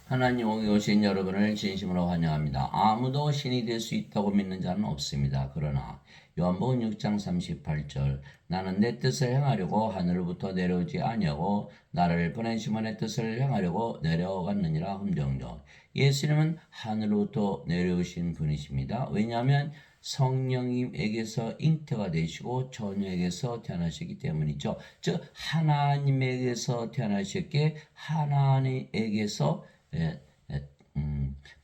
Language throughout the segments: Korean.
하나님 옥에 오신 여러분을 진심으로 환영합니다. 아무도 신이 될 수 있다고 믿는 자는 없습니다. 그러나 요한복음 6장 38절 나는 내 뜻을 행하려고 하늘로부터 내려오지 아니하고 나를 보내신 내 뜻을 행하려고 내려갔느니라 함정정. 예수님은 하늘로부터 내려오신 분이십니다. 왜냐하면 성령님에게서 잉태가 되시고 처녀에게서 태어나셨기 때문이죠. 즉 하나님에게서 태어나셨기에 하나님에게서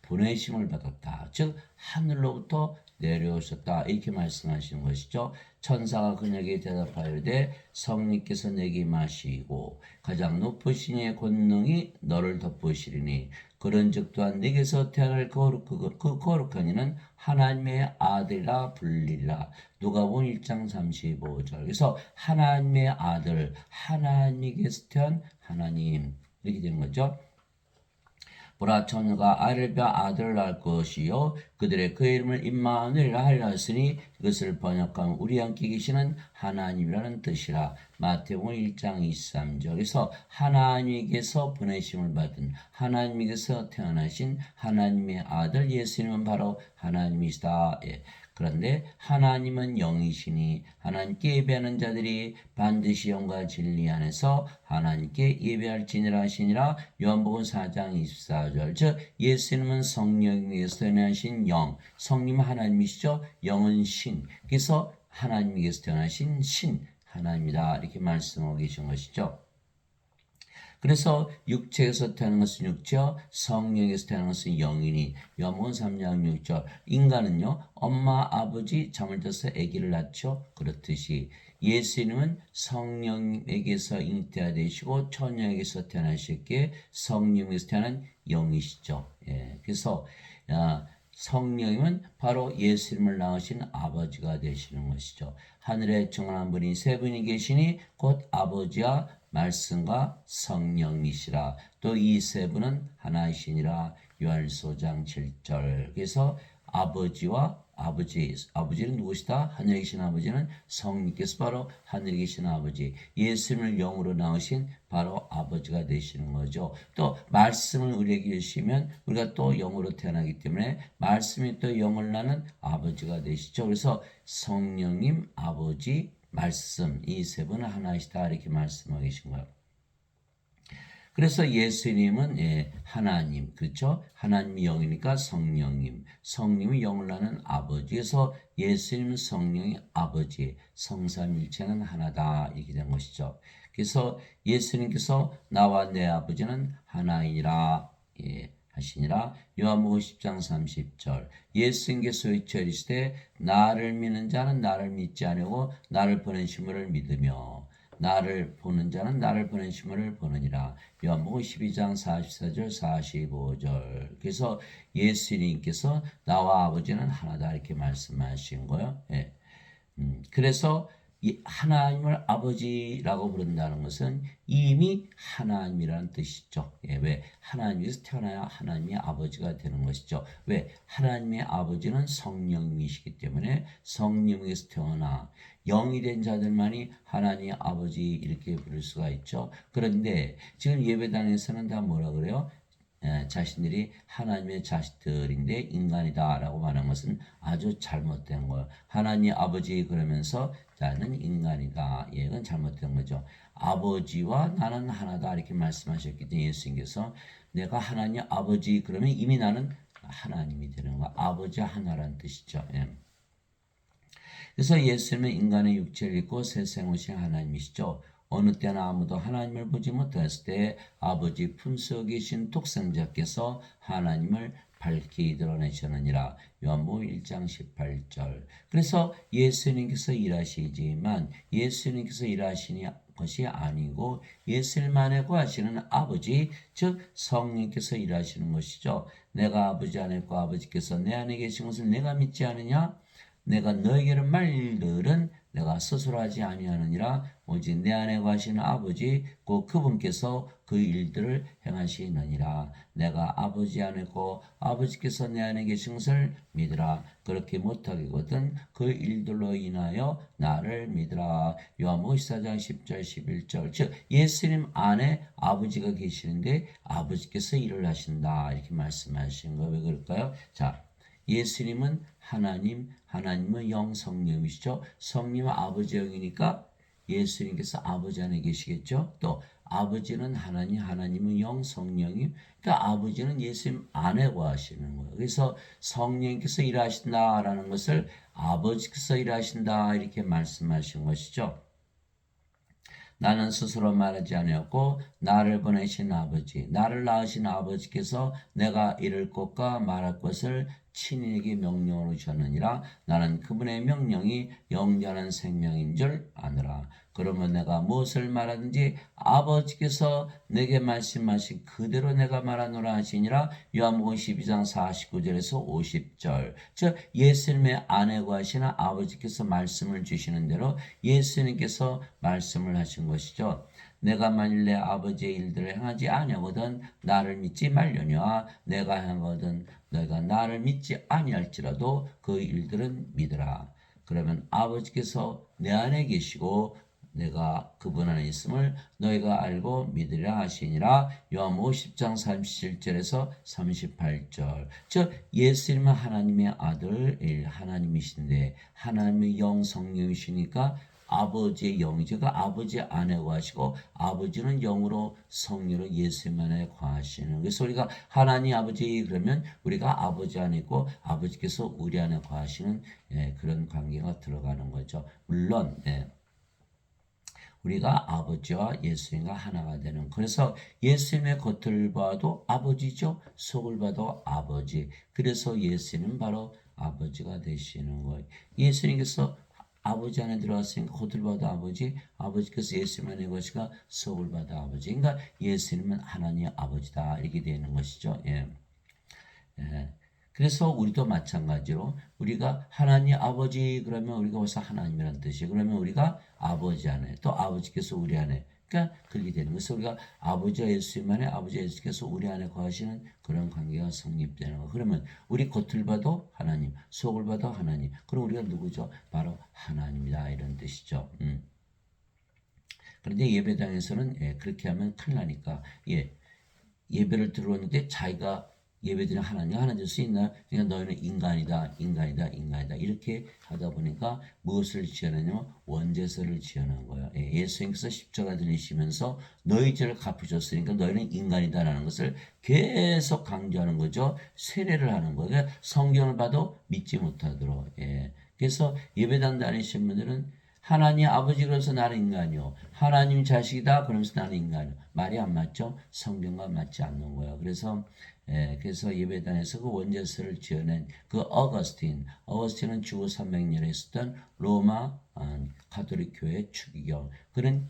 보내심을 받았다. 즉 하늘로부터 내려오셨다. 이렇게 말씀하시는 것이죠. 천사가 그녀에게 대답하여 이르되 성령께서 내게 임하시고 가장 높으신 이의 권능이 너를 덮으시리니 그런즉 또한 네게서 태어날 그 거룩한 이는 하나님의 아들이라 불리라. 누가복음 1장 35절. 그래서 하나님의 아들, 하나님께서 태어난 하나님 이렇게 되는 거죠. 보라 처녀가 아이를 벼 아들을 낳을 것이요 그들의 그 이름을 임마누엘이라 하리라 했으니 이것을 번역하면 우리 함께 계시는 하나님이라는 뜻이라. 마태복음 1장 23절. 그래서 하나님께서 보내심을 받은 하나님께서 태어나신 하나님의 아들 예수님은 바로 하나님이시다. 그런데 하나님은 영이시니 하나님께 예배하는 자들이 반드시 영과 진리 안에서 하나님께 예배할지니라 하시니라. 요한복음 4장 24절. 즉 예수님은 성령에게서 태어나신 영, 성님은 하나님이시죠. 영은 신. 그래서 하나님에게서 태어나신 신, 하나님이다. 이렇게 말씀하고 계신 것이죠. 그래서 육체에서 태어난 것은 육체요, 성령에서 태어난 것은 영이니 요한복음 3장 6절. 인간은요 엄마 아버지 잠을 들어서 아기를 낳죠. 그렇듯이 예수님은 성령에게서 잉태되시고 처녀에게서 태어나셨기에 성령에서 태어난 영이시죠. 그래서 성령님은 바로 예수님을 낳으신 아버지가 되시는 것이죠. 하늘에 정한 분이 세 분이 계시니 곧 아버지와 말씀과 성령이시라. 또 이 세 분은 하나이시니라. 요한일서 5장 7절. 그래서 아버지는 누구시다? 하늘에 계신 아버지는 성령께서 바로 하늘에 계신 아버지, 예수님을 영으로 낳으신 바로 아버지가 되시는 거죠. 또 말씀을 우리에게 주시면 우리가 또 영으로 태어나기 때문에 말씀이 또 영을 낳는 아버지가 되시죠. 그래서 성령님, 아버지, 말씀 이 세 분은 하나이시다 이렇게 말씀하고 계신 거예요. 그래서 예수님은 하나님, 그렇죠? 하나님이 영이니까 성령님, 성님이 영을 낳는 아버지에서 예수님은 성령이 아버지, 성삼일체는 하나다 이렇게 된 것이죠. 그래서 예수님께서 나와 내 아버지는 하나이니라 하시니라. 요한복음 10장 30절. 예수님께서 외쳐이르시되 나를 믿는 자는 나를 믿지 아니하고 나를 보내신 분을 믿으며 나를 보는 자는 나를 보내신 분을 보느니라. 요한복음 12장 44절 45절. 그래서 예수님께서 나와 아버지는 하나다 이렇게 말씀하신 거예요. 그래서 하나님을 아버지라고 부른다는 것은 이미 하나님이라는 뜻이죠. 왜? 하나님에서 태어나야 하나님의 아버지가 되는 것이죠. 왜? 하나님의 아버지는 성령이시기 때문에 성령에서 태어나 영이 된 자들만이 하나님의 아버지 이렇게 부를 수가 있죠. 그런데 지금 예배당에서는 다 뭐라 그래요? 자신들이 하나님의 자식들인데 인간이다라고 말하는 것은 아주 잘못된 거예요. 하나님 아버지 그러면서 나는 인간이다. 이건 잘못된 거죠. 아버지와 나는 하나다 이렇게 말씀하셨기 때문에 예수님께서 내가 하나님 아버지 그러면 이미 나는 하나님이 되는 거야. 아버지와 하나라는 뜻이죠. 그래서 예수님은 인간의 육체를 입고 세상에 오신 하나님이시죠. 어느 때나 아무도 하나님을 보지 못했을 때 아버지 품속에 계신 독생자께서 하나님을 밝히 드러내셨느니라. 요한복음 1장 18절. 그래서 예수님께서 일하시지만 예수님께서 일하시니 것이 아니고 예수님 안에 거하시는 아버지 즉 성령께서 일하시는 것이죠. 내가 아버지 안에 있고 아버지께서 내 안에 계신 것을 내가 믿지 않느냐? 내가 너에게는 말들은 내가 스스로 하지 아니하느니라. 오직 내 안에 거하시는 아버지 곧 그분께서 그 일들을 행하시느니라. 내가 아버지 안에 있고 아버지께서 내 안에 계신 것을 믿으라. 그렇게 못하기거든 그 일들로 인하여 나를 믿으라. 요한복음 14장 10절 11절. 즉 예수님 안에 아버지가 계시는데 아버지께서 일을 하신다 이렇게 말씀하신 거. 왜 그럴까요? 자, 예수님은 하나님, 하나님은 영 성령이시죠. 성령은 아버지 영이니까 예수님께서 아버지 안에 계시겠죠. 또 아버지는 하나님, 하나님은 영 성령이, 그러니까 아버지는 예수님 안에 거하시는 거예요. 그래서 성령께서 일하신다라는 것을 아버지께서 일하신다 이렇게 말씀하신 것이죠. 나는 스스로 말하지 아니었고 나를 보내신 아버지, 나를 낳으신 아버지께서 내가 이를 것과 말할 것을 친인에게 명령으로 주셨느니라. 나는 그분의 명령이 영원한 생명인 줄 아느라. 그러면 내가 무엇을 말하든지 아버지께서 내게 말씀하신 그대로 내가 말하노라 하시니라. 요한복음 12장 49절에서 50절. 즉 예수님의 안에 거하시는 아버지께서 말씀을 주시는 대로 예수님께서 말씀을 하신 것이죠. 내가 만일 내 아버지의 일들을 행하지 아니하거든 나를 믿지 말려니와 내가 행하거든 너희가 나를 믿지 아니할지라도 그 일들은 믿으라. 그러면 아버지께서 내 안에 계시고 내가 그분 안에 있음을 너희가 알고 믿으리라 하시니라. 요한복음 10장 37절에서 38절. 즉 예수님은 하나님의 아들 하나님이신데 하나님의 영 성령이시니까 아버지의 영이죠. 아버지 안에 거하시고 아버지는 영으로 성령으로 예수님 안에 거하시는. 그래서 우리가 하나님 아버지 그러면 우리가 아버지 안에 있고 아버지께서 우리 안에 거하시는 그런 관계가 들어가는 거죠. 물론 우리가 아버지와 예수님과 하나가 되는. 그래서 예수님의 겉을 봐도 아버지죠. 속을 봐도 아버지. 그래서 예수님은 바로 아버지가 되시는 거예요. 예수님께서 아버지 안에 들어갔으니까 겉을 봐도 아버지, 아버지께서 예수님 안에 거시가 속을 봐도 아버지. 그러니까 예수님은 하나님의 아버지다 이렇게 되는 것이죠. 예. 그래서 우리도 마찬가지로 우리가 하나님 아버지 그러면 우리가 벌써 하나님이라는 뜻이에요. 그러면 우리가 아버지 안에 또 아버지께서 우리 안에 그러니까 그렇게 되는 거예요. 그래서 우리가 아버지와 예수님 안에 아버지 예수께서 우리 안에 거하시는 그런 관계가 성립되는 거예요. 그러면 우리 겉을 봐도 하나님, 속을 봐도 하나님. 그럼 우리가 누구죠? 바로 하나님이다 이런 뜻이죠. 그런데 예배당에서는 그렇게 하면 큰일 나니까 예배를 들어오는데 자기가 예배드리는 하나님 하나 될 수 있나? 그러니까 너희는 인간이다 이렇게 하다 보니까 무엇을 지어내냐면 원죄서를 지어낸 거예요. 예수님께서 십자가 들리시면서 너희 죄를 갚으셨으니까 너희는 인간이다라는 것을 계속 강조하는 거죠. 세례를 하는 거예요. 그러니까 성경을 봐도 믿지 못하도록. 그래서 예배당 다니신 분들은 하나님 아버지 그래서 나는 인간이요. 하나님 자식이다 그러면서 나는 인간이요. 말이 안 맞죠? 성경과 맞지 않는 거예요. 그래서 예배당에서 그 원죄서를 지어낸 그 어거스틴은 주후 300년에 있었던 로마 가톨릭 교회 추기경 그런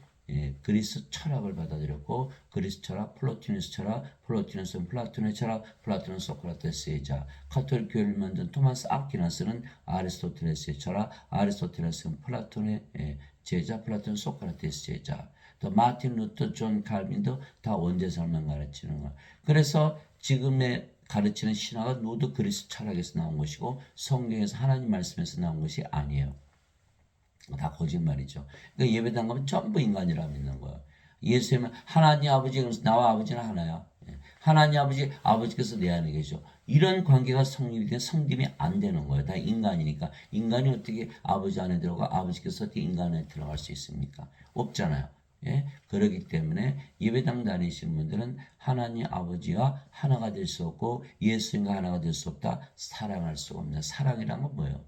그리스 철학을 받아들였고 그리스 철학, 플로티누스 철학, 플로티누스는 플라톤의 철학, 플라톤은 소크라테스의 자, 가톨릭 교회를 만든 토마스 아퀴나스는 아리스토텔레스의 철학, 아리스토텔레스는 플라톤의 제자, 플라톤은 소크라테스의 자, 또 마틴 루터, 존 칼빈도 다 원죄설만 가르치는 거야. 그래서 지금의 가르치는 신화가 모두 그리스 철학에서 나온 것이고 성경에서 하나님 말씀에서 나온 것이 아니에요. 다 거짓말이죠. 그러니까 예배당 가면 전부 인간이라 믿는 거야. 예수님은 하나님 아버지 그러면서 나와 아버지는 하나야. 하나님 아버지, 아버지께서 내 안에 계셔. 이런 관계가 성립이 안 되는 거예요. 다 인간이니까. 인간이 어떻게 아버지 안에 들어가 아버지께서 어떻게 인간 안에 들어갈 수 있습니까? 없잖아요. 그렇기 때문에 예배당 다니신 분들은 하나님 아버지와 하나가 될 수 없고 예수님과 하나가 될 수 없다. 사랑할 수가 없는. 사랑이란 건 뭐예요?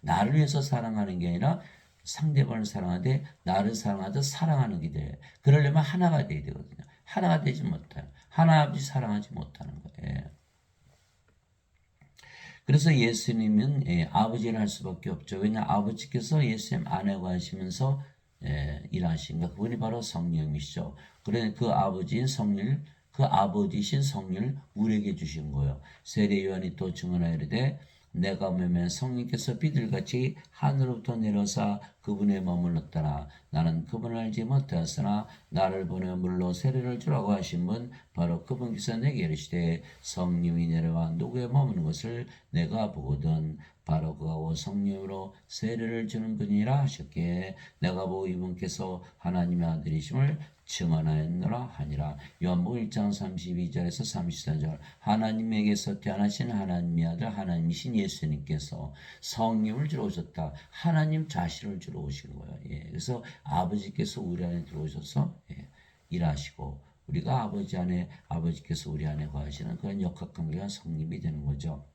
나를 위해서 사랑하는 게 아니라 상대방을 사랑하되 나를 사랑하듯 사랑하는 게 돼. 그러려면 하나가 돼야 되거든요. 하나가 되지 못해요. 하나 아버지 사랑하지 못하는 거예요. 그래서 예수님은 아버지를 할 수밖에 없죠. 왜냐 아버지께서 예수님 안에 거하시면서 일하신가 그분이 바로 성령이시죠. 그래 그 아버지인 성령 그 아버지신 성령을 우리에게 주신 거예요. 세례 요한이 또 증언하여 이르되 내가 오면 성령께서 비둘같이 하늘로부터 내려사 그분의 머물렀더라. 나는 그분을 알지 못하였으나 나를 보내 물로 세례를 주라고 하신 분 바로 그분께서 내게 이르시되 성령이 내려와 누구에 머무는 것을 내가 보거든 바로 그가 성령으로 세례를 주는 분이라 하셨기에 내가 보고 이분께서 하나님의 아들이심을 증언하였노라 하니라. 요한복음 1장 32절에서 34절 하나님에게서 태어나신 하나님의 아들 하나님이신 예수님께서 성령을 주러 오셨다. 하나님 자신을 주러 오신 거예요. 예. 그래서 아버지께서 우리 안에 들어오셔서 일하시고 우리가 아버지 안에 아버지께서 우리 안에 거하시는 그런 역학관계가 성립이 되는 거죠.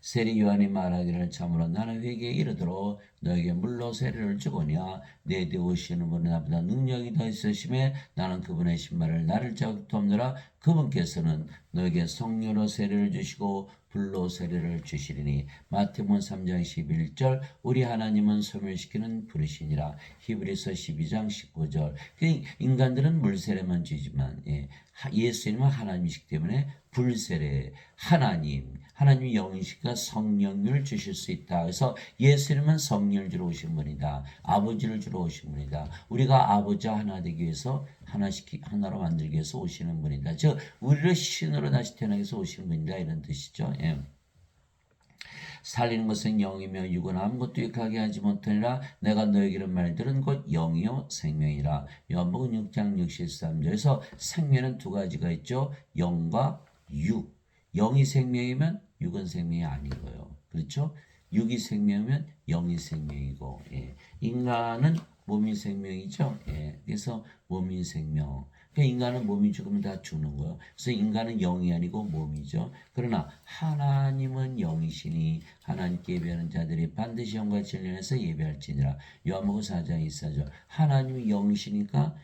세리 요한이 말하기를 참으로 나는 회개에 이르도록 너에게 물로 세례를 주거니와 내 뒤에 오시는 분은 나보다 능력이 더 있으심에 나는 그분의 신발을 나를 자극도 없느라 그분께서는 너에게 성령으로 세례를 주시고 불로 세례를 주시리니 마태복음 3장 11절 우리 하나님은 소멸시키는 불이시니라. 히브리서 12장 19절 인간들은 물세례만 주지만 예수님은 하나님이시기 때문에 불세례 하나님이 영이시니까 성령을 주실 수 있다. 그래서 예수님은 성령을 주러 오신 분이다. 아버지를 주러 오신 분이다. 우리가 아버지와 하나 되기 위해서 하나로 만들기 위해서 오시는 분이다. 즉 우리를 신으로 다시 태어나기 위해서 오시는 분이다. 이런 뜻이죠. 예. 살리는 것은 영이며 육은 아무것도 유익하게 하지 못하니라. 내가 너에게 말들은 곧 영이요 생명이라. 요한복음 6장 63절에서 생명은 두 가지가 있죠. 영과 육. 영이 생명이면 육은 생명이 아니고요. 그렇죠? 육이 생명이면 영이 생명이고 인간은 몸이 생명이죠. 그래서 몸이 생명. 그러니까 인간은 몸이 죽으면 다 죽는 거예요. 그래서 인간은 영이 아니고 몸이죠. 그러나 하나님은 영이시니 하나님께 예배하는 자들이 반드시 영과 진리에서 예배할지니라. 요한복음 4장 24절 하나님이 영이시니까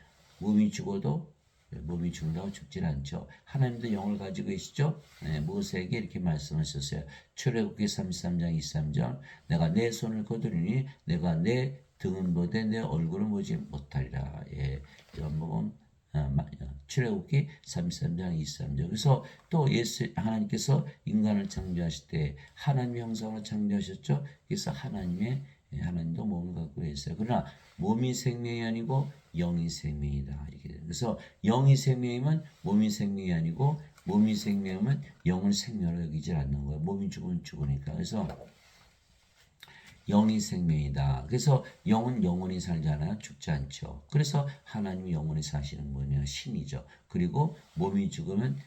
몸이 죽어도 몸이 죽는다고 죽질 않죠. 하나님도 영을 가지고 계시죠. 모세에게 이렇게 말씀하셨어요. 출애굽기 33장 23절 내가 내 손을 거두리니 내가 내 등은 보되 내 얼굴은 보지 못하리라. 요한복음 출애굽기 33장 23절 그래서 또 하나님께서 인간을 창조하실 때 하나님의 형상으로 창조하셨죠. 그래서 하나님도 몸을 갖고 있어요. 그러나 몸이 생명이 아니고 영이 생명이다. 이렇게 돼요. 그래서 영이 생명이면 몸이 생명이 아니고 몸이 생명이면 영을 생명으로 여기지 않는 거예요. 몸이 죽으면 죽으니까. 그래서 영이 생명이다. 그래서 영은 영원히 살잖아요. 죽지 않죠. 그래서 하나님이 영원히 사시는 분이요 신이죠. 그리고 몸이 죽으면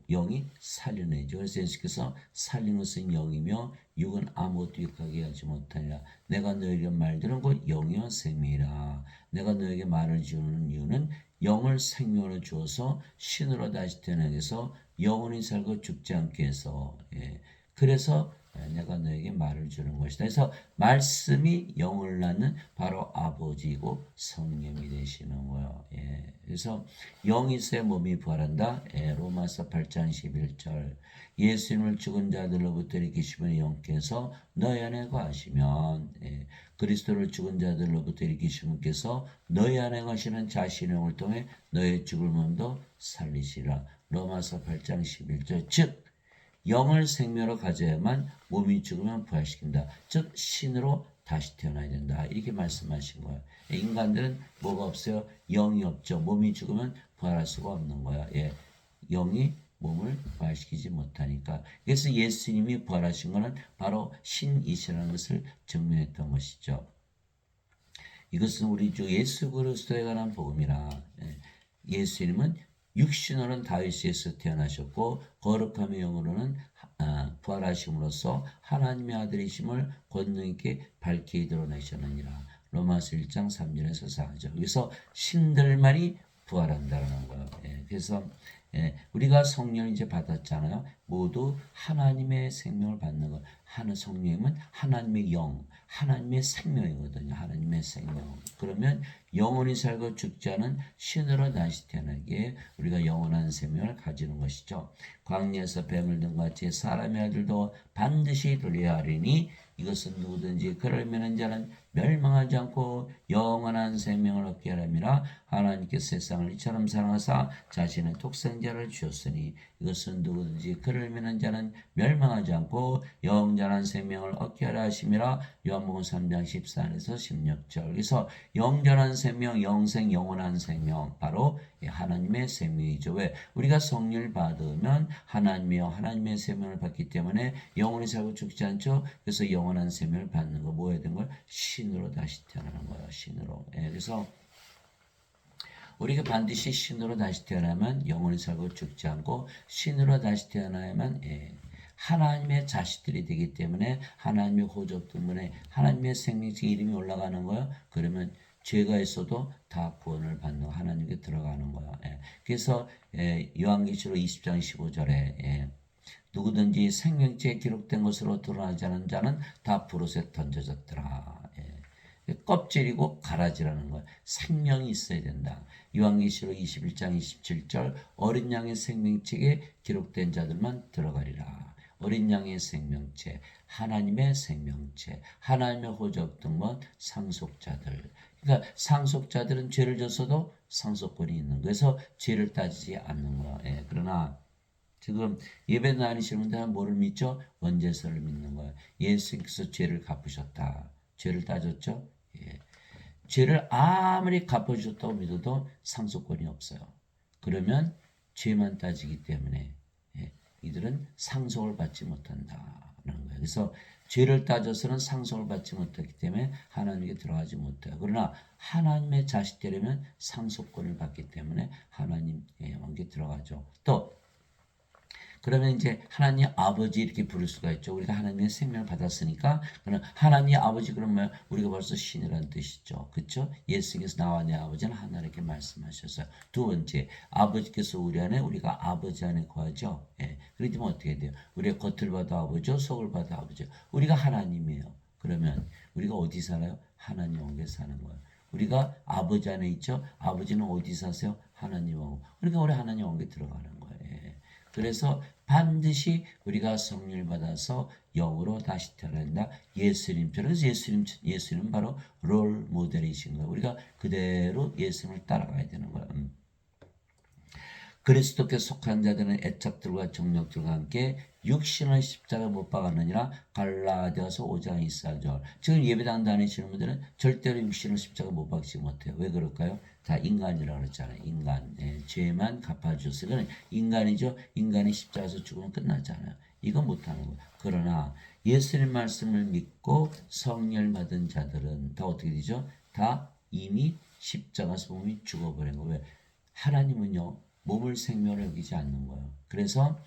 영이 살려내죠. 그래서 예수께서 살린 것은 영이며 육은 아무것도 유익하게 하지 못하니라. 내가 너에게 말들은 곧 영이요 생명이라. 내가 너에게 말을 주는 이유는 영을 생명으로 주어서 신으로 다시 태어나게 해서 영원히 살고 죽지 않게 해서 그래서 내가 너에게 말을 주는 것이다. 그래서 말씀이 영을 낳는 바로 아버지이고 성령이 되시는 거예요. 그래서 영이 있어야 몸이 부활한다. 로마서 8장 11절 예수님을 죽은 자들로부터 일으키시면 영께서 너희 안에 거하시면 그리스도를 죽은 자들로부터 일으키신 분께서 너희 안에 거하시는 자신의 영을 통해 너의 죽을 몸도 살리시라. 로마서 8장 11절 즉 영을 생명으로 가져야만 몸이 죽으면 부활시킨다. 즉 신으로 다시 태어나야 된다. 이렇게 말씀하신 거예요. 인간들은 뭐가 없어요? 영이 없죠. 몸이 죽으면 부활할 수가 없는 거야. 영이 몸을 부활시키지 못하니까. 그래서 예수님이 부활하신 것은 바로 신이시라는 것을 증명했던 것이죠. 이것은 우리 주 예수 그리스도에 관한 복음이라. 예수님은 육신으로는 다윗에서 태어나셨고 거룩함의 영으로는 부활하심으로써 하나님의 아들이심을 권능 있게 밝히 드러내셨느니라. 로마서 1장 3절에서 4절. 그래서 신들만이 부활한다는 거예요. 그래서 우리가 성령을 이제 받았잖아요. 모두 하나님의 생명을 받는 것. 성령은 하나님의 영, 하나님의 생명이거든요. 하나님의 생명. 그러면 영원히 살고 죽지 않은 신으로 다시 태어나기에 우리가 영원한 생명을 가지는 것이죠. 광야에서 뱀을 든 같이 사람의 아들도 반드시 돌려야 하리니 이것은 누구든지 그를 믿는 자는 멸망하지 않고 영원한 생명을 얻게 하람이라. 하나님께서 세상을 이처럼 사랑하사 자신의 독생자를 주었으니 이것은 누구든지 그를 저를 믿는 자는 멸망하지 않고 영원한 생명을 얻게 하라 하심이라. 요한복음 3장 14절에서 16절. 그래서 영원한 생명, 영생, 영원한 생명, 바로 하나님의 생명이죠. 왜? 우리가 성령을 받으면 하나님의 생명을 받기 때문에 영원히 살고 죽지 않죠. 그래서 영원한 생명을 받는 거, 뭐 해야 되는 거예요? 신으로 다시 태어나는 거예요. 신으로. 그래서 우리가 반드시 신으로 다시 태어나면 영원히 살고 죽지 않고, 신으로 다시 태어나야만 하나님의 자식들이 되기 때문에 하나님의 호적 때문에 하나님의 생명체 이름이 올라가는 거예요. 그러면 죄가 있어도 다 구원을 받는 하나님께 들어가는 거예요. 그래서 요한계시록 20장 15절에 누구든지 생명체에 기록된 것으로 드러나지 않은 자는 다 불옷에 던져졌더라. 껍질이고 가라지라는 거예요. 생명이 있어야 된다. 요한계시록 21장 27절 어린 양의 생명책에 기록된 자들만 들어가리라. 어린 양의 생명체, 하나님의 생명체, 하나님의 호적 등은 상속자들. 그러니까 상속자들은 죄를 졌어도 상속권이 있는 거예요. 그래서 죄를 따지지 않는 거예요. 그러나 지금 예배 다니시는 분들은 뭐를 믿죠? 원죄서를 믿는 거예요. 예수님께서 죄를 갚으셨다. 죄를 따졌죠? 죄를 아무리 갚아주셨다고 믿어도 상속권이 없어요. 그러면 죄만 따지기 때문에 이들은 상속을 받지 못한다는 거예요. 그래서 죄를 따져서는 상속을 받지 못했기 때문에 하나님께 들어가지 못해요. 그러나 하나님의 자식되려면 상속권을 받기 때문에 하나님의 왕께 들어가죠. 또 그러면 이제 하나님 아버지 이렇게 부를 수가 있죠. 우리가 하나님의 생명을 받았으니까 그러면 하나님 아버지 그러면 우리가 벌써 신이라는 뜻이죠. 그렇죠? 예수께서 나와 내 아버지는 하나 이렇게 말씀하셨어요. 두 번째, 아버지께서 우리 안에 우리가 아버지 안에 거하죠. 그러면 어떻게 돼요? 우리가 겉을 봐도 아버지요, 속을 봐도 아버지요. 우리가 하나님이에요. 그러면 우리가 어디 살아요? 하나님 왕국에 사는 거예요. 우리가 아버지 안에 있죠. 아버지는 어디 사세요? 하나님 왕국. 그러니까 우리 하나님 왕국에 들어가는 거예요. 그래서 반드시 우리가 성령을 받아서 영으로 다시 태어난다. 예수님처럼. 예수님은 바로 롤 모델이신 거예요. 우리가 그대로 예수님을 따라가야 되는 거예요. 그리스도께 속한 자들은 애착들과 정력들과 함께 육신의 십자가 못 박았느니라. 갈라디아서 5장 24절. 지금 예배당 다니시는 분들은 절대로 육신의 십자가 못 박지 못해요. 왜 그럴까요? 다 인간이라고 그랬잖아요. 인간. 죄만 갚아주세요. 그건 인간이죠. 인간이 십자가에서 죽으면 끝나잖아요. 이거 못하는 거예요. 그러나 예수님 말씀을 믿고 성령을 받은 자들은 다 어떻게 되죠? 다 이미 십자가에서 몸이 죽어버린 거예요. 왜? 하나님은요. 몸을 생명을 여기지 않는 거예요. 그래서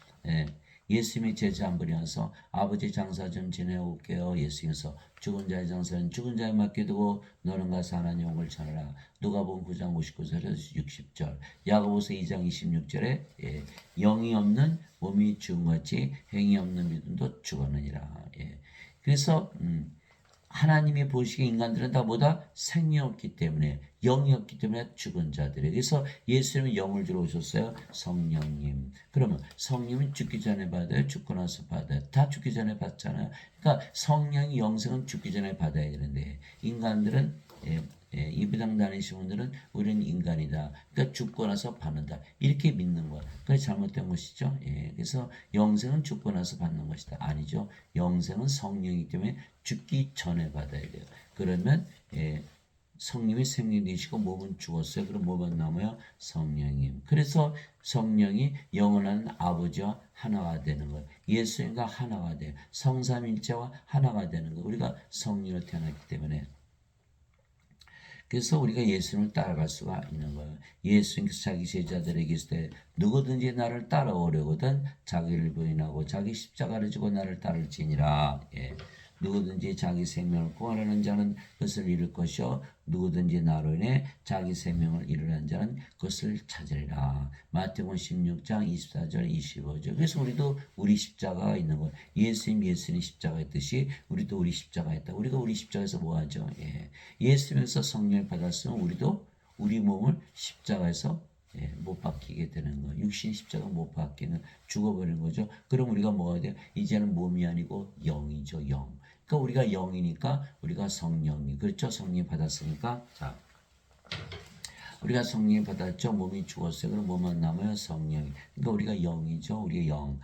예수님이 제자 한 분이 와서 아버지 장사 좀 지내올게요. 예수님께서 죽은 자의 장사는 죽은 자에 맡기두고 너는 가서 하나님 영을 전하라. 누가복음 9장 59절에서 60절, 야고보서 2장 26절에 영이 없는 몸이 죽은 것이 행이 없는 믿음도 죽었느니라. 그래서 하나님이 보시기에 인간들은 다 뭐다? 생이 없기 때문에, 영이 없기 때문에 죽은 자들이에요. 그래서 예수님은 영을 주러 오셨어요. 성령님. 그러면 성령은 죽기 전에 받아요? 죽고 나서 받아요? 다 죽기 전에 받잖아요. 그러니까 성령이 영생은 죽기 전에 받아야 되는데 인간들은 예배당 다니시는 분들은 우리는 인간이다. 그러니까 죽고 나서 받는다. 이렇게 믿는 거야. 그게 잘못된 것이죠. 그래서 영생은 죽고 나서 받는 것이다. 아니죠. 영생은 성령이기 때문에 죽기 전에 받아야 돼요. 그러면 성령이 생명이 되시고 몸은 죽었어요. 그럼 뭐만 남아요? 성령님. 그래서 성령이 영원한 아버지와 하나가 되는 거예요. 예수님과 하나가 돼요. 성삼일체와 하나가 되는 거예요. 우리가 성령으로 태어났기 때문에. 그래서 우리가 예수님을 따라갈 수가 있는 거예요. 예수님께서 자기 제자들에게 있을 때 누구든지 나를 따라오려거든 자기를 부인하고 자기 십자가를 지고 나를 따를지니라. 누구든지 자기 생명을 구하려는 자는 그것을 잃을 것이요 누구든지 나로 인해 자기 생명을 잃으려는 자는 그것을 찾으리라. 마태복음 16장 24절 25절. 그래서 우리도 우리 십자가가 있는 거예요. 예수님 십자가 있듯이 우리도 우리 십자가 있다. 우리가 우리 십자가에서 뭐하죠? 예수님에서 성령을 받았으면 우리도 우리 몸을 십자가에서 못 박히게 되는 거예요. 육신 십자가 못 박히는 죽어버리는 거죠. 그럼 우리가 뭐가 돼요? 이제는 몸이 아니고 영이죠. 영. 그러니까 우리가 영이니까 우리가 성령이 그렇죠. 성령 받았으니까 자 우리가 성령이 받았죠. 몸이 죽었어요. 그럼 뭐만 남아요? 성령. 그러니까 우리가 영이죠. 우리의 영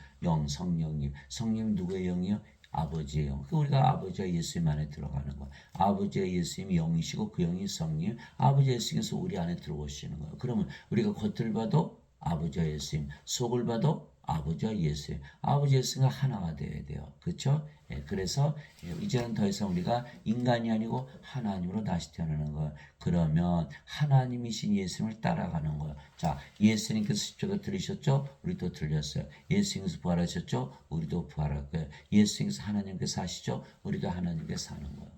성령님. 성령님 누구의 영이요? 아버지의 영. 그러니까 우리가 아버지와 예수님 안에 들어가는 거예요. 아버지와 예수님이 영이시고 그 영이 성령. 아버지 예수님께서 우리 안에 들어오시는 거예요. 그러면 우리가 겉을 봐도 아버지와 예수님, 속을 봐도 아버지와 예수님, 아버지 예수님과 하나가 되어야 돼요. 그렇죠? 예, 그래서 이제는 더 이상 우리가 인간이 아니고 하나님으로 다시 태어나는 거예요. 그러면 하나님이신 예수님을 따라가는 거예요. 자, 예수님께서 십자가 들으셨죠? 우리도 들렸어요. 예수님께서 부활하셨죠? 우리도 부활할 거예요. 예수님께서 하나님께서 사시죠? 우리도 하나님께서 사는 거예요.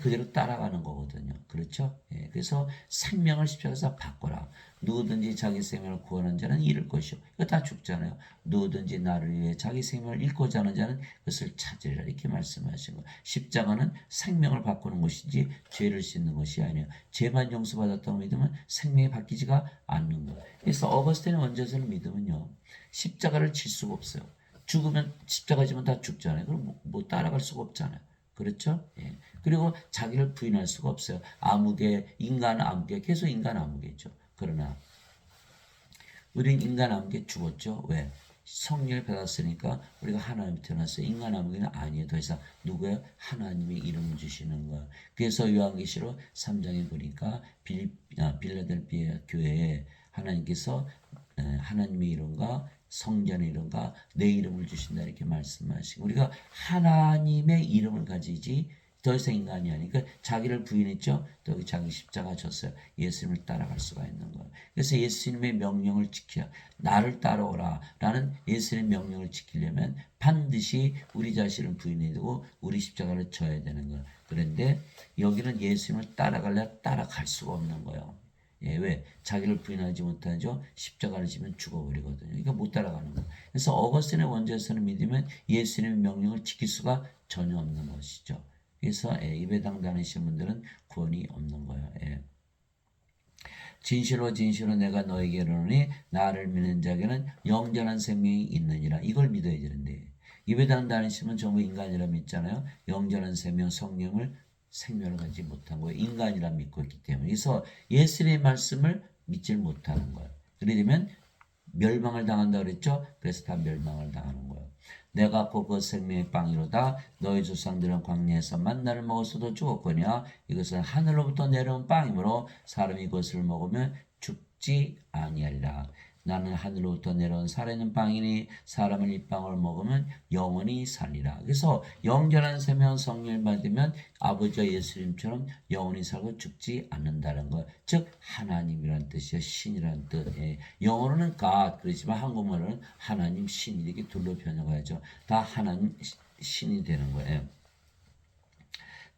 그대로 따라가는 거거든요. 그렇죠? 예, 그래서 생명을 십자가에서 바꿔라. 누구든지 자기 생명을 구하는 자는 잃을 것이요. 이거 다 죽잖아요. 누구든지 나를 위해 자기 생명을 잃고자 하는 자는 그것을 찾으리라. 이렇게 말씀하신 거예요. 십자가는 생명을 바꾸는 것이지 죄를 씻는 것이 아니에요. 죄만 용서받았다고 믿으면 생명이 바뀌지가 않는 거예요. 그래서 어거스틴의 원죄서를 믿으면요. 십자가를 질 수가 없어요. 죽으면 십자가 지면 다 죽잖아요. 그럼 뭐 따라갈 수가 없잖아요. 그렇죠? 예. 그리고 자기를 부인할 수가 없어요. 암흑의 인간 암흑의 계속 인간 암흑이죠. 그러나 우리는 인간 암흑에 죽었죠. 왜? 성령을 받았으니까 우리가 하나님 태어났어요. 인간 암흑은 아니에요. 더 이상 누구예요? 하나님의 이름을 주시는 거예요. 그래서 요한계시록 3장에 보니까 빌라델피아 교회에 하나님께서 하나님의 이름과 성전의 이름과 내 이름을 주신다 이렇게 말씀하시고 우리가 하나님의 이름을 가지지 더 이상 인간이 아니니까 자기를 부인했죠. 또 자기 십자가 졌어요. 예수님을 따라갈 수가 있는 거예요. 그래서 예수님의 명령을 지켜야 나를 따라오라 라는 예수님의 명령을 지키려면 반드시 우리 자신을 부인해야 되고 우리 십자가를 져야 되는 거예요. 그런데 여기는 예수님을 따라갈래 따라갈 수가 없는 거예요. 예, 왜? 자기를 부인하지 못하죠. 십자가를 지면 죽어버리거든요. 그러니까 못 따라가는 거예요. 그래서 어거스틴의 원죄에서는 믿으면 예수님의 명령을 지킬 수가 전혀 없는 것이죠. 그래서 예배당 다니시는 분들은 구원이 없는 거예요. 예. 진실로 진실로 내가 너에게 이르노니 나를 믿는 자에게는 영전한 생명이 있느니라. 이걸 믿어야 되는데 예배당 다니시면 전부 인간이라 믿잖아요. 영전한 생명 성령을 생명을 가지지 못한 거예요. 인간이라 믿고 있기 때문에. 그래서 예수님의 말씀을 믿질 못하는 거예요. 그러려면 멸망을 당한다 그랬죠? 그래서 다 멸망을 당하는 거예요. 내가 곧 생명의 빵이로다. 너희 조상들은 광야에서 만나를 먹었어도 죽었거니와 이것은 하늘로부터 내려온 빵이므로 사람이 이것을 먹으면 죽지 아니하리라. 나는 하늘로부터 내려온 살아있는 빵이니 사람은 이 빵을 먹으면 영원히 살리라. 그래서 영전한 생명 성령을 받으면 아버지와 예수님처럼 영원히 살고 죽지 않는다는 것. 즉 하나님이란 뜻이야. 신이란 뜻. 예. 영어로는 God 그렇지만 한국말로는 하나님 신이 이렇게 둘로 변형하죠. 다 하나님 신이 되는 거예요.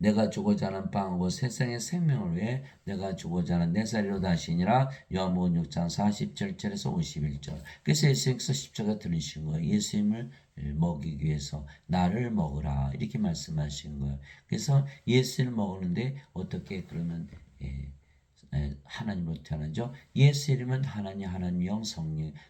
내가 주고자 하는 빵하고 세상의 생명을 위해 내가 주고자 하는 내 살이로 다시니라. 요한복음 6장 47절에서 51절. 그래서 예수님께서 십자가 들으신 거예요. 예수님을 먹이기 위해서 나를 먹으라 이렇게 말씀하신 거예요. 그래서 예수를 먹었는데 어떻게 그러면 하나님으로 태어나죠. 예수 이름은 하나님 영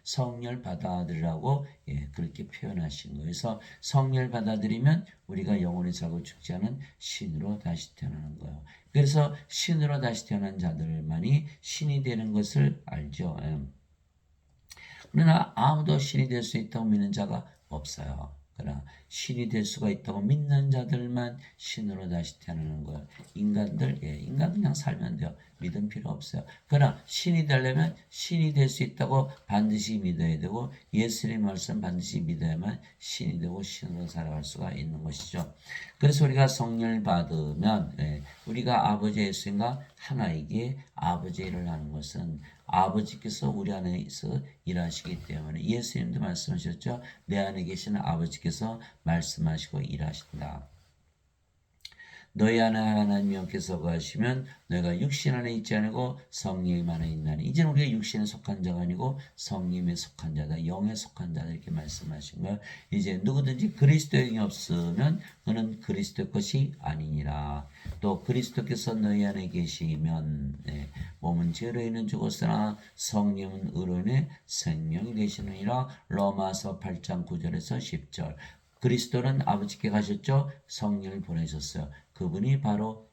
성령을 받아들이라고 그렇게 표현하신 거예요. 그래서 성령을 받아들이면 우리가 영원히 살고 죽지 않은 신으로 다시 태어나는 거예요. 그래서 신으로 다시 태어난 자들만이 신이 되는 것을 알죠. 그러나 아무도 신이 될 수 있다고 믿는 자가 없어요. 그러나 신이 될 수가 있다고 믿는 자들만 신으로 다시 태어나는 거예요. 인간들 그냥 살면 돼요. 믿음 필요 없어요. 그러나 신이 되려면 신이 될 수 있다고 반드시 믿어야 되고 예수님의 말씀 반드시 믿어야만 신이 되고 신으로 살아갈 수가 있는 것이죠. 그래서 우리가 성령을 받으면 우리가 아버지 예수님과 하나이기에 아버지 일을 하는 것은 아버지께서 우리 안에서 일하시기 때문에 예수님도 말씀하셨죠. 내 안에 계시는 아버지께서 말씀하시고 일하신다. 너희 안에 하나님 영께서 거하시면 너희가 육신 안에 있지 않고 성령 안에 있나니. 이제는 우리가 육신에 속한 자가 아니고 성령에 속한 자다. 영에 속한 자다 이렇게 말씀하신 거예요. 이제 누구든지 그리스도의 영이 없으면 그는 그리스도의 것이 아니니라. 또 그리스도께서 너희 안에 계시면 몸은 죄로 인해 죽었으나 성령은 의로 인해 생명이 되시느니라. 로마서 8장 9절에서 10절. 그리스도는 아버지께 가셨죠. 성령을 보내셨어요. 그분이 바로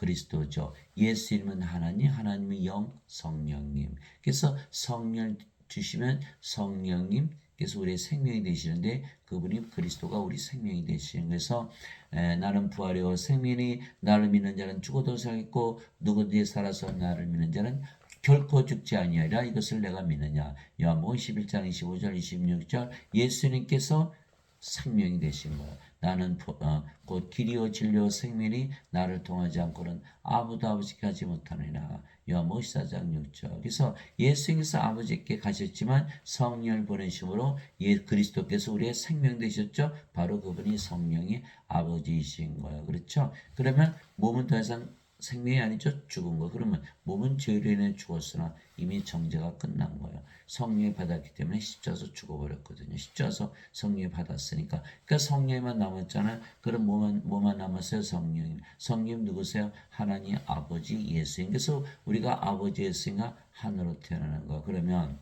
그리스도죠. 예수 이름은 하나님, 하나님은 영, 성령님. 그래서 성령 주시면 성령님 그래서 우리의 생명이 되시는데 그분이 그리스도가 우리 생명이 되시는 그래서 나는 부활이요 생명이 나를 믿는 자는 죽어도 살겠고 누구든지 살아서 나를 믿는 자는 결코 죽지 아니하리라 이것을 내가 믿느냐. 요한복음 11장 25절 26절 예수님께서 생명이 되신 거예요. 나는 곧 길이요 진리요 생명이 나를 통하지 않고는 아무도 아버지께 가지 못하느니라. 요한복음 14장 6절. 그래서 예수님께서 아버지께 가셨지만 성령을 보내심으로 그리스도께서 우리의 생명 되셨죠. 바로 그분이 성령이 아버지이신 거예요. 그렇죠? 그러면 몸은 더 이상 생명이 아니죠. 죽은 거. 그러면 몸은 죄로 인해 죽었으나 이미 정죄가 끝난 거예요. 성령이 받았기 때문에 십자가에서 죽어버렸거든요. 십자가에서 성령이 받았으니까. 그러니까 성령만 남았잖아요. 그럼 뭐만 남았어요? 성령님. 성령님 누구세요? 하나님 아버지 예수님. 그래서 우리가 아버지 예수님과 하늘로 태어나는 거. 그러면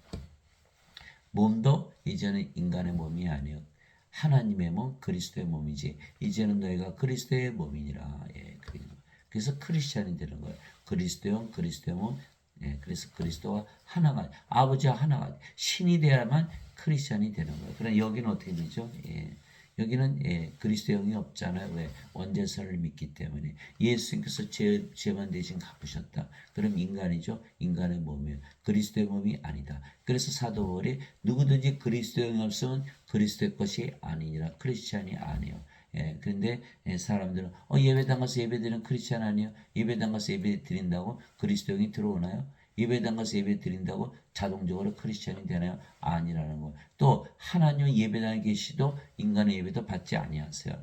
몸도 이제는 인간의 몸이 아니에요. 하나님의 몸, 그리스도의 몸이지. 이제는 너희가 그리스도의 몸이니라. 예, 그래서 크리스찬이 되는 거예요. 그리스도형, 그리스도의 몸. 예, 그래서 그리스도와 하나가 아버지와 하나가 신이 돼야만 크리스찬이 되는 거예요. 그럼 여기는 어떻게 되죠? 예. 여기는 그리스도형이 없잖아요. 왜? 원죄선을 믿기 때문에. 예수님께서 죄만 대신 갚으셨다. 그럼 인간이죠. 인간의 몸이에요. 그리스도의 몸이 아니다. 그래서 사도 바울이 누구든지 그리스도형이 없으면 그리스도의 것이 아니니라. 크리스찬이 아니에요. 예, 그런데 사람들은 예배당 가서 예배드리는 크리스찬 아니에요? 예배당 가서 예배 드린다고 그리스도형이 들어오나요? 예배당 가서 예배 드린다고 자동적으로 크리스찬이 되나요? 아니라는 거. 또 하나님 예배당에 계시도 인간의 예배도 받지 아니하세요.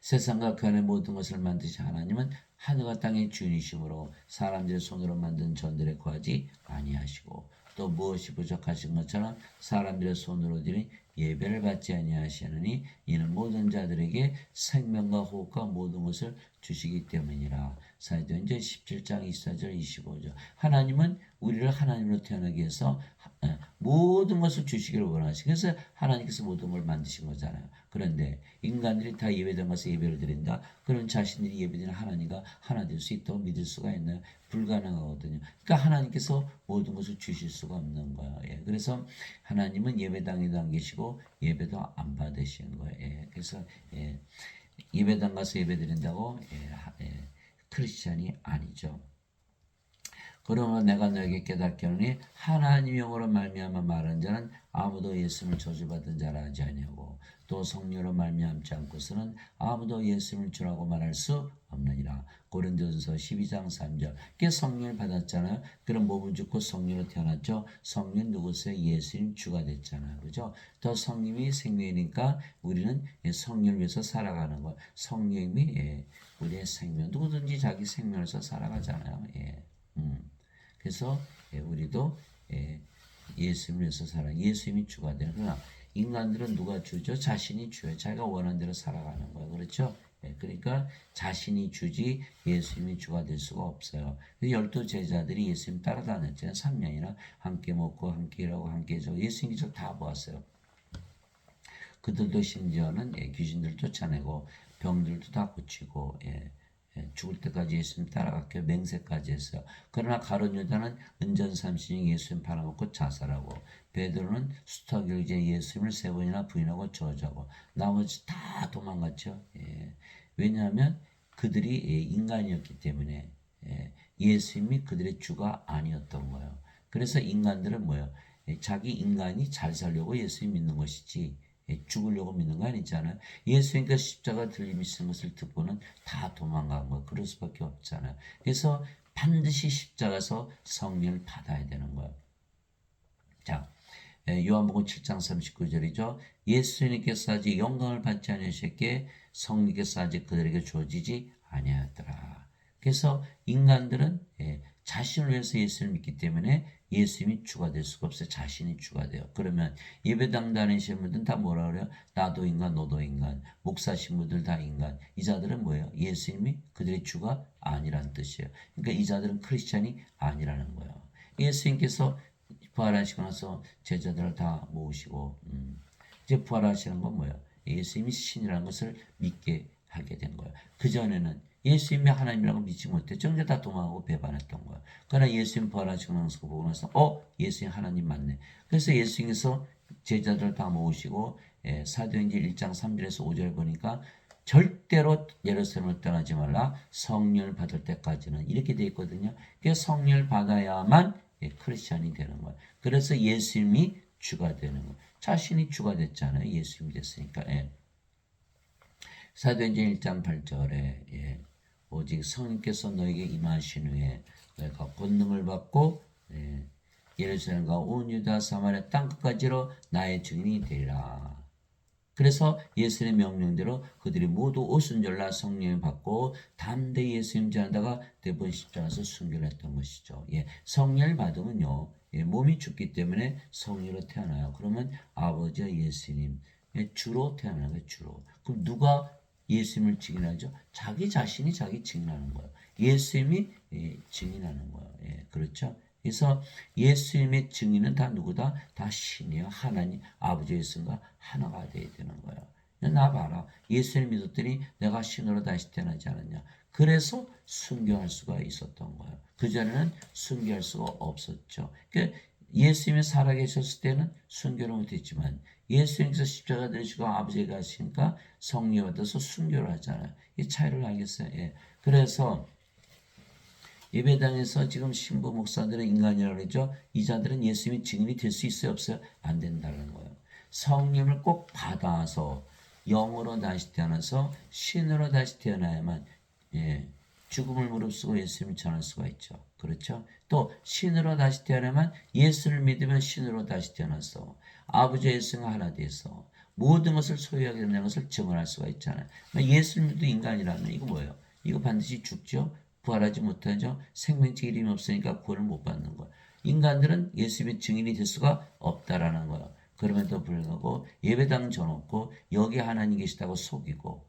세상과 그 안의 모든 것을 만드신 하나님은 하늘과 땅의 주인이시므로 사람들의 손으로 만든 전들에 거하지 아니하시고 또 무엇이 부족하신 것처럼 사람들의 손으로 드린 예배를 받지 아니하시느니 이는 모든 자들에게 생명과 호흡과 모든 것을 주시기 때문이라. 사도행전 17장 24절 25절. 하나님은 우리를 하나님으로 태어나게 해서 모든 것을 주시기를 원하시고 그래서 하나님께서 모든 걸 만드신 거잖아요. 그런데 인간들이 다 예배당 가서 예배를 드린다. 그럼 자신들이 예배드리는 하나님과 하나 될 수 있다고 믿을 수가 있나요? 불가능하거든요. 그러니까 하나님께서 모든 것을 주실 수가 없는 거예요. 예. 그래서 하나님은 예배당에도 안 계시고 예배도 안 받으시는 거예요. 예. 그래서 예배당 가서 예배 드린다고 크리스찬이 아니죠. 그러면 내가 너에게 깨닫게 하노니 하나님의 영으로 말미암아 말한 자는 아무도 예수님을 저주받은 자라 하지 아니하고 또 성령으로 말미암지 않고서는 아무도 예수님을 주라고 말할 수 없느니라. 고린도전서 12장 3절. 그게 성령을 받았잖아요. 그럼 몸은 죽고 성령으로 태어났죠. 성령 누구세요? 예수님 주가 됐잖아요. 그죠? 더 성령이 생명이니까 우리는 성령을 위해서 살아가는 거예요. 성령이 우리의 생명. 누구든지 자기 생명을 위해서 살아가잖아요. 그래서 우리도 예수님을 위해서 살아. 예수님이 주가 되는. 그러나 인간들은 누가 주죠? 자신이 주예요. 자기가 원하는 대로 살아가는 거예요. 그렇죠? 그러니까 자신이 주지 예수님이 주가 될 수가 없어요. 12 제자들이 예수님 따라다녔잖아요. 3년이나 함께 먹고 함께 일하고 함께 저 예수님이 저 다 보았어요. 그들도 심지어는 귀신들 쫓아내고 병들도 다 고치고 죽을 때까지 예수님 따라갔고 맹세까지 했어요. 그러나 가룟 유다는 은전삼신이 예수님 팔아먹고 자살하고 베드로는 수터결제 예수님을 3번이나 부인하고 저주하고 나머지 다 도망갔죠. 왜냐하면 그들이 인간이었기 때문에 예수님이 그들의 주가 아니었던 거예요. 그래서 인간들은 뭐예요? 자기 인간이 잘 살려고 예수님 믿는 것이지 죽으려고 믿는 거 아니잖아요. 예수님께서 십자가 들림이신 것을 듣고는 다 도망간 거. 그럴 수밖에 없잖아요. 그래서 반드시 십자가에서 성령을 받아야 되는 거예요. 자, 요한복음 7장 39절이죠. 예수님께서 아직 영광을 받지 아니하셨기에 성령께서 아직 그들에게 주어지지 아니하였더라. 그래서 인간들은 자신을 위해서 예수를 믿기 때문에 예수님이 주가 될 수가 없어요. 자신이 주가 돼요. 그러면 예배당 다니시는 분들은 다 뭐라 그래요? 나도 인간, 너도 인간. 목사 신부들 다 인간. 이 자들은 뭐예요? 예수님이 그들의 주가 아니라는 뜻이에요. 그러니까 이 자들은 크리스찬이 아니라는 거예요. 예수님께서 부활하시고 나서 제자들을 다 모으시고 이제 부활하시는 건 뭐예요? 예수님이 신이라는 것을 믿게 하게 된 거예요. 그전에는 예수님이 하나님이라고 믿지 못했죠. 그러니까 다 도망하고 배반했던 거야. 그러나 예수님 부활하시고 나서 보고 나서 예수님 하나님 맞네. 그래서 예수님께서 제자들 다 모으시고 사도행전 1장 3절에서 5절 보니까 절대로 예루살렘을 떠나지 말라. 성령을 받을 때까지는 이렇게 돼 있거든요. 그래서 성령을 받아야만 크리스찬이 되는 거예요. 그래서 예수님이 주가 되는 거예요. 자신이 주가 됐잖아요. 예수님이 됐으니까. 사도행전 1장 8절에 오직 성령께서 너에게 임하신 후에 너희가 권능을 받고 예루살렘과 온 유다 사마리아 땅끝까지로 나의 증인이 되리라. 그래서 예수의 명령대로 그들이 모두 오순절날 성령을 받고 담대히 예수님 전하다가 대본 십자가에서 순교를 했던 것이죠. 성령을 받으면요, 몸이 죽기 때문에 성령으로 태어나요. 그러면 아버지와 예수님 주로 태어나는 거예요. 주로. 그럼 누가 예수님을 증인하죠? 자기 자신이 자기 증인하는 거예요. 예수님이 증인하는 거예요. 그렇죠? 그래서 예수님의 증인은 다 누구다? 다 신이요. 하나님, 아버지 예수님과 하나가 되어야 되는 거예요. 나 봐라. 예수님 믿었더니 내가 신으로 다시 태어나지 않았냐. 그래서 순교할 수가 있었던 거예요. 그전에는 순교할 수가 없었죠. 그러니까 예수님이 살아계셨을 때는 순교를 못했지만 예수님께서 십자가 되시고 아버지가 하시니까 성령 받아서 순교를 하잖아요. 이 차이를 알겠어요. 그래서 예배당에서 지금 신부 목사들은 인간이라고 그러죠. 이 자들은 예수님이 증인이 될 수 있어요, 없어요? 안 된다는 거예요. 성령을 꼭 받아서 영으로 다시 태어나서 신으로 다시 태어나야만 죽음을 무릅쓰고 예수님을 전할 수가 있죠. 그렇죠? 또 신으로 다시 태어나면 예수를 믿으면 신으로 다시 태어나서 아버지 예수가 하나 돼서 모든 것을 소유하게 된다는 것을 증언할 수가 있잖아요. 예수를 믿도 인간이라면 이거 뭐예요? 이거 반드시 죽죠? 부활하지 못하죠. 생명체 이름이 없으니까 구원을 못 받는 거야. 인간들은 예수님의 증인이 될 수가 없다라는 거야. 그럼에도 불구하고 예배당 져놓고 여기 하나님 계시다고 속이고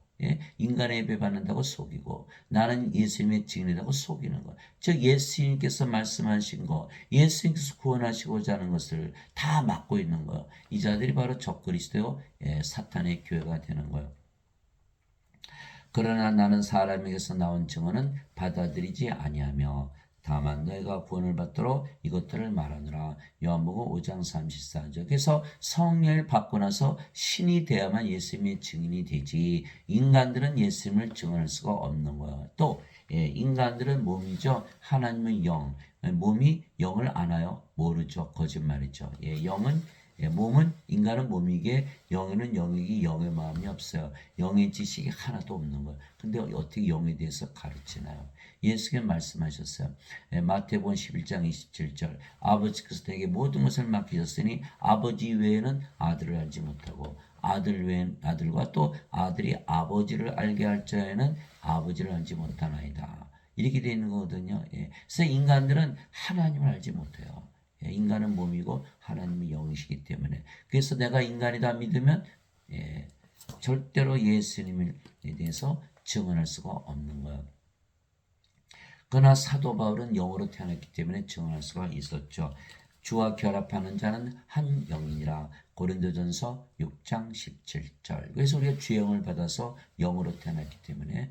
인간의 예배 받는다고 속이고 나는 예수님의 증인이라고 속이는 거야. 즉 예수님께서 말씀하신 거 예수님께서 구원하시고자 하는 것을 다 막고 있는 거야. 이 자들이 바로 적그리스도요 사탄의 교회가 되는 거예요. 그러나 나는 사람에게서 나온 증언은 받아들이지 아니하며 다만 너희가 구원을 받도록 이것들을 말하느라. 요한복음 5장 34절. 그래서 성령을 받고 나서 신이 되어야만 예수님의 증인이 되지 인간들은 예수님을 증언할 수가 없는 거예요. 또 인간들은 몸이죠. 하나님은 영. 몸이 영을 아나요? 모르죠. 거짓말이죠. 영은 몸은 인간은 몸이기에 영에는 영이기 영의 마음이 없어요. 영의 지식이 하나도 없는 거예요. 근데 어떻게 영에 대해서 가르치나요? 예수께서 말씀하셨어요. 마태복음 11장 27절 아버지께서 내게 모든 것을 맡기셨으니 아버지 외에는 아들을 알지 못하고 아들 외엔 아들과 또 아들이 아버지를 알게 할 자에는 아버지를 알지 못하나이다. 이렇게 되어 있는 거거든요. 그래서 인간들은 하나님을 알지 못해요. 인간은 몸이고 하나님은 영이시기 때문에 그래서 내가 인간이다 믿으면 절대로 예수님에 대해서 증언할 수가 없는 거예요. 그러나 사도 바울은 영으로 태어났기 때문에 증언할 수가 있었죠. 주와 결합하는 자는 한 영이니라. 고린도전서 6장 17절. 그래서 우리가 주의 영을 받아서 영으로 태어났기 때문에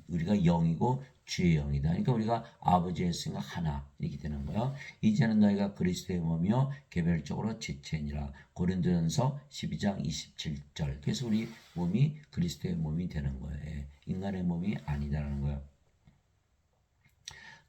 우리가 영이고 주의 영이다. 그러니까 우리가 아버지 예수님과 하나 이렇게 되는 거예요. 이제는 너희가 그리스도의 몸이요 개별적으로 지체니라. 고린도전서 12장 27절. 그래서 우리 몸이 그리스도의 몸이 되는 거예요. 인간의 몸이 아니다라는 거예요.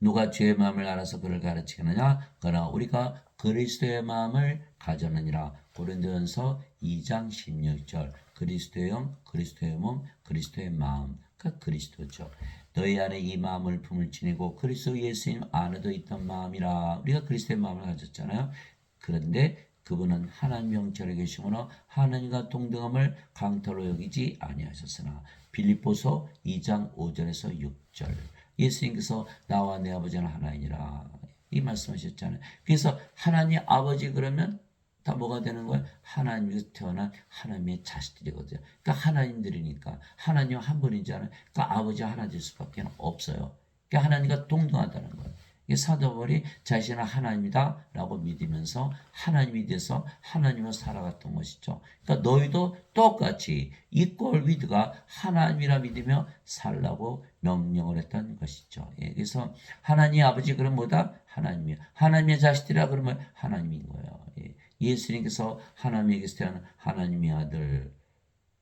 누가 주의 마음을 알아서 그를 가르치느냐? 그러나 우리가 그리스도의 마음을 가졌느니라. 고린도전서 2장 16절. 그리스도의 영, 그리스도의 몸, 그리스도의 마음. 그리스도죠. 너희 안에 이 마음을 품을 지니고 그리스도 예수님 안에도 있던 마음이라. 우리가 그리스도의 마음을 가졌잖아요. 그런데 그분은 하나님 영처럼 계시므로 하나님과 동등함을 강탈로 여기지 아니하셨으나. 빌립보서 2장 5절에서 6절. 예수님께서 나와 내 아버지는 하나이니라 이 말씀하셨잖아요. 그래서 하나님 아버지 그러면 다 뭐가 되는 거예요? 하나님에서 태어난 하나님의 자식들이거든요. 그러니까 하나님들이니까 하나님 한 분이잖아요. 그러니까 아버지 하나 될 수밖에 없어요. 그러니까 하나님과 동등하다는 거예요. 이 사도 바울이 자신은 하나님이다 라고 믿으면서 하나님이 돼서 하나님으로 살아갔던 것이죠. 그러니까 너희도 똑같이 equal with가 하나님이라 믿으며 살라고 명령을 했던 것이죠. 예, 그래서 하나님 아버지 그럼 뭐다? 하나님이요. 하나님의 자식들이라 그러면 하나님인 거예요. 예, 예수님께서 하나님에게서 태어난 하나님의 아들.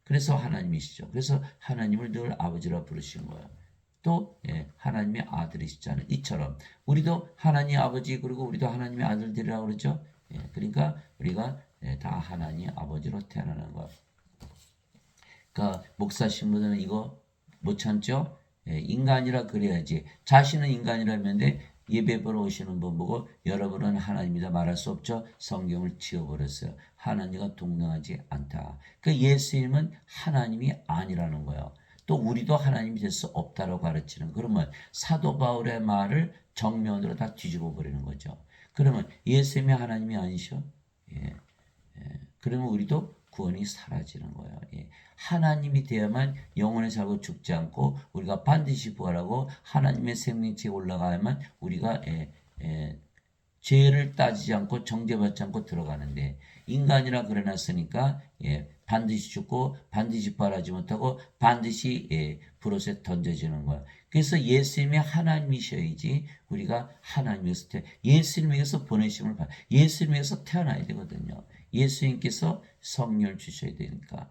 그래서 하나님이시죠. 그래서 하나님을 늘 아버지라 부르신 거예요. 또 하나님의 아들이시잖아요. 이처럼 우리도 하나님 아버지 그리고 우리도 하나님의 아들들이라고 그러죠. 그러니까 우리가 다 하나님 아버지로 태어나는 것. 그러니까 목사 신부들은 이거 못 참죠. 인간이라 그래야지. 자신은 인간이라면데 예배 보러 오시는 분 보고 여러분은 하나님이다 말할 수 없죠. 성경을 지워버렸어요. 하나님과 동등하지 않다. 그러니까 예수님은 하나님이 아니라는 거예요. 또 우리도 하나님이 될 수 없다고 가르치는 그러면 사도 바울의 말을 정면으로 다 뒤집어 버리는 거죠. 그러면 예수님이 하나님이 아니셔? 예. 그러면 우리도 구원이 사라지는 거예요. 예. 하나님이 되어야만 영원히 살고 죽지 않고 우리가 반드시 부활하고 하나님의 생명체에 올라가야만 우리가 죄를 따지지 않고 정죄받지 않고 들어가는데 인간이라 그래놨으니까 반드시 죽고 반드시 부활하지 못하고 반드시 불옷에 던져지는 거야. 그래서 예수님이 하나님이셔야지 우리가 하나님에서 예수님에게서 보내심을 받아 예수님에게서 태어나야 되거든요. 예수님께서 성령을 주셔야 되니까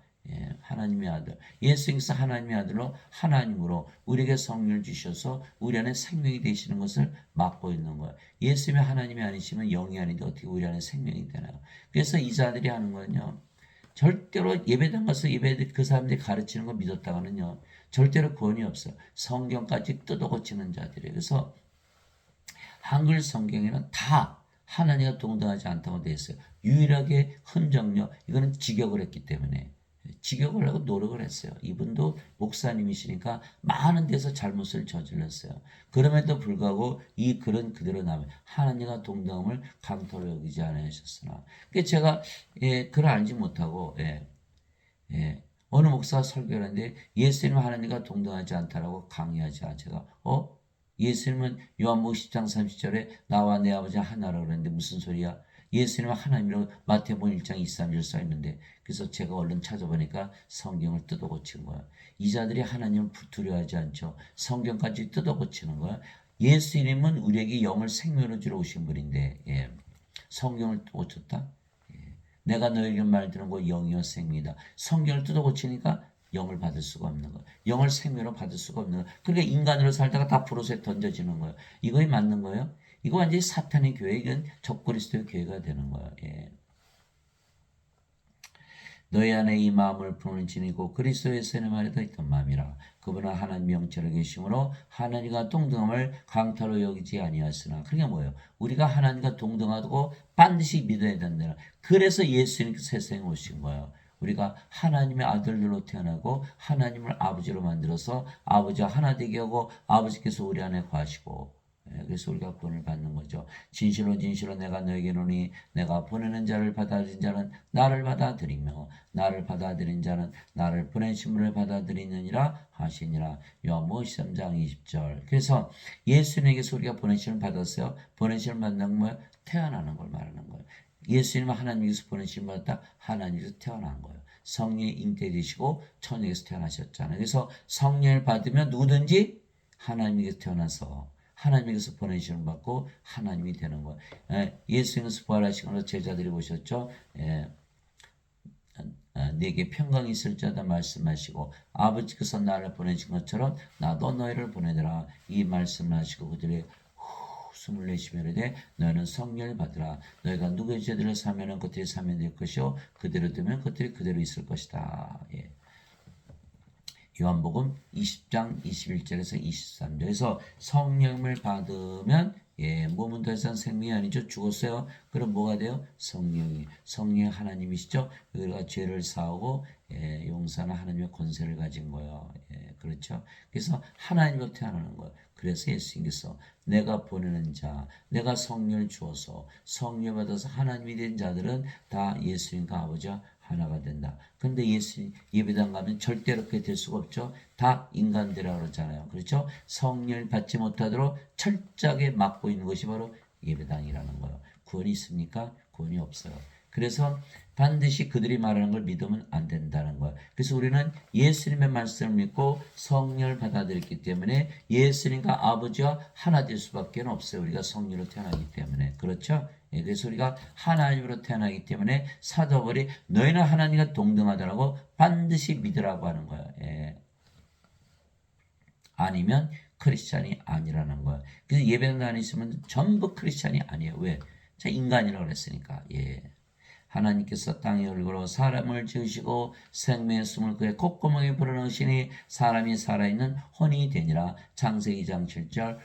하나님의 아들 예수님께서 하나님의 아들로 하나님으로 우리에게 성령을 주셔서 우리 안에 생명이 되시는 것을 맡고 있는 거예요. 예수님이 하나님이 아니시면 영이 아닌데 어떻게 우리 안에 생명이 되나요? 그래서 이 자들이 하는 거는요. 절대로 예배당 가서 그 사람들이 가르치는 거 믿었다가는요. 절대로 구원이 없어요. 성경까지 뜯어고치는 자들이에요. 그래서 한글 성경에는 다 하나님과 동등하지 않다고 되어 있어요. 유일하게 흔적력 이거는 직역을 했기 때문에 직역을 하고 노력을 했어요. 이분도 목사님이시니까 많은 데서 잘못을 저질렀어요. 그럼에도 불구하고 이 글은 그대로 남아요. 하나님과 동등함을 강토로 여기지 않으셨으나. 그러니까 제가 글을 알지 못하고 어느 목사가 설교를 하는데 예수님은 하나님과 동등하지 않다라고 강의하지 않아. 제가 예수님은 요한복음 10장 30절에 나와 내 아버지 하나라고 그랬는데 무슨 소리야? 예수님은 하나님이라고 마태복음 1장 23절 써있는데 그래서 제가 얼른 찾아보니까 성경을 뜯어고친 거야. 이 자들이 하나님을 두려워하지 않죠. 성경까지 뜯어고치는 거야. 예수님은 우리에게 영을 생명으로 주러 오신 분인데 성경을 고쳤다? 내가 너에게 말드는 거 영이요 생명이다. 성경을 뜯어고치니까 영을 받을 수가 없는 거예요. 영을 생명으로 받을 수가 없는 거예요. 그러니까 인간으로 살다가 다 불옷에 던져지는 거예요. 이거에 맞는 거예요? 이거 완전히 사탄의 교회, 이건 적그리스도의 교회가 되는 거예요. 너희 안에 이 마음을 품은 진이고 그리스도의 말에도 있던 마음이라. 그분은 하나님 영체로 계심으로 하나님과 동등함을 강탈로 여기지 아니하였으나. 그게 뭐예요? 우리가 하나님과 동등하고 반드시 믿어야 된다. 그래서 예수님께서 세상에 오신 거예요. 우리가 하나님의 아들들로 태어나고 하나님을 아버지로 만들어서 아버지와 하나 되게 하고 아버지께서 우리 안에 거하시고 그래서 우리가 구원을 받는 거죠. 진실로 진실로 내가 너에게 이르노니 내가 보내는 자를 받아들인 자는 나를 받아들이며 나를 받아들인 자는 나를 보내신 분을 받아들이느니라 하시니라. 요한복음 13장 20절. 그래서 예수님에게서 우리가 보내심을 받았어요. 보내심을 받는 건 태어나는 걸 말하는 거예요. 예수님은 하나님께서 보내심을 받았다. 하나님께서 태어난 거예요. 성령의 잉태되시고 천국에서 태어나셨잖아요. 그래서 성령을 받으면 누구든지 하나님께서 태어나서 하나님께서 보내심을 받고 하나님이 되는 거예요. 예수님께서 부활하시고 제자들이 보셨죠. 내게 평강이 있을 자다 말씀하시고 아버지께서 나를 보내신 것처럼 나도 너희를 보내더라 이 말씀을 하시고 그들의 숨을 내쉬며 이르되 너희는 성령을 받으라. 너희가 누구의 죄들을 사면은 그들이 사면될 것이요 그대로 두면 그들이 그대로 있을 것이다. 요한복음 20장 21절에서 23절에서 성령을 받으면 몸은 더 이상 생명이 아니죠. 죽었어요. 그럼 뭐가 돼요? 성령이 하나님이시죠. 우리가 죄를 사하고 용서하는 하나님의 권세를 가진 거예요. 그렇죠. 그래서 하나님으로 태어나는 거예요. 그래서 예수님께서 내가 보내는 자, 내가 성령을 주어서 성령 받아서 하나님이 된 자들은 다 예수님과 아버지와 하나가 된다. 근데 예배당 가면 절대로 그렇게 될 수가 없죠. 다 인간들이라고 그러잖아요. 그렇죠? 성령을 받지 못하도록 철저하게 막고 있는 것이 바로 예배당이라는 거예요. 구원이 있습니까? 구원이 없어요. 그래서 반드시 그들이 말하는 걸 믿으면 안 된다는 거예요. 그래서 우리는 예수님의 말씀을 믿고 성령을 받아들였기 때문에 예수님과 아버지와 하나 될 수밖에 없어요. 우리가 성령으로 태어나기 때문에. 그렇죠? 예, 그래서 우리가 하나님으로 태어나기 때문에 사도 바울이 너희는 하나님과 동등하다라고 반드시 믿으라고 하는 거예요. 예. 아니면 크리스찬이 아니라는 거예요. 그래서 예배당 다니시면 전부 크리스찬이 아니에요. 왜? 자, 인간이라고 그랬으니까. 예. 하나님께서 땅의 얼굴로 사람을 지으시고 생명의 숨을 그의 콧구멍에 불어넣으시니 사람이 살아있는 혼이 되니라. 창세기 2장 7절.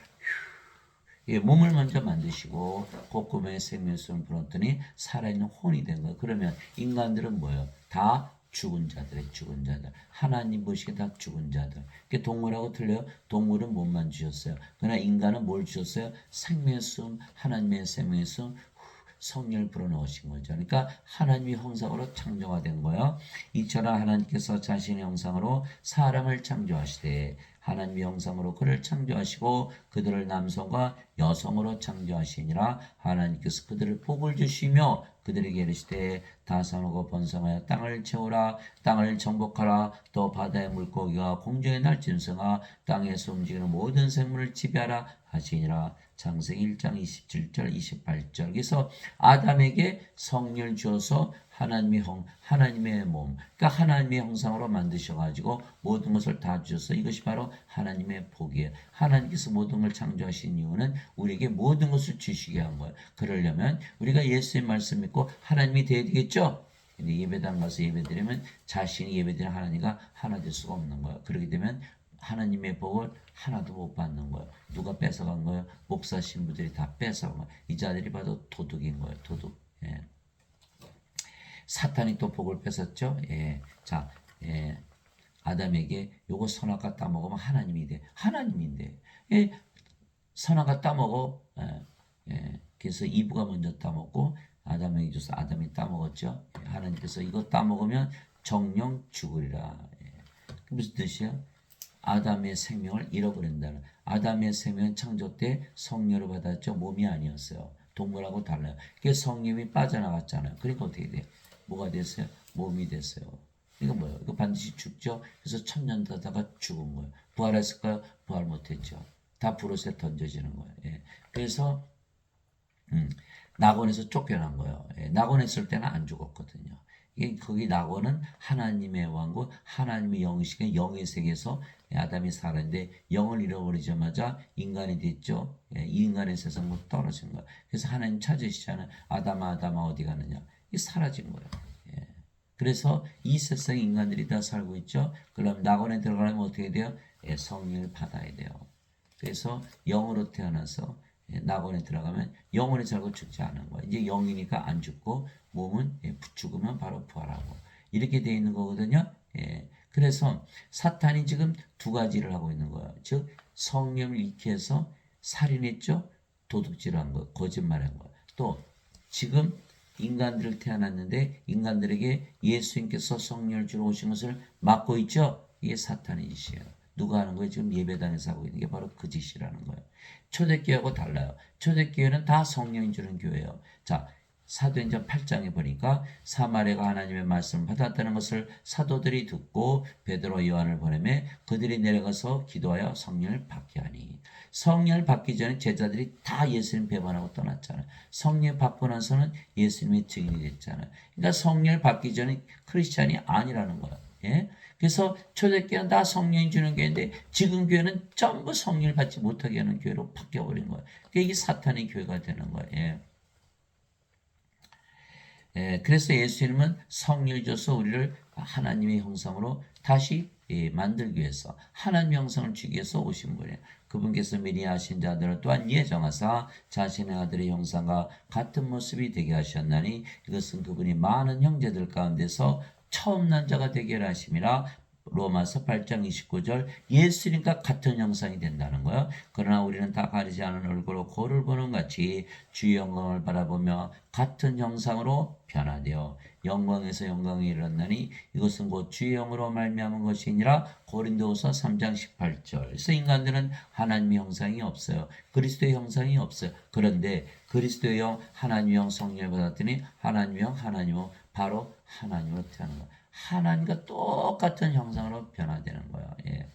예, 몸을 먼저 만드시고 콧구멍에 생명의 숨을 불어넣더니 살아있는 혼이 된 거예요. 그러면 인간들은 뭐예요? 다 죽은 자들의 죽은 자들. 하나님 보시기에 다 죽은 자들. 동물하고 틀려요. 동물은 몸만 주셨어요. 그러나 인간은 뭘 주셨어요? 생명의 숨, 하나님의 생명의 숨, 성령을 불어넣으신 거죠. 그러니까 하나님의 형상으로 창조가 된 거예요. 이처럼 하나님께서 자신의 형상으로 사람을 창조하시되 하나님의 형상으로 그를 창조하시고 그들을 남성과 여성으로 창조하시니라. 하나님께서 그들을 복을 주시며 그들에게 이르시되 다산하고 번성하여 땅을 채우라. 땅을 정복하라. 또 바다의 물고기와 공중의 날지는 성아 땅에서 움직이는 모든 생물을 지배하라 하시니라. 창세기 1장 27절 28절. 그래서 아담에게 성령을 주어서 하나님의 몸, 그러니까 하나님의 형상으로 만드셔가지고 모든 것을 다 주셔서 이것이 바로 하나님의 복이에요. 하나님께서 모든 걸 창조하신 이유는 우리에게 모든 것을 주시게 한 거예요. 그러려면 우리가 예수의 말씀 믿고 하나님이 되어야 되겠죠? 근데 예배당 가서 예배드리면 자신이 예배드리는 하나님과 하나 될 수가 없는 거예요. 그렇게 되면 하나님의 복을 하나도 못 받는 거예요. 누가 뺏어간 거예요? 목사 신부들이 다 뺏어간 거예요. 이 자들이 봐도 도둑인 거예요. 도둑. 예. 사탄이 또 복을 뺏었죠. 예. 자, 예. 아담에게 요거 선악과 따먹으면 하나님이 돼. 하나님인데. 예. 선악과 따먹어. 예. 예. 그래서 이브가 먼저 따먹고 아담에게 줘서 아담이 따먹었죠. 예. 하나님께서 이거 따먹으면 정령 죽으리라. 예. 무슨 뜻이야? 아담의 생명을 잃어버린다는. 아담의 생명은 창조 때 성령을 받았죠. 몸이 아니었어요. 동물하고 달라요. 그게 성령이 빠져나갔잖아요. 그러니까 어떻게 돼요? 뭐가 됐어요? 몸이 됐어요. 이거 뭐예요? 이거 반드시 죽죠. 그래서 천년 다다가 죽은 거예요. 부활했을까요? 부활 못했죠. 다 불옷에 던져지는 거예요. 예. 그래서 낙원에서 쫓겨난 거예요. 예. 낙원에 있을 때는 안 죽었거든요. 거기 낙원은 하나님의 왕국, 하나님의 영이시게 영의 세계에서 아담이 살았는데 영을 잃어버리자마자 인간이 됐죠. 예, 이 인간의 세상으로 떨어진 거예요. 그래서 하나님 찾으시잖아요. 아담아 아담아 어디 가느냐. 이게 사라진 거예요. 예. 그래서 이 세상에 인간들이 다 살고 있죠. 그럼 낙원에 들어가려면 어떻게 돼요? 예, 성령을 받아야 돼요. 그래서 영으로 태어나서 낙원에 들어가면 영원히 살고 죽지 않은 거예요. 이제 영이니까 안 죽고 몸은 죽으면 바로 부활하고 이렇게 돼 있는 거거든요. 예. 그래서 사탄이 지금 두 가지를 하고 있는 거예요. 즉 성령을 잃게 해서 살인했죠. 도둑질한 거, 거짓말한 거. 또 지금 인간들을 태어났는데 인간들에게 예수님께서 성령을 주러 오신 것을 막고 있죠. 이게 사탄의 짓이에요. 누가 하는 거예요? 지금 예배당에서 하고 있는 게 바로 그 짓이라는 거예요. 초대교회하고 달라요. 초대교회는 다 성령이 주는 교회예요. 자, 사도행전 8장에 보니까 사마리아가 하나님의 말씀을 받았다는 것을 사도들이 듣고 베드로 요한을 보내매 그들이 내려가서 기도하여 성령을 받게 하니. 성령을 받기 전에 제자들이 다 예수님 배반하고 떠났잖아요. 성령 받고 나서는 예수님의 증인이 됐잖아요. 그러니까 성령을 받기 전에 크리스찬이 아니라는 거예요. 예? 그래서 초대교회는 다 성령이 주는 교회인데 지금 교회는 전부 성령을 받지 못하게 하는 교회로 바뀌어버린 거예요. 그러니까 이게 사탄의 교회가 되는 거예요. 예. 예, 그래서 예수님은 성령을 줘서 우리를 하나님의 형상으로 다시 만들기 위해서 하나님의 형상을 주기 위해서 오신 분이에요. 그분께서 미리 하신 자들을 또한 예정하사 자신의 아들의 형상과 같은 모습이 되게 하셨나니 이것은 그분이 많은 형제들 가운데서 처음 난 자가 되게 하심이라. 로마서 8장 29절. 예수님과 같은 형상이 된다는 거예요. 그러나 우리는 다 가리지 않은 얼굴로 거울을 보는 같이 주의 영광을 바라보며 같은 형상으로 변화되어 영광에서 영광에 이르렀나니 이것은 곧 주의 영으로 말미암은 것이니라. 고린도후서 3장 18절. 그래서 인간들은 하나님의 형상이 없어요. 그리스도의 형상이 없어요. 그런데 그리스도의 영, 하나님의 영 성령을 받았더니 하나님의 영, 하나님은 바로 하나님으로 태어나는 거예요. 하나님과 똑같은 형상으로 변화되는 거예요. 예.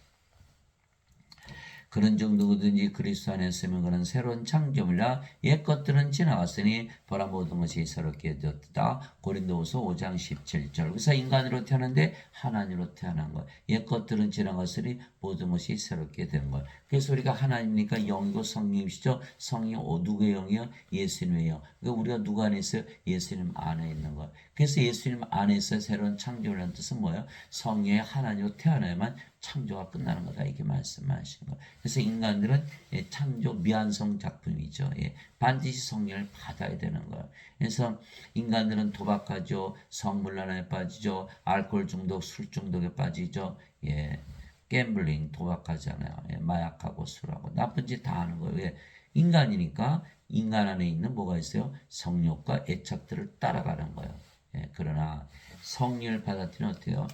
그런 정도든지 그리스도 안에 있으면 그는 새로운 창조물이라. 옛 것들은 지나갔으니 보라 모든 것이 새롭게 되었다. 고린도후서 5장 17절. 그래서 인간으로 태어났는데 하나님으로 태어난 거예요. 옛 것들은 지나갔으니 모든 것이 새롭게 된 거예요. 그래서 우리가 하나님이니까 영이고 성령이시죠. 성령 누구의 영이요? 예수님의 영. 그러니까 우리가 누구 안에 있어요? 예수님 안에 있는 거예요. 그래서 예수님 안에 있어 새로운 창조라는 뜻은 뭐예요? 성령의 하나님으로 태어나야만 창조가 끝나는 거다, 이렇게 말씀하시는 거예요. 그래서 인간들은 창조 미완성 작품이죠. 반드시 성령을 받아야 되는 거예요. 그래서 인간들은 도박하죠, 성물란에 빠지죠, 알코올 중독, 술 중독에 빠지죠. 갬블링, 도박하잖아요. 마약하고 술하고 나쁜 짓 다 하는 거예요. 인간이니까 인간 안에 있는 뭐가 있어요? 성욕과 애착들을 따라가는 거예요. 그러나 성령을 받았더니 어때요?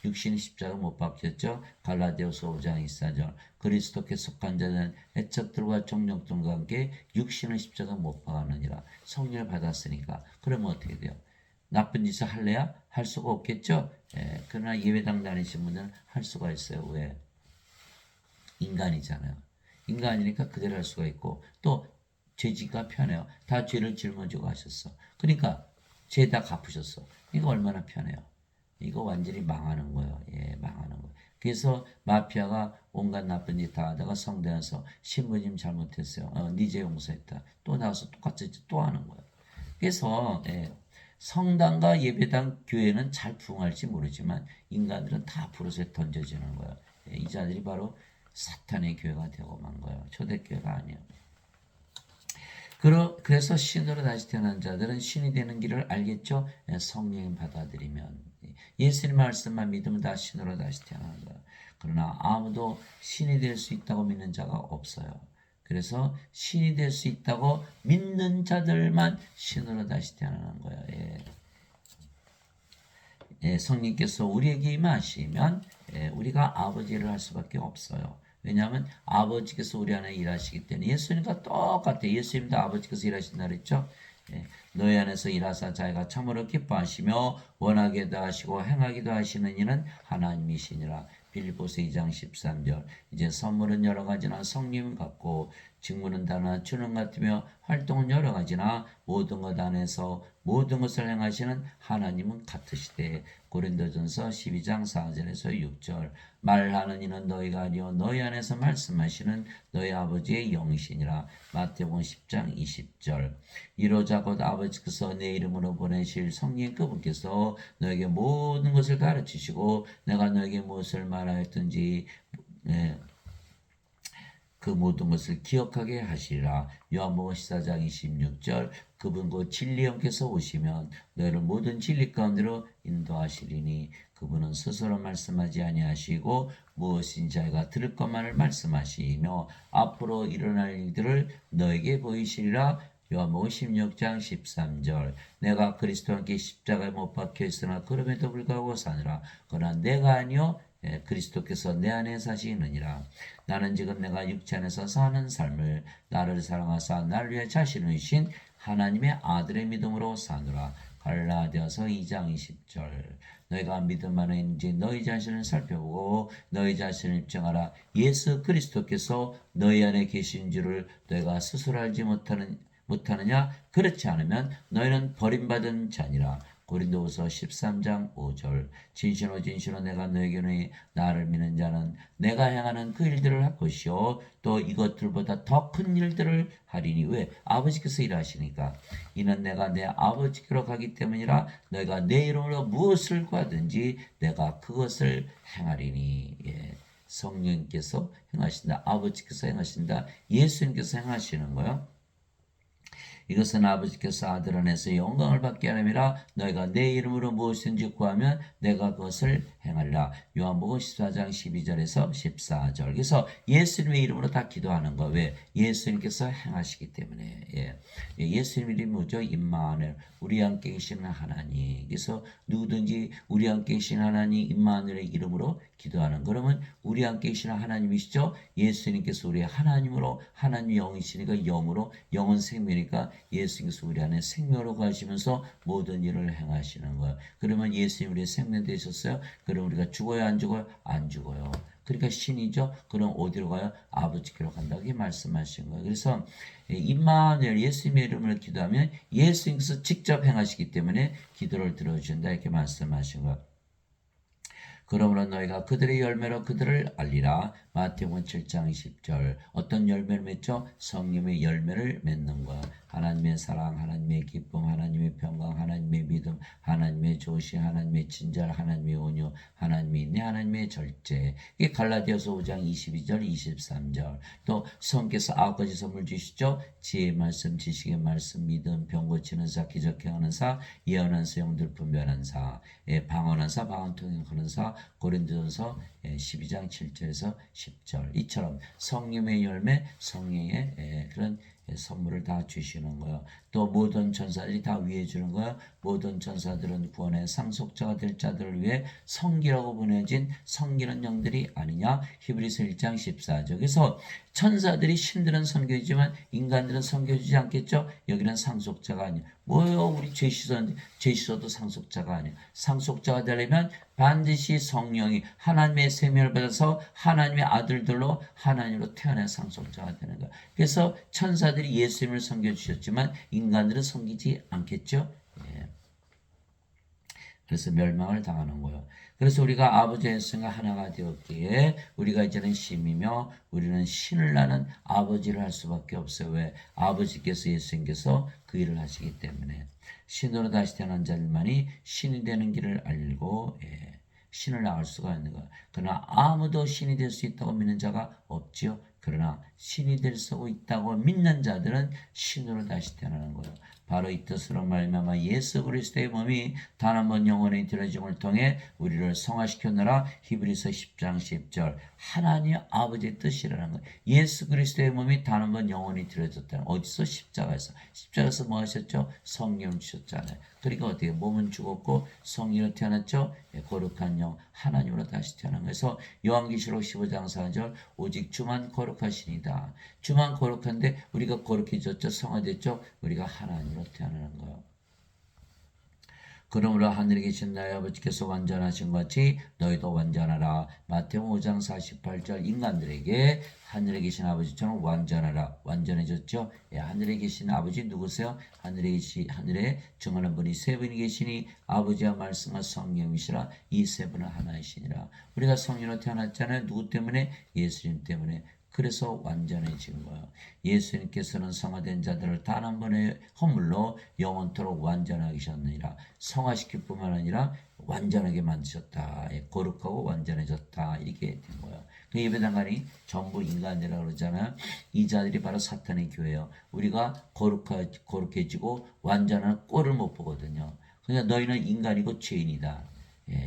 육신이 십자가 못 박혔죠. 갈라디아서 5장 24절. 그리스도께 속한 자는 애착들과 정욕들과 함께 육신의 십자가 못 박았느니라. 성령을 받았으니까. 그러면 어떻게 돼요? 나쁜 짓을 할래야? 할 수가 없겠죠. 그러나 예배당 다니신 분들은 할 수가 있어요. 왜? 인간이잖아요. 인간이니까 그대로 할 수가 있고 또 죄지가 편해요. 다 죄를 짊어지고 하셨어. 그러니까 죄 다 갚으셨어. 이거 얼마나 편해요. 이거 완전히 망하는 거예요. 망하는 거예요. 그래서 마피아가 온갖 나쁜 짓 다 하다가 성대 와서 신부님 잘못했어요. 네 죄 용서했다. 또 나와서 똑같이 또 하는 거예요. 그래서 성당과 예배당 교회는 잘 부흥할지 모르지만 인간들은 다 불옷에 던져지는 거예요. 이 자들이 바로 사탄의 교회가 되고 만 거예요. 초대교회가 아니에요. 그래서 신으로 다시 태어난 자들은 신이 되는 길을 알겠죠? 성령 받아들이면. 예수님 말씀만 믿으면 다 신으로 다시 태어나는 거예요. 그러나 아무도 신이 될 수 있다고 믿는 자가 없어요. 그래서 신이 될 수 있다고 믿는 자들만 신으로 다시 태어나는 거예요. 성령께서 우리에게 임하시면 우리가 아버지를 할 수밖에 없어요. 왜냐하면 아버지께서 우리 안에 일하시기 때문에. 예수님과 똑같아요. 예수님도 아버지께서 일하신다 그랬죠. 너희 안에서 일하사 자기가 참으로 기뻐하시며 원하게도 하시고 행하기도 하시는 이는 하나님이시니라. 빌립보서 2장 13절. 이제 선물은 여러 가지나 성령은 같고 직무는 다 하나 주는 같으며 활동은 여러 가지나 모든 것 안에서 모든 것을 행하시는 하나님은 같으시되. 고린도전서 12장 4절에서 6절. 말하는 이는 너희가 아니요 너희 안에서 말씀하시는 너희 아버지의 영이시니라. 마태복음 10장 20절. 이로자 곧 아버지께서 내 이름으로 보내실 성령 그분께서 너에게 모든 것을 가르치시고 내가 너에게 무엇을 말하였든지 그 모든 것을 기억하게 하시리라. 요한복음 14장 26절. 그분 곧 진리 영께서 오시면 너희를 모든 진리 가운데로 인도하시리니 그분은 스스로 말씀하지 아니하시고 무엇인 자기가 들을 것만을 말씀하시며 앞으로 일어날 일들을 너에게 보이시리라. 요한복음 16장 13절. 내가 그리스도와 함께 십자가에 못 박혀 있으나 그럼에도 불구하고 사느라. 그러나 내가 아니요 그리스도께서 내 안에 사시느니라. 나는 지금 내가 육체 안에서 사는 삶을 나를 사랑하사 나를 위해 자신을 주신 하나님의 아들의 믿음으로 사노라. 갈라디아서 2장 20절. 너희가 믿음 안에 있는지 너희 자신을 살펴보고 너희 자신을 입증하라. 예수 그리스도께서 너희 안에 계신 줄을 너희가 스스로 알지 못하느냐? 그렇지 않으면 너희는 버림받은 자니라. 고린도후서 13장 5절. 진실로 내가 너에게는 나를 믿는 자는 내가 행하는 그 일들을 할 것이요 또 이것들보다 더 큰 일들을 하리니. 왜? 아버지께서 일하시니까. 이는 내가 내 아버지께로 가기 때문이라. 너희가 내 이름으로 무엇을 구하든지 내가 그것을 행하리니. 성령께서 행하신다. 아버지께서 행하신다. 예수님께서 행하시는 거예요. 이것은 아버지께서 아들 안에서 영광을 받게 하느니라. 너희가 내 이름으로 무엇이든지 구하면 내가 그것을 행하리라. 요한복음 14장 12절에서 14절. 그래서 예수님의 이름으로 다 기도하는 거. 왜? 예수님께서 행하시기 때문에. 예수님 이름이 뭐죠? 임마누엘. 우리 함께 계시는 하나님. 그래서 누구든지 우리 함께 계시는 하나님 임마누엘의 이름으로 기도하는. 그러면 우리 함께 계시는 하나님이시죠? 예수님께서 우리의 하나님으로, 하나님 영이시니까 영으로, 영은 생명이니까 예수님께서 우리 안에 생명으로 가시면서 모든 일을 행하시는 거예요. 그러면 예수님 우리의 생명 되셨어요? 그럼 우리가 죽어요? 안 죽어요? 안 죽어요. 그러니까 신이죠. 그럼 어디로 가요? 아버지께로 간다고 말씀하신 거예요. 그래서 임마누엘 예수님의 이름으로 기도하면 예수님께서 직접 행하시기 때문에 기도를 들어주신다 이렇게 말씀하신 거예요. 그러므로 너희가 그들의 열매로 그들을 알리라. 마태복음 7장 20절. 어떤 열매를 맺죠? 성령의 열매를 맺는 거야. 하나님의 사랑, 하나님의 기쁨, 하나님의 평강, 하나님의 믿음, 하나님의 조시, 하나님의 친절, 하나님의 온유, 하나님의 인내, 하나님의 절제. 이게 갈라디아서 5장 22절, 23절. 또 성께서 9가지 선물 주시죠. 지혜의 말씀, 지식의 말씀, 믿음, 병 고치는 사, 기적 행하는 사, 예언하는 사, 영들 분별하는 사, 방언하는 사, 방언 통역하는 사, 고린도전서 12장 7절에서 10절. 이처럼 성령의 열매, 성령의 그런 선물을 다 주시는 거예요. 또 모든 전사들이 다 위해 주는 거예요. 모든 전사들은 구원의 상속자가 될 자들을 위해 성기라고 보내진 성기는 영들이 아니냐. 히브리서 1장 14절. 그래서 천사들이 신들은 섬겨주지만 인간들은 섬겨주지 않겠죠. 여기는 상속자가 아니에요. 뭐요? 우리 죄시서도 상속자가 아니에요. 상속자가 되려면 반드시 성령이 하나님의 생명을 받아서 하나님의 아들들로 하나님으로 태어난 상속자가 되는 거예요. 그래서 천사들이 예수님을 섬겨주셨지만 인간들은 섬기지 않겠죠. 그래서 멸망을 당하는 거예요. 그래서 우리가 아버지의 예수님과 하나가 되었기에 우리가 이제는 신이며 우리는 신을 나는 아버지를 할 수밖에 없어요. 왜? 아버지께서 예수님께서 그 일을 하시기 때문에. 신으로 다시 태어난 자들만이 신이 되는 길을 알고 신을 낳을 수가 있는 거예요. 그러나 아무도 신이 될 수 있다고 믿는 자가 없지요. 그러나 신이 될 수 있다고 믿는 자들은 신으로 다시 태어나는 거예요. 바로 이 뜻으로 말미암아 예수 그리스도의 몸이 단 한 번 영원히 드려짐을 통해 우리를 성화시켰느라. 히브리서 10장 10절. 하나님 아버지의 뜻이라는 거예요. 예수 그리스도의 몸이 단 한 번 영원히 드려졌다는. 어디서? 십자가에서. 십자가에서 뭐 하셨죠? 성령 주셨잖아요. 그러니까 어떻게? 몸은 죽었고 성령으로 태어났죠. 거룩한 영 하나님으로 다시 태어난 거에서 요한계시록 15장 4절. 오직 주만 거룩하시니다. 주만 거룩한데 우리가 거룩해졌죠. 성화됐죠. 우리가 하나님으로 태어나는 거예요. 그러므로 하늘에 계신 나의 아버지께서 완전하신 것 같이 너희도 완전하라. 마태복음 5장 48절. 인간들에게 하늘에 계신 아버지처럼 완전하라. 완전해졌죠? 하늘에 계신 아버지 누구세요? 하늘에 정하는 분이 세 분이 계시니 아버지와 말씀과 성령이시라. 이 세 분은 하나이시니라. 우리가 성령으로 태어났잖아요. 누구 때문에? 예수님 때문에. 그래서 완전해진 거예요. 예수님께서는 성화된 자들을 단 한 번의 허물로 영원토록 완전하게 하셨느니라. 성화시킬 뿐만 아니라 완전하게 만드셨다. 거룩하고 완전해졌다. 이렇게 된 거예요. 그 예배당관이 전부 인간이라고 그러잖아요. 이 자들이 바로 사탄의 교회예요. 우리가 거룩해지고 완전한 꼴을 못 보거든요. 그러니까 너희는 인간이고 죄인이다.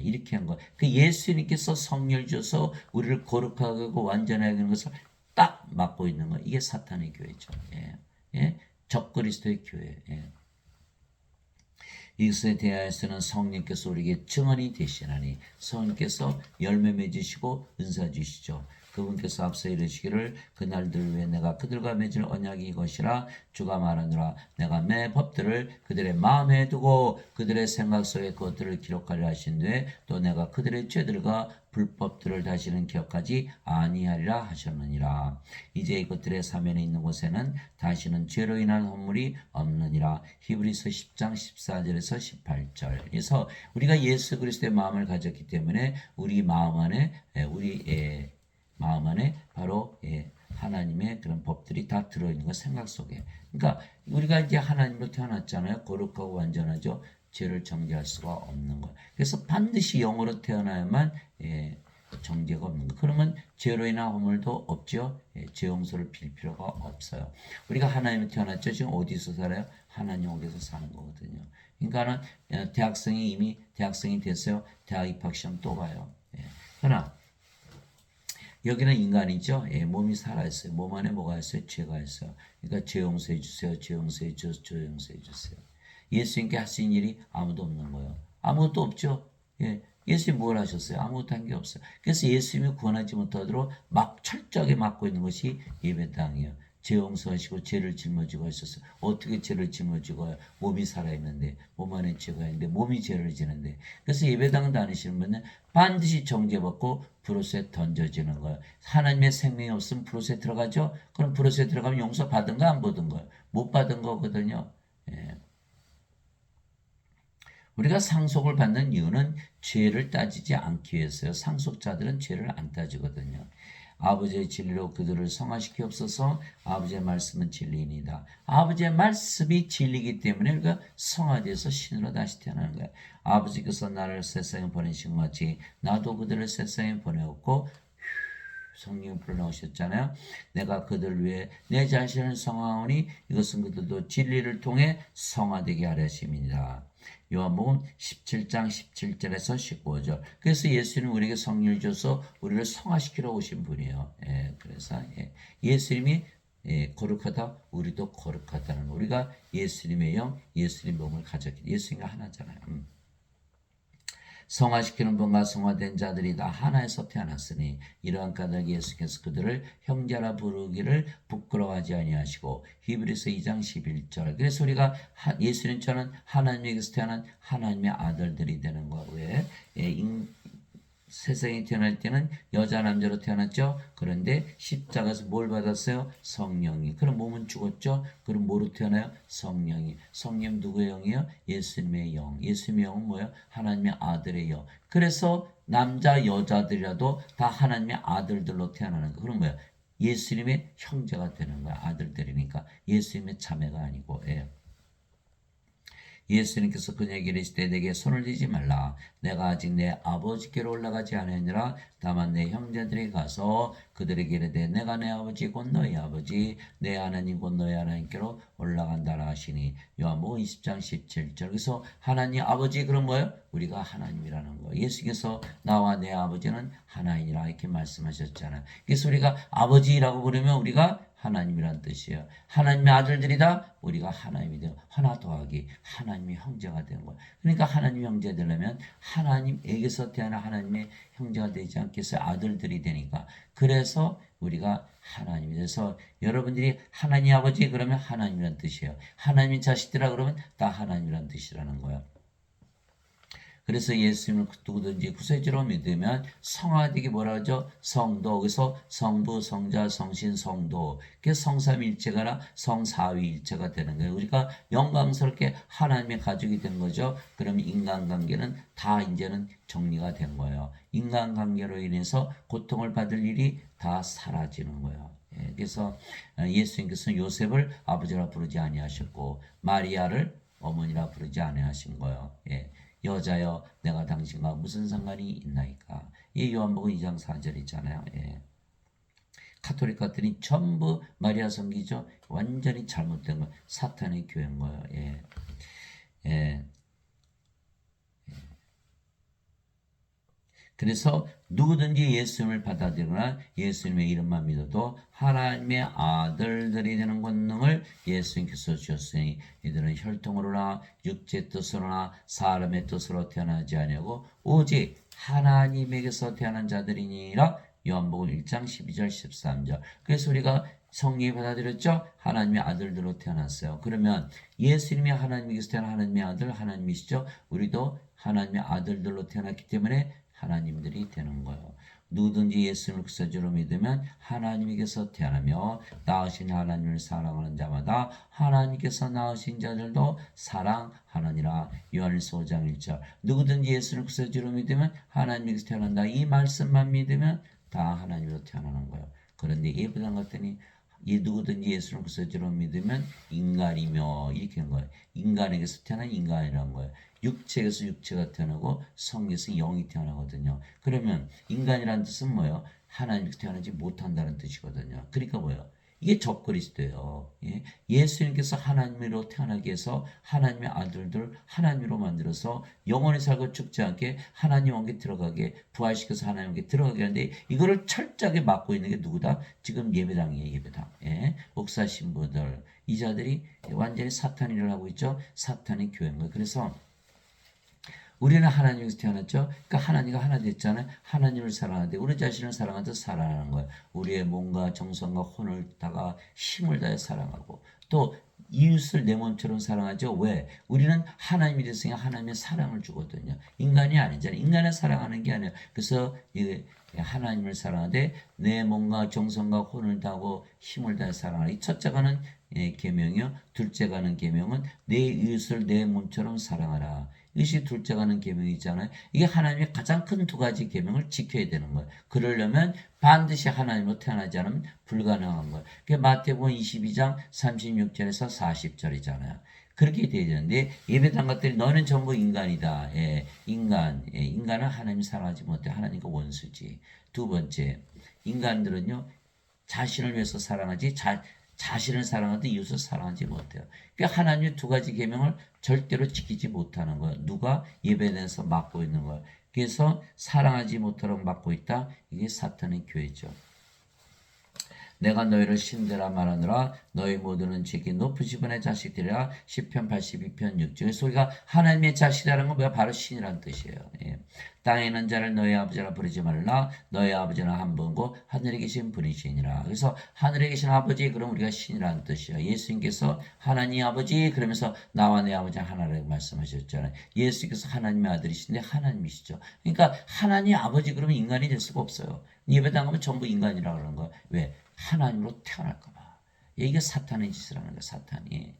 이렇게 한 거. 그 예수님께서 성령을 주셔서 우리를 거룩하게 하고 완전하게 하는 것을 딱 맡고 있는 거. 이게 사탄의 교회죠. 적그리스도의 교회. 이것에 대하여서는 성령께서 우리에게 증언이 되시나니. 성령께서 열매 맺으시고 은사 주시죠. 그분께서 앞서 이르시기를 그날들 위해 내가 그들과 맺을 언약이 이것이라. 주가 말하노라. 내가 내 법들을 그들의 마음에 두고 그들의 생각 속에 그것들을 기록하려 하신 뒤에 또 내가 그들의 죄들과 불법들을 다시는 기억하지 아니하리라 하셨느니라. 이제 이것들의 사면에 있는 곳에는 다시는 죄로 인한 헌물이 없느니라. 히브리서 10장 14절에서 18절. 그래서 우리가 예수 그리스도의 마음을 가졌기 때문에 우리 마음 안에 바로 하나님의 그런 법들이 다 들어있는 거. 생각 속에. 그러니까 우리가 이제 하나님으로 태어났잖아요. 거룩하고 완전하죠. 죄를 정죄할 수가 없는 거예요. 그래서 반드시 영으로 태어나야만 정죄가 없는 거. 그러면 죄로 인한 허물도 없죠. 예, 죄 용서를 빌 필요가 없어요. 우리가 하나님을 태어났죠. 지금 어디서 살아요? 하나님 옥에서 사는 거거든요. 그러니까는 대학생이 이미 대학생이 됐어요. 대학 입학 시험 또 봐요. 예. 그러나 여기는 인간이죠. 예, 몸이 살아있어요. 몸 안에 뭐가 있어요? 죄가 있어요. 그러니까 죄 용서해 주세요. 죄 용서해 주세요. 죄 용서해 주세요. 예수님께 하신 일이 아무도 없는 거예요. 아무것도 없죠. 예, 예수님 뭘 하셨어요? 아무것도 한 게 없어요. 그래서 예수님이 구원하지 못하도록 막 철저하게 막고 있는 것이 예배당이에요. 죄 용서하시고 죄를 짊어지고 하셨어요. 어떻게 죄를 짊어지고 몸이 살아있는데 몸 안에 죄가 있는데 몸이 죄를 지는데 그래서 예배당 다니시는 분은 반드시 정죄받고 브로스에 던져지는 거예요. 하나님의 생명이 없으면 브로스에 들어가죠. 그럼 브로스에 들어가면 용서 받은가 안 받은 거예요? 못 받은 거거든요. 예. 우리가 상속을 받는 이유는 죄를 따지지 않기 위해서요. 상속자들은 죄를 안 따지거든요. 아버지의 진리로 그들을 성화시키옵소서. 아버지의 말씀은 진리입니다. 아버지의 말씀이 진리이기 때문에 우리가 성화돼서 신으로 다시 태어나는 거예요. 아버지께서 나를 세상에 보내신 것 같이 나도 그들을 세상에 보내었고 성령을 불러오셨잖아요. 내가 그들을 위해 내 자신을 성화하오니 이것은 그들도 진리를 통해 성화되게 하려 하심이니라. 요한복음 17장 17절에서 19절. 그래서 예수님은 우리에게 성령을 줘서 우리를 성화시키러 오신 분이에요. 예, 그래서 예수님이 거룩하다, 우리도 거룩하다는 거. 우리가 예수님의 영, 예수님 몸을 가졌기. 예수님과 하나잖아요. 성화시키는 분과 성화된 자들이 다 하나에서 태어났으니 이러한 까닭에 예수께서 그들을 형제라 부르기를 부끄러워하지 아니하시고 히브리서 2장 11절. 그래서 우리가 예수님처럼 하나님에게서 태어난 하나님의 아들들이 되는 거고요. 세상에 태어날 때는 여자 남자로 태어났죠. 그런데 십자가에서 뭘 받았어요? 성령이. 그럼 몸은 죽었죠. 그럼 뭐로 태어나요? 성령이. 성령 누구의 영이요? 예수님의 영. 예수님의 영은 뭐예요? 하나님의 아들의 영. 그래서 남자 여자들이라도 다 하나님의 아들들로 태어나는 거. 그런 거예요. 예수님의 형제가 되는 거야. 아들들이니까. 예수님의 자매가 아니고. 예. 예수님께서 그에게 이르시되 내게 손을 대지 말라. 내가 아직 내 아버지께로 올라가지 않으니라. 다만 내 형제들이 가서 그들에게 이르되 내가 내 아버지 곧 너희 아버지 내 하나님 곧 너희 하나님께로 올라간다라 하시니. 요한복음 20장 17절. 그래서 하나님 아버지 그런 뭐예요? 우리가 하나님이라는 거예요. 예수께서 나와 내 아버지는 하나이니라 이렇게 말씀하셨잖아요. 그래서 우리가 아버지라고 부르면 우리가 하나님이란 뜻이에요. 하나님의 아들들이다. 우리가 하나님이 되고 하나 더하기 하나님의 형제가 되는 거예요. 그러니까 하나님의 형제 되려면 하나님에게서 태어난 하나님의 형제가 되지 않겠어요? 아들들이 되니까. 그래서 우리가 하나님이 돼서 여러분들이 하나님 아버지 그러면 하나님이란 뜻이에요. 하나님의 자식들이라 그러면 다 하나님이란 뜻이라는 거예요. 그래서 예수님을 누구든지 구세주로 믿으면 성화되게 뭐라 하죠? 성도. 그래서 성부, 성자, 성신, 성도. 그게 성삼일체가 성사위일체가 되는 거예요. 우리가 영광스럽게 하나님의 가족이 된 거죠. 그럼 인간관계는 다 이제는 정리가 된 거예요. 인간관계로 인해서 고통을 받을 일이 다 사라지는 거예요. 예, 그래서 예수님께서는 요셉을 아버지라 부르지 아니하셨고 마리아를 어머니라 부르지 아니하신 거예요. 예. 여자여 내가 당신과 무슨 상관이 있나이까. 이 요한복음 2장 4절 있잖아요. 예. 카톨릭 같더니 전부 마리아 섬기죠. 완전히 잘못된 거 사탄의 교회인 거예요. 예. 예. 그래서 누구든지 예수님을 받아들이거나 예수님의 이름만 믿어도 하나님의 아들들이 되는 권능을 예수님께서 주셨으니 이들은 혈통으로나 육체 뜻으로나 사람의 뜻으로 태어나지 아니하고 오직 하나님에게서 태어난 자들이니라. 요한복음 1장 12절 13절. 그래서 우리가 성령이 받아들였죠. 하나님의 아들들로 태어났어요. 그러면 예수님이 하나님에게서 태어난 하나님의 아들 하나님이시죠. 우리도 하나님의 아들들로 태어났기 때문에 하나님들이 되는 거예요. 누구든지 예수님을 구세주로 믿으면 하나님에게서 태어나며 낳으신 하나님을 사랑하는 자마다 하나님께서 낳으신 자들도 사랑하느니라. 요한일서 5장 1절. 누구든지 예수를 구세주로 믿으면 하나님에게서 태어난다. 이 말씀만 믿으면 다 하나님으로 태어나는 거예요. 그런데 예배당 갔더니 누구든지 예수를 구세주로 믿으면 인간이며 이렇게 한 거예요. 인간에게서 태어난 인간이라는 거예요. 육체에서 육체가 태어나고 성에서 영이 태어나거든요. 그러면 인간이라는 뜻은 뭐예요? 하나님께서 태어나지 못한다는 뜻이거든요. 그러니까 뭐예요? 이게 적그리스도예요. 예? 예수님께서 하나님으로 태어나기 위해서 하나님의 아들들 하나님으로 만들어서 영원히 살고 죽지 않게 하나님 왕국에 들어가게 부활시켜서 하나님 왕국에 들어가게 하는데 이거를 철저하게 막고 있는 게 누구다? 지금 예배당이에요. 예배당. 예? 목사 신부들 이 자들이 완전히 사탄 일을 하고 있죠. 사탄의 교회인 거예요. 그래서 우리는 하나님에서 태어났죠. 그러니까 하나님과 하나 됐잖아요. 하나님을 사랑하는데 우리 자신을 사랑하듯 사랑하는 거예요. 우리의 몸과 정성과 혼을 다가 힘을 다해 사랑하고 또 이웃을 내 몸처럼 사랑하죠. 왜? 우리는 하나님이 됐으니까 하나님의 사랑을 주거든요. 인간이 아니잖아요. 인간을 사랑하는 게 아니에요. 그래서 하나님을 사랑하되 내 몸과 정성과 혼을 다하고 힘을 다해 사랑하라. 이 첫째가는 계명이요. 둘째가는 계명은 내 이웃을 내 몸처럼 사랑하라. 이것이 둘째가는 계명이잖아요. 이게 하나님의 가장 큰 두 가지 계명을 지켜야 되는 거예요. 그러려면 반드시 하나님으로 태어나지 않으면 불가능한 거예요. 그게 마태복음 22장 36절에서 40절이잖아요. 그렇게 돼야 되는데 예배당 것들이 너는 전부 인간이다. 예, 인간은 하나님이 사랑하지 못해. 하나님과 원수지. 두 번째, 인간들은요 자신을 위해서 사랑하지 자신을 사랑하듯 이웃을 사랑하지 못해요. 그러니까 하나님의 두 가지 계명을 절대로 지키지 못하는 거예요. 누가 예배에서 막고 있는 거예요. 그래서 사랑하지 못하도록 막고 있다. 이게 사탄의 교회죠. 내가 너희를 신대라 말하느라 너희 모두는 지기 높으신 분의 자식들이라 시편 82편 6절. 그래서 우리가 하나님의 자식이라는 건 바로 신이라는 뜻이에요. 예. 땅에 있는 자를 너희 아버지라 부르지 말라. 너희 아버지는 한 분고 하늘에 계신 분이시니라. 그래서 하늘에 계신 아버지 그럼 우리가 신이라는 뜻이에요. 예수님께서 하나님 아버지 그러면서 나와 내 아버지 하나라고 말씀하셨잖아요. 예수님께서 하나님의 아들이신데 하나님이시죠. 그러니까 하나님 아버지 그러면 인간이 될 수가 없어요. 예배당 가면 전부 인간이라고 그러는 거예요. 왜? 하나님으로 태어날까 봐. 이게 사탄의 짓을 하는 거야. 사탄이.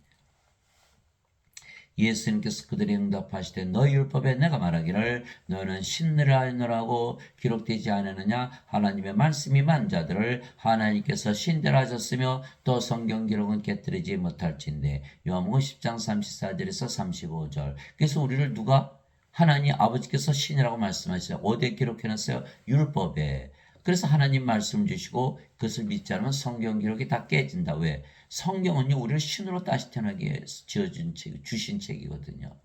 예수님께서 그들이 응답하시되 너희 율법에 내가 말하기를 너는 신들을 알노라고 기록되지 않았느냐. 하나님의 말씀이 만자들을 하나님께서 신들 하셨으며 또 성경 기록은 깨뜨리지 못할진대. 요한복음 10장 34절에서 35절. 그래서 우리를 누가 하나님 아버지께서 신이라고 말씀하시죠. 어디에 기록해놨어요? 율법에. 그래서 하나님 말씀 주시고 그것을 믿지 않으면 성경 기록이 다 깨진다. 왜? 성경은요 우리를 신으로 다시 태어나게 위해 지어준 책, 주신 책이거든요.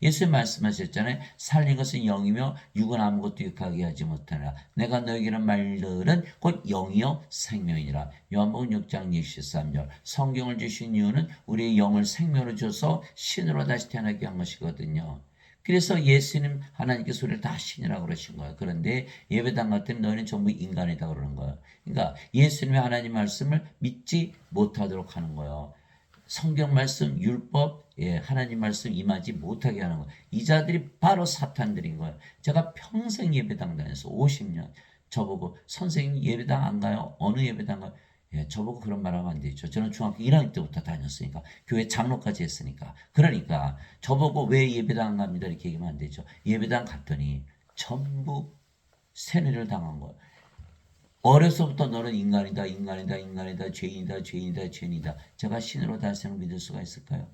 예수님 말씀하셨잖아요. 살린 것은 영이며 육은 아무것도 육하게 하지 못하라. 내가 너에게는 말들은 곧 영이요 생명이라. 요한복음 6장 23절. 성경을 주신 이유는 우리의 영을 생명으로 줘서 신으로 다시 태어나게 한 것이거든요. 그래서 예수님 하나님께서 우리를 다 신이라고 그러신 거예요. 그런데 예배당 같은 너희는 전부 인간이다 그러는 거예요. 그러니까 예수님의 하나님 말씀을 믿지 못하도록 하는 거예요. 성경 말씀, 율법, 하나님 말씀 임하지 못하게 하는 거예요. 이 자들이 바로 사탄들인 거예요. 제가 평생 예배당 다녀서 50년 저보고 선생님 예배당 안 가요? 어느 예배당 가요? 저보고 그런 말 하면 안 되죠. 저는 중학교 1학년 때부터 다녔으니까. 교회 장로까지 했으니까. 그러니까 저보고 왜 예배당 안 갑니다. 이렇게 얘기하면 안 되죠. 예배당 갔더니 전부 세뇌를 당한 거예요. 어려서부터 너는 인간이다, 인간이다, 인간이다, 죄인이다, 죄인이다, 죄인이다. 제가 신으로 다시 믿을 수가 있을까요?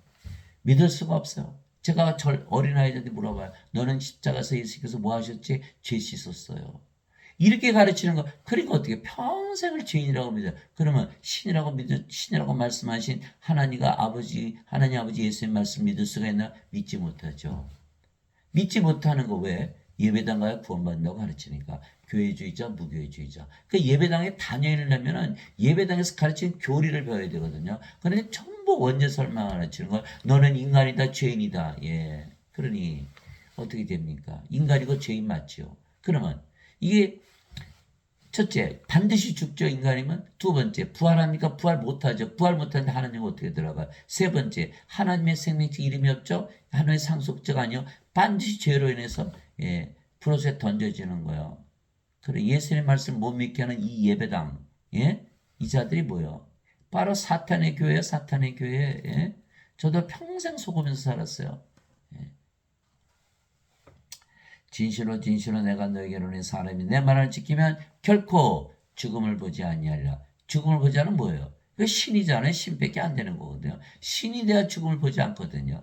믿을 수가 없어요. 제가 어린아이들한테 물어봐요. 너는 십자가에서 예수께서 뭐 하셨지? 죄 씻었어요. 이렇게 가르치는 거. 그러니까 어떻게 평생을 죄인이라고 믿어요. 그러면 신이라고 말씀하신 하나님 아버지 예수님 말씀 믿을 수가 있나? 믿지 못하죠. 믿지 못하는 거 왜? 예배당 가야 구원받는다고 가르치니까. 교회주의자, 무교회주의자. 그 예배당에 다녀있려면은 예배당에서 가르치는 교리를 배워야 되거든요. 그런데 전부 원죄설만 가르치는 거야. 너는 인간이다, 죄인이다. 예. 그러니 어떻게 됩니까? 인간이고 죄인 맞지요. 그러면 이게 첫째, 반드시 죽죠, 인간이면. 두 번째, 부활합니까? 부활 못하죠. 부활 못하는데 하나님 어떻게 들어가요? 세 번째, 하나님의 생명체 이름이 없죠? 하나님의 상속자가 아니요. 반드시 죄로 인해서, 불옷에 던져지는 거예요. 그래, 예수님의 말씀 못 믿게 하는 이 예배당, 이 자들이 뭐예요? 바로 사탄의 교회예요, 사탄의 교회. 저도 평생 속으면서 살았어요. 진실로 진실로 내가 너에게 이르노니 사람이 내 말을 지키면 결코 죽음을 보지 아니하리라. 죽음을 보지 않으면 뭐예요? 그 신이잖아요. 신밖에 안 되는 거거든요. 신이 돼야 죽음을 보지 않거든요.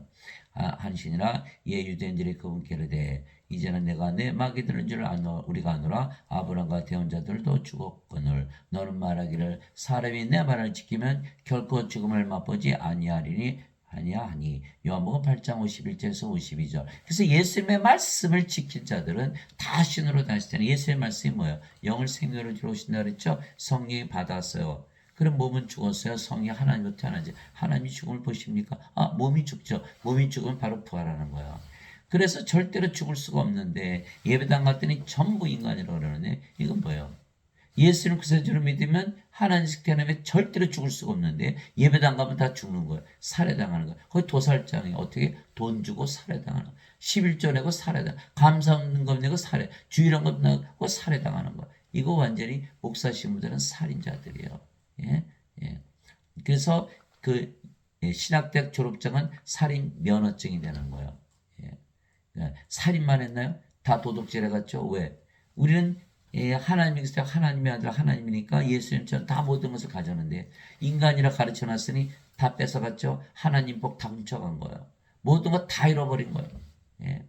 하시니라. 예 유대인들이 그분께 이르되 이제는 내가 내 막이 드는 줄 우리가 아노라. 아브람과 대언자들도 죽었거늘 너는 말하기를 사람이 내 말을 지키면 결코 죽음을 맛보지 아니하리니 아니하니. 요한복음 8장 51절에서 52절. 그래서 예수님의 말씀을 지킨 자들은 다 신으로 다시잖아요. 예수님의 말씀이 뭐예요? 영을 생명으로 들어오신다 그랬죠? 성령이 받았어요. 그럼 몸은 죽었어요. 성이 하나님으로 태어나지. 하나님이 죽음을 보십니까? 몸이 죽죠. 몸이 죽으면 바로 부활하는 거예요. 그래서 절대로 죽을 수가 없는데 예배당 갔더니 전부 인간이라고 그러는데 이건 뭐예요? 예수를 구세주로 믿으면 하나님씩 태어나면 절대로 죽을 수가 없는데 예배당 가면 다 죽는 거예요. 살해당하는 거예요. 거의 도살장이 어떻게 돈 주고 살해당하는 거예요. 11조 내고 살해당, 감사 없는 것 내고 살해, 주일한 것 내고 살해당하는 거예요. 이거 완전히 목사 신부들은 살인자들이에요. 예? 예. 그래서 그 신학대학 졸업장은 살인 면허증이 되는 거예요. 예. 살인만 했나요? 다 도둑질 해갔죠. 왜? 우리는 하나님이니까 하나님의 아들 하나님이니까 예수님처럼 다 모든 것을 가졌는데 인간이라 가르쳐놨으니 다 뺏어갔죠. 하나님 복 다 훔쳐간 거예요. 모든 것 다 잃어버린 거예요. 예.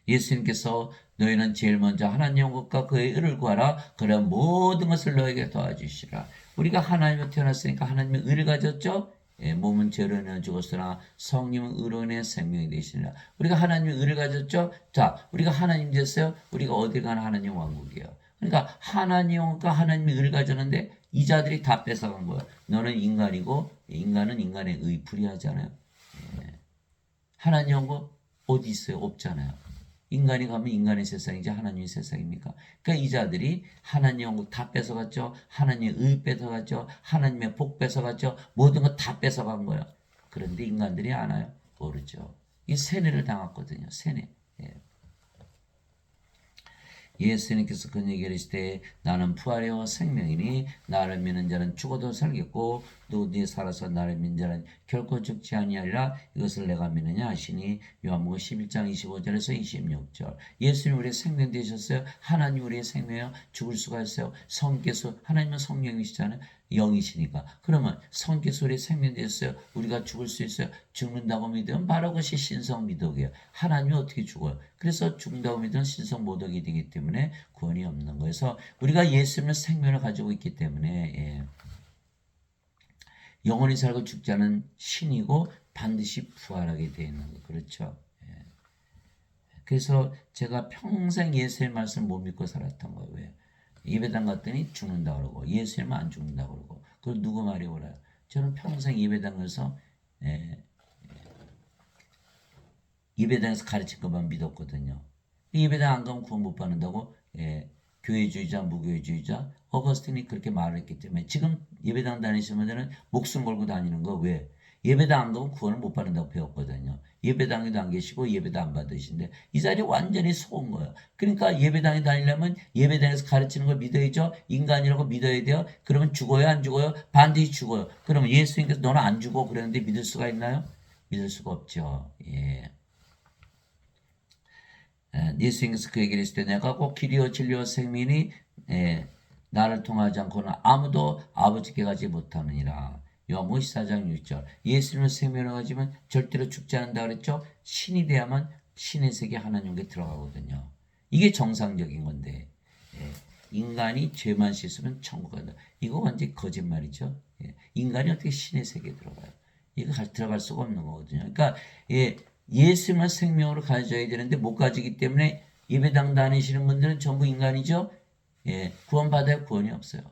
예수님께서 너희는 제일 먼저 하나님의 것과 그의 의를 구하라. 그럼 모든 것을 너에게 도와주시라. 우리가 하나님으로 태어났으니까 하나님의 의를 가졌죠. 예, 몸은 죄로 인해 죽었으나 성령은 의로 인해 생명이 되시니라. 우리가 하나님의 의를 가졌죠. 자, 우리가 하나님 됐어요. 우리가 어디 가나 하나님 왕국이에요. 그러니까 하나님과 하나님의 의를 가졌는데 이 자들이 다 뺏어간 거예요. 너는 인간이고 인간은 인간의 의 불이하잖아요. 예. 하나님 왕국 어디 있어요? 없잖아요. 인간이 가면 인간의 세상이지 하나님의 세상입니까? 그러니까 이 자들이 하나님의 왕국 다 뺏어갔죠. 하나님의 의 뺏어갔죠. 하나님의 복 뺏어갔죠. 모든 것 다 뺏어간 거예요. 그런데 인간들이 아나요? 모르죠. 이 세뇌를 당했거든요. 세뇌. 예. 예수님께서 그 얘기를 하시되 나는 부활이요 생명이니 나를 믿는 자는 죽어도 살겠고 누구든지 살아서 나를 믿는 자는 결코 죽지 아니하리라. 이것을 내가 믿느냐 하시니. 요한복음 11장 25절에서 26절. 예수님 우리의 생명 되셨어요. 하나님 우리의 생명이요. 죽을 수가 있어요. 성께서 하나님은 성령이시잖아요. 영이시니까. 그러면 성께서 우리의 생명 되셨어요. 우리가 죽을 수 있어요. 죽는다고 믿으면 바로 그것이 신성미덕이에요. 하나님이 어떻게 죽어요? 그래서 죽는다고 믿으면 신성모독이 되기 때문에 구원이 없는 거예요. 그래서 우리가 예수님의 생명을 가지고 있기 때문에 영원히 살고 죽지 않은 신이고 반드시 부활하게 되어 있는 거. 그렇죠? 그래서 제가 평생 예수의 말씀 못 믿고 살았던 거예요. 왜? 예배당 갔더니 죽는다 그러고 예수님은 안 죽는다 그러고 그걸 누구 말이 옳아요? 저는 평생 예배당에서 예배당에서 가르친 것만 믿었거든요. 예배당 안 가면 구원 못 받는다고 교회주의자, 무교회주의자 어거스틴이 그렇게 말을 했기 때문에 지금 예배당 다니시는 분들은 목숨 걸고 다니는 거 왜? 예배당 안 가면 구원을 못 받는다고 배웠거든요. 예배당에도 안 계시고 예배도 안 받으신데 이 자리 완전히 속은 거예요. 그러니까 예배당에 다니려면 예배당에서 가르치는 걸 믿어야죠. 인간이라고 믿어야 돼요. 그러면 죽어요? 안 죽어요? 반드시 죽어요. 그러면 예수님께서 너는 안 죽어 그랬는데 믿을 수가 있나요? 믿을 수가 없죠. 예. 예수님께서 그 얘기를 했을 때 내가 꼭 길이요 진리요 생명이 나를 통하지 않고는 아무도 아버지께 가지 못하느니라. 요한복음 14장 6절. 예수님을 생명을 가지면 절대로 죽지 않는다 그랬죠. 신이 돼야만 신의 세계 하나님께 들어가거든요. 이게 정상적인 건데 인간이 죄만 씻으면 천국 간다. 이거 완전히 거짓말이죠. 인간이 어떻게 신의 세계에 들어가요? 이거 들어갈 수가 없는 거거든요. 그러니까 예수만 생명으로 가져야 되는데 못 가지기 때문에 예배당 다니시는 분들은 전부 인간이죠. 구원받아야 구원이 없어요.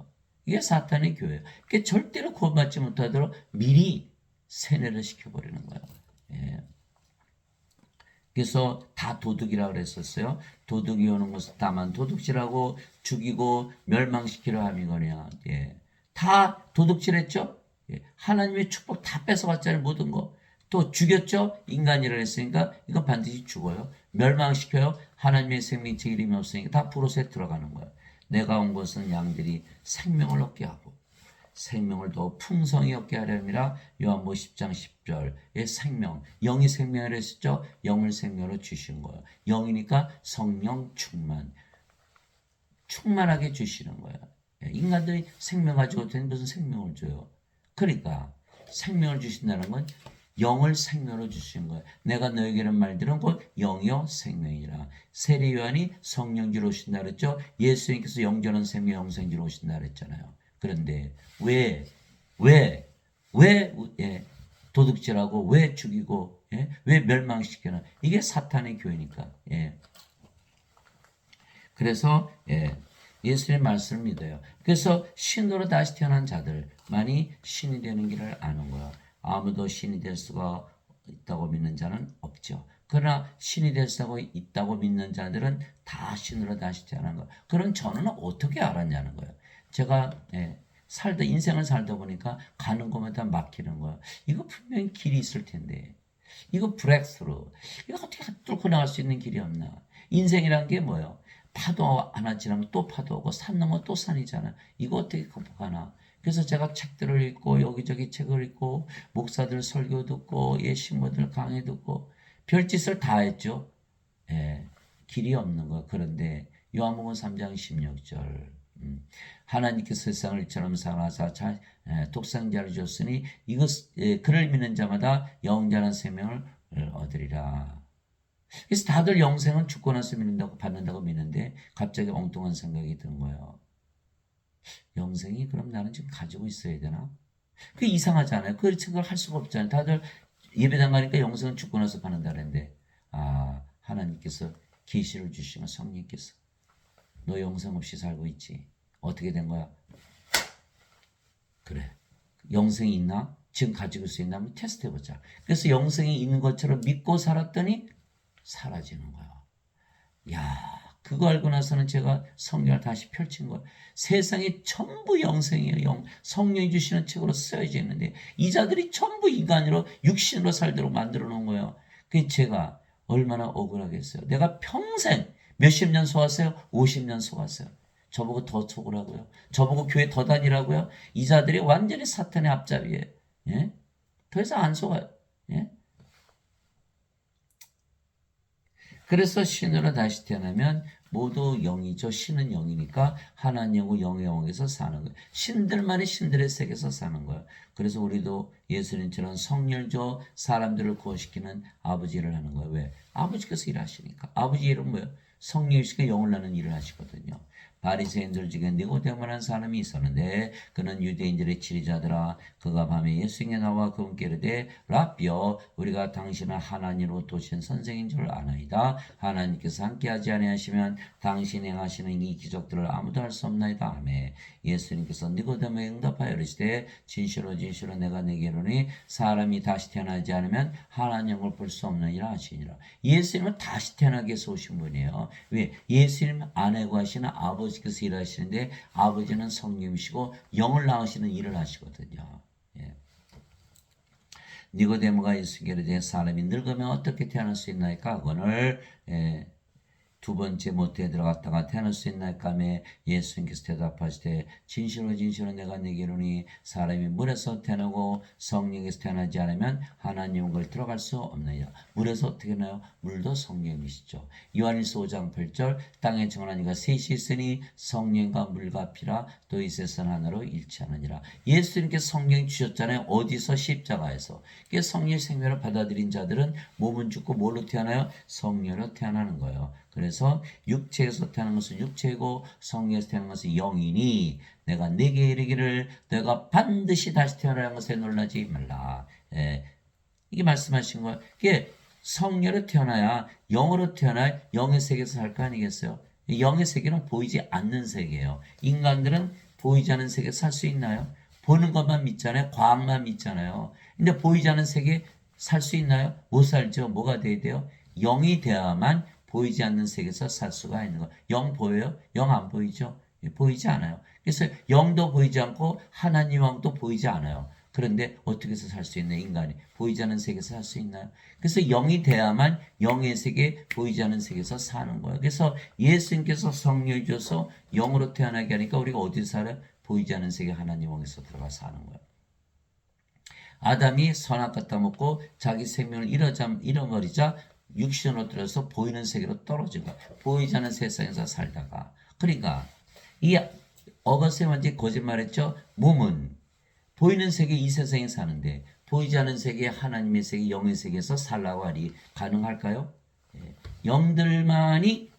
이게 사탄의 교회예요. 그러니까 절대로 구원받지 못하도록 미리 세뇌를 시켜버리는 거예요. 그래서 다 도둑이라고 그랬었어요. 도둑이 오는 것은 다만 도둑질하고 죽이고 멸망시키려 함이거냐. 다 도둑질했죠. 하나님의 축복 다 뺏어갔잖아요. 모든 거. 또 죽였죠. 인간이라 했으니까 이건 반드시 죽어요. 멸망시켜요. 하나님의 생명체 이름이 없으니까 다 브로스에 들어가는 거예요. 내가 온 것은 양들이 생명을 얻게 하고 생명을 더 풍성히 얻게 하려니라. 요한복음 10장 10절의 생명, 영이 생명을 했었죠. 영을 생명으로 주신 거예요. 영이니까 성령 충만하게 주시는 거예요. 인간들이 생명 가지고 되는 무슨 생명을 줘요. 그러니까 생명을 주신다는 건 영을 생명으로 주신 거예요. 내가 너에게는 말들은 곧 영이요 생명이라. 세례 요한이 성령주로 오신다 그랬죠. 예수님께서 영전한 생명 영생주로 오신다 그랬잖아요. 그런데 왜 예, 도둑질하고 왜 죽이고 예? 왜 멸망시키나? 이게 사탄의 교회니까. 예. 그래서 예수님의 말씀을 믿어요. 그래서 신으로 다시 태어난 자들만이 신이 되는 길을 아는 거예요. 아무도 신이 될 수가 있다고 믿는 자는 없죠. 그러나 신이 될 수가 있다고 믿는 자들은 다 신으로 다시 태어난 거예요. 그럼 저는 어떻게 알았냐는 거예요. 제가 인생을 살다 보니까 가는 곳마다 막히는 거예요. 이거 분명히 길이 있을 텐데. 이거 브렉스루. 이거 어떻게 뚫고 나갈 수 있는 길이 없나. 인생이란 게 뭐예요? 파도 하나 지나면 또 파도 오고 산 넘어 또 산이잖아. 이거 어떻게 극복하나. 그래서 제가 책들을 읽고 여기저기 책을 읽고 목사들 설교 듣고 신부들 강의 듣고 별짓을 다 했죠. 길이 없는 거. 그런데 요한복음 3장 16절 하나님께서 세상을 이처럼 사랑하사 독생자를 줬으니 그를 믿는 자마다 영원한 생명을 얻으리라. 그래서 다들 영생은 죽고 나서 받는다고 믿는데 갑자기 엉뚱한 생각이 든 거예요. 영생이 그럼 나는 지금 가지고 있어야 되나? 그게 이상하잖아요. 그 생각을 할 수가 없잖아요. 다들 예배당 가니까 영생은 죽고 나서 받는다는데 하나님께서 계시를 주시면 성령께서 너 영생 없이 살고 있지. 어떻게 된 거야? 그래. 영생이 있나? 지금 가지고 있나? 한번 테스트 해보자. 그래서 영생이 있는 것처럼 믿고 살았더니 사라지는 거야. 야, 그거 알고 나서는 제가 성경을 다시 펼친 거예요. 세상이 전부 영생이에요. 성령이 주시는 책으로 쓰여져 있는데 이 자들이 전부 인간으로 육신으로 살도록 만들어 놓은 거예요. 그게 제가 얼마나 억울하겠어요. 내가 평생 몇십 년 속았어요? 50년 속았어요. 저보고 더 속으라고요. 저보고 교회 더 다니라고요. 이 자들이 완전히 사탄의 앞잡이에요. 예? 더 이상 안 속아요. 예? 그래서 신으로 다시 태어나면 모두 영이죠. 신은 영이니까 하나님과 영의 영에서 사는 거예요. 신들만이 신들의 세계에서 사는 거예요. 그래서 우리도 예수님처럼 성령조 사람들을 구원시키는 아버지를 하는 거예요. 왜? 아버지께서 일하시니까. 아버지 일은 뭐예요? 성령이시가 영을 나는 일을 하시거든요. 바리새인들 중에 니고데모라는 사람이 있었는데 그는 유대인들의 지리자들아 그가 밤에 예수께 나와 그분께 이르되 라비여 우리가 당신을 하나님으로 도신 선생인 줄 아나이다. 하나님께서 함께하지 아니하시면 당신이 행하시는 이 기적들을 아무도 할 수 없나이다 하매 예수님께서 니고데모에 응답하여 이르시되 진실로 진실로 내가 네게 이르노니 사람이 다시 태어나지 않으면 하나님을 볼 수 없느니라 하시니라. 예수님은 다시 태어나게 해서 오신 분이에요. 왜? 예수님 안에 거하시는 아버지께서 일하시는데 아버지는 성령이시고 영을 낳으시는 일을 하시거든요. 예. 니고데모가 예수께 이르되 사람이 늙으면 어떻게 태어날 수 있나이까? 그거를 두 번째 모태에 들어갔다가 태어날 수 있나이까 하며 예수님께서 대답하시되 진실로 진실로 내가 네게 이르노니 사람이 물에서 태어나고 성령에서 태어나지 않으면 하나님을 들어갈 수 없느니라. 물에서 어떻게 나요? 물도 성령이시죠. 요한일서 5장 8절 땅에 정한 이가 셋이 있으니 성령과 물과 피라 또 이 셋은 하나로 일치하느니라. 예수님께서 성령 주셨잖아요. 어디서? 십자가에서. 성령의 생명을 받아들인 자들은 몸은 죽고 뭘로 태어나요? 성령으로 태어나는 거예요. 그래서 육체에서 태어난 것은 육체이고 성령에서 태어난 것은 영이니 내가 네게 이르기를 내가 반드시 다시 태어나는 것에 놀라지 말라. 이게 말씀하신 거예요. 이게 성령으로 태어나야 영으로 태어나야 영의 세계에서 살 거 아니겠어요? 영의 세계는 보이지 않는 세계예요. 인간들은 보이지 않는 세계에 살 수 있나요? 보는 것만 믿잖아요. 과학만 믿잖아요. 근데 보이지 않는 세계에 살 수 있나요? 못 살죠. 뭐가 돼야 돼요? 영이 돼야만 보이지 않는 세계에서 살 수가 있는 거예요. 영 보여요? 영 안 보이죠? 보이지 않아요. 그래서 영도 보이지 않고 하나님 왕도 보이지 않아요. 그런데 어떻게 해서 살 수 있나요? 인간이 보이지 않는 세계에서 살 수 있나요? 그래서 영이 돼야만 영의 세계, 보이지 않는 세계에서 사는 거예요. 그래서 예수님께서 성령을 줘서 영으로 태어나게 하니까 우리가 어디서 살아요? 보이지 않는 세계 하나님 왕에서 들어가 사는 거예요. 아담이 선악과 따먹고 자기 생명을 잃어버리자 육신으로 들어서 보이는 세계로 떨어진 거야. 보이지 않는 세상에서 살다가. 그러니까 이 어거스틴 완전히 거짓말했죠. 몸은 보이는 세계 이 세상에 사는데 보이지 않는 세계, 하나님의 세계, 영의 세계에서 살라고 하리 가능할까요? 예, 영들만이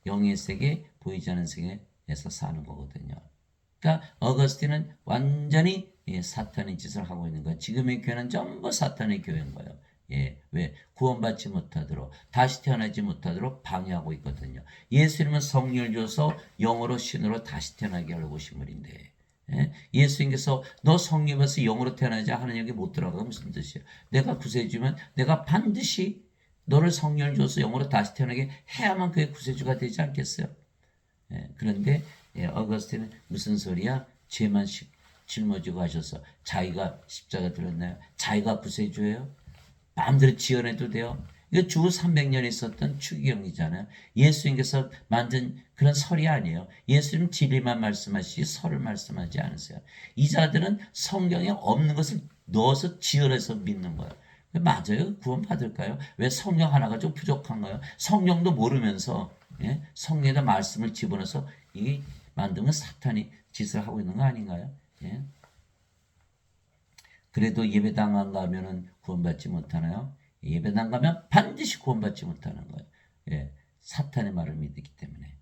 영의 세계, 보이지 않는 세계에서 사는 거거든요. 그러니까 어거스틴은 완전히 사탄의 짓을 하고 있는 거예요. 지금의 교회는 전부 사탄의 교회인 거예요. 왜? 구원받지 못하도록, 다시 태어나지 못하도록 방해하고 있거든요. 예수님은 성령을 줘서 영으로 신으로 다시 태어나게 하려고 오신 분인데, 예수님께서 너 성령 받아서 영으로 태어나자 하나님께 못 들어가 무슨 뜻이에요? 내가 구세주면 내가 반드시 너를 성령을 줘서 영으로 다시 태어나게 해야만 그의 구세주가 되지 않겠어요? 그런데 어거스틴은 무슨 소리야? 죄만 짊어지고 하셔서 자기가 십자가 들었나요? 자기가 구세주예요? 마음대로 지어내도 돼요? 이거 주 300년 있었던 추기경이잖아요. 예수님께서 만든 그런 설이 아니에요. 예수님 진리만 말씀하시지 설을 말씀하지 않으세요. 이 자들은 성경에 없는 것을 넣어서 지어내서 믿는 거예요. 맞아요? 구원 받을까요? 왜 성령 하나가 좀 부족한가요? 성령도 모르면서 성령에다 말씀을 집어넣어서 이 만들면 사탄이 짓을 하고 있는 거 아닌가요? 그래도 예배당 안 가면은 구원받지 못하나요? 예배당 가면 반드시 구원받지 못하는 거예요. 사탄의 말을 믿기 때문에.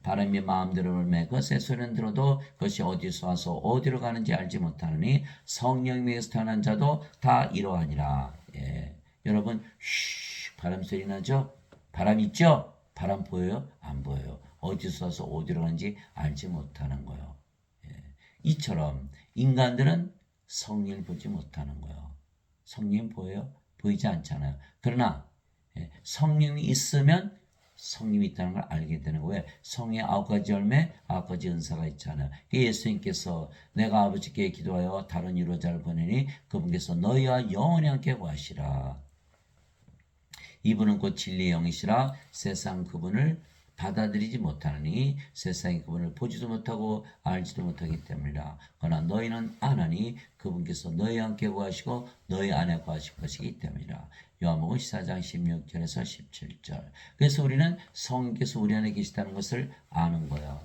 바람이 마음대로 불매 그것의 소리는 들어도 그것이 어디서 와서 어디로 가는지 알지 못하느니 성령에서 태어난 자도 다 이러하니라. 여러분 바람 소리 나죠? 바람 있죠? 바람 보여요? 안 보여요. 어디서 와서 어디로 가는지 알지 못하는 거예요. 이처럼 인간들은 성령을 보지 못하는 거예요. 성령 보여요? 보이지 않잖아요. 그러나 성령이 있으면 성령이 있다는 걸 알게 되는 거예요. 왜? 성령의 9가지 열매, 9가지 은사가 있잖아요. 예수님께서 내가 아버지께 기도하여 다른 유로자를 보내니 그분께서 너희와 영원히 함께 구하시라. 이분은 곧 진리의 영이시라. 세상 그분을 받아들이지 못하느니 세상이 그분을 보지도 못하고 알지도 못하기 때문이라. 그러나 너희는 아나니 그분께서 너희와 함께 구하시고 너희 안에 구하실 것이기 때문이라. 요한복음 14장 16절에서 17절. 그래서 우리는 성령께서 우리 안에 계시다는 것을 아는 거예요.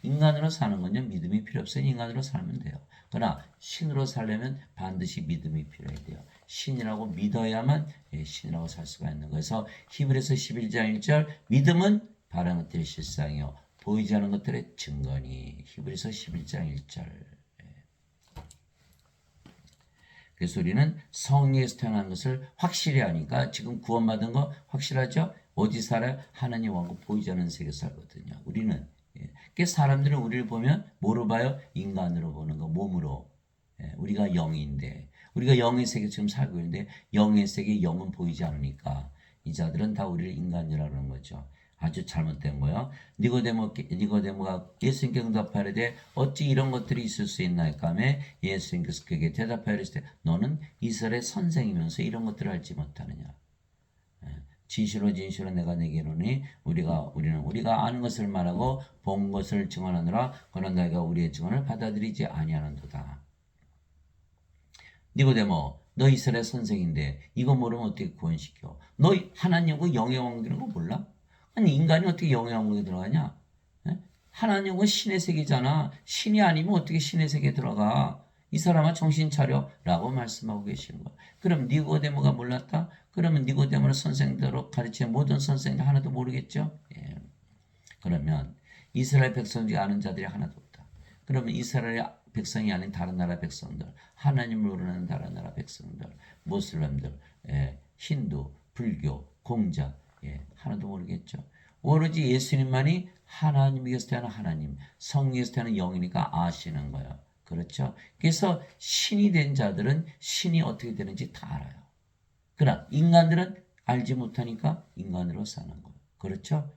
인간으로 사는 건요 믿음이 필요 없어요. 인간으로 살면 돼요. 그러나 신으로 살려면 반드시 믿음이 필요해야 돼요. 신이라고 믿어야만 신이라고 살 수가 있는 거예요. 그래서 히브리서 11장 1절 믿음은 바라는 것들의 실상이요 보이지 않는 것들의 증거니. 히브리서 11장 1절. 그래서 우리는 성령에서 태어난 것을 확실히 하니까 지금 구원받은 거 확실하죠? 어디 살아요? 하나님 왕국 보이지 않는 세계에 살거든요. 우리는. 사람들은 우리를 보면 뭐로 봐요? 인간으로 보는 거, 몸으로. 우리가 영인데 우리가 영의 세계 지금 살고 있는데 영의 세계 영은 보이지 않으니까 이 자들은 다 우리를 인간이라는 거죠. 아주 잘못된 거예요. 니고데모가 예수님께 응답하려되 어찌 이런 것들이 있을 수 있나이까 하며 예수님께서 그에게 대답하였을 때 너는 이스라엘의 선생이면서 이런 것들을 알지 못하느냐. 진실로 내가 내게 이르노니 우리가 아는 것을 말하고 본 것을 증언하느라 그러나 너희가 우리의 증언을 받아들이지 아니하는도다. 니고데모 너 이스라엘 선생인데 이거 모르면 어떻게 구원시켜? 너 하나님과 영의 왕국이라는 거 몰라? 아니 인간이 어떻게 영의 왕국에 들어가냐? 하나님은 신의 세계잖아. 신이 아니면 어떻게 신의 세계에 들어가? 이 사람아 정신 차려 라고 말씀하고 계시는 거야. 그럼 니고데모가 몰랐다? 그러면 니고데모를 선생대로 가르치는 모든 선생들 하나도 모르겠죠? 그러면 이스라엘 백성 중에 아는 자들이 하나도 없다. 그러면 이스라엘 백성이 아닌 다른 나라 백성들, 하나님을 모르는 다른 나라 백성들, 모슬렘들, 힌두, 불교, 공자, 하나도 모르겠죠. 오로지 예수님만이 하나님께서 태어난 하나님, 성령에서 태어난 영이니까 아시는 거예요. 그렇죠? 그래서 신이 된 자들은 신이 어떻게 되는지 다 알아요. 그러나 인간들은 알지 못하니까 인간으로 사는 거예요. 그렇죠?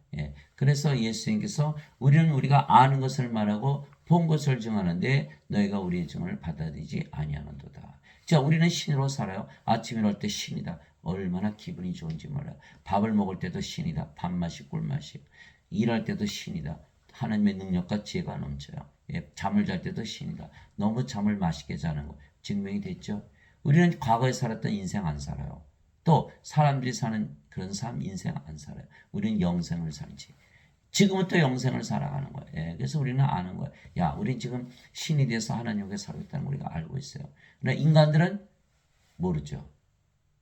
그래서 예수님께서 우리가 아는 것을 말하고 본 것을 증하는데 너희가 우리의 증언을 받아들이지 아니하는도다. 자, 우리는 신으로 살아요. 아침에 일어날 때 신이다. 얼마나 기분이 좋은지 몰라요. 밥을 먹을 때도 신이다. 밥맛이 꿀맛이. 일할 때도 신이다. 하나님의 능력과 지혜가 넘쳐요. 잠을 잘 때도 신이다. 너무 잠을 맛있게 자는 거 증명이 됐죠. 우리는 과거에 살았던 인생 안 살아요. 또 사람들이 사는 그런 삶 인생 안 살아요. 우리는 영생을 살지. 지금부터 영생을 살아가는 거예요. 예, 그래서 우리는 아는 거예요. 야, 우린 지금 신이 돼서 하나님께 살고 있다는 걸 우리가 알고 있어요. 그러나 인간들은 모르죠.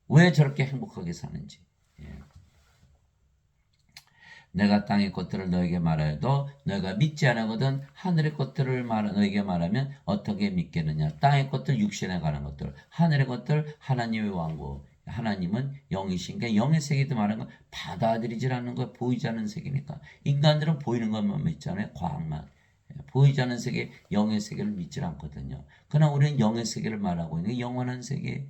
왜 저렇게 행복하게 사는지. 예. 내가 땅의 것들을 너에게 말하여도 너희가 믿지 않거든 하늘의 것들을 너에게 말하면 어떻게 믿겠느냐. 땅의 것들, 육신에 관한 것들, 하늘의 것들, 하나님의 왕국. 하나님은 영이신가 영의 세계도 말하는 건 받아들이질 않는 거, 보이지 않는 세계니까. 인간들은 보이는 것만 믿잖아요. 과학만. 보이지 않는 세계, 영의 세계를 믿지 않거든요. 그러나 우리는 영의 세계를 말하고 있는 영원한 세계.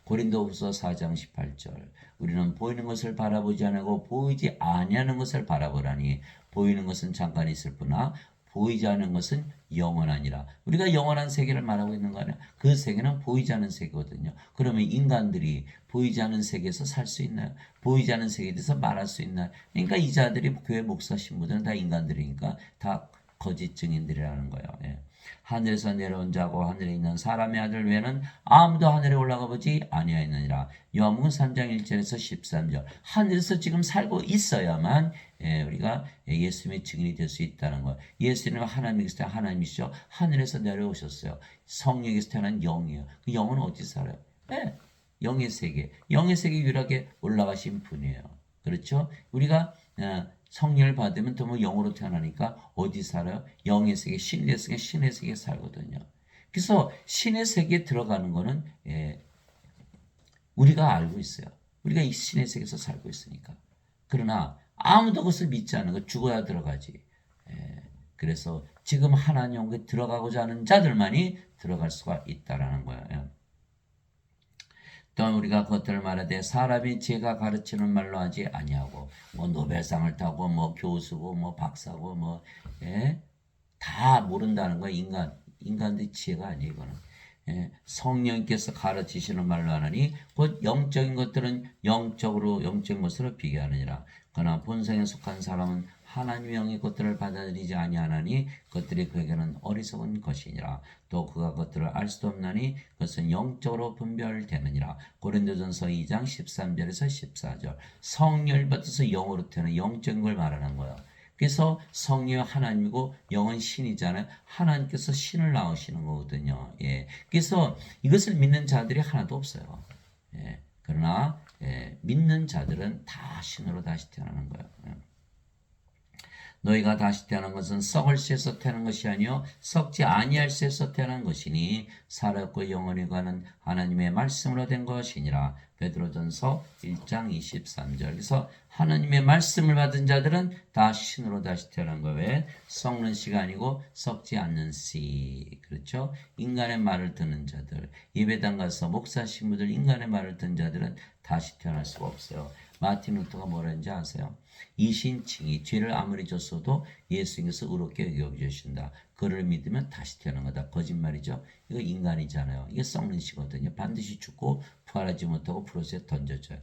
고린도후서 4장 18절. 우리는 보이는 것을 바라보지 않고 보이지 아니하는 것을 바라보라니 보이는 것은 잠깐 있을 뿐나 보이지 않는 것은 영원하니라. 우리가 영원한 세계를 말하고 있는 거 아니야? 그 세계는 보이지 않는 세계거든요. 그러면 인간들이 보이지 않는 세계에서 살 수 있나요? 보이지 않는 세계에 대해서 말할 수 있나요? 그러니까 이 자들이 교회 목사 신부들은 다 인간들이니까 다 거짓 증인들이라는 거예요. 예. 하늘에서 내려온 자고 하늘에 있는 사람의 아들 외에는 아무도 하늘에 올라가 보지 아니하였느니라. 요한복음 3장 1절에서 13절. 하늘에서 지금 살고 있어야만 우리가 예수님의 증인이 될 수 있다는 거예요. 예수님은 하나님께서 하나님이시죠. 하늘에서 내려오셨어요. 성령에서 태어난 영이에요. 그 영은 어디 살아요? 영의 세계. 영의 세계 유일하게 올라가신 분이에요. 그렇죠? 우리가 성령을 받으면 또 뭐 영으로 태어나니까 어디 살아요? 영의 세계, 신의 세계, 신의 세계에 살거든요. 그래서 신의 세계에 들어가는 거는 우리가 알고 있어요. 우리가 이 신의 세계에서 살고 있으니까. 그러나 아무도 그것을 믿지 않는 거 죽어야 들어가지. 그래서 지금 하나님 영에 들어가고자 하는 자들만이 들어갈 수가 있다라는 거예요. 또한 우리가 그것들을 말하되 사람이 제가 가르치는 말로 하지 아니하고 뭐 노벨상을 타고 뭐 교수고 뭐 박사고 다 모른다는 거야. 인간의 지혜가 아니에요. 이거는 성령께서 가르치시는 말로 하나니 곧 영적인 것들은 영적인 것으로 비교하느니라. 그러나 본성에 속한 사람은 하나님의 영의 것들을 받아들이지 아니하나니 그것들이 그에게는 어리석은 것이니라. 또 그가 그것들을 알 수도 없나니 그것은 영적으로 분별되느니라. 고린도전서 2장 13절에서 14절. 성령을 받아서 영으로 태어난 영적인 걸 말하는 거예요. 그래서 성령은 하나님이고 영은 신이잖아요. 하나님께서 신을 낳으시는 거거든요. 그래서 이것을 믿는 자들이 하나도 없어요. 그러나 믿는 자들은 다 신으로 다시 태어나는 거예요. 너희가 다시 태어난 것은 썩을 씨에서 태어난 것이 아니요 썩지 아니할 씨에서 태어난 것이니 살았고 영원히 가는 하나님의 말씀으로 된 것이니라. 베드로전서 1장 23절. 그래서 하나님의 말씀을 받은 자들은 다 신으로 다시 태어난 거예요. 왜? 썩는 씨가 아니고 썩지 않는 씨. 그렇죠? 인간의 말을 듣는 자들. 예배당 가서 목사 신부들 인간의 말을 듣는 자들은 다시 태어날 수가 없어요. 마틴 루터가 뭐라 했는지 아세요? 이신칭이 죄를 아무리 졌어도 예수님께서 의롭게 여겨주신다. 그를 믿으면 다시 태어난 거다. 거짓말이죠. 이거 인간이잖아요. 이게 썩는 시거든요. 반드시 죽고 부활하지 못하고 프로스에 던져져요.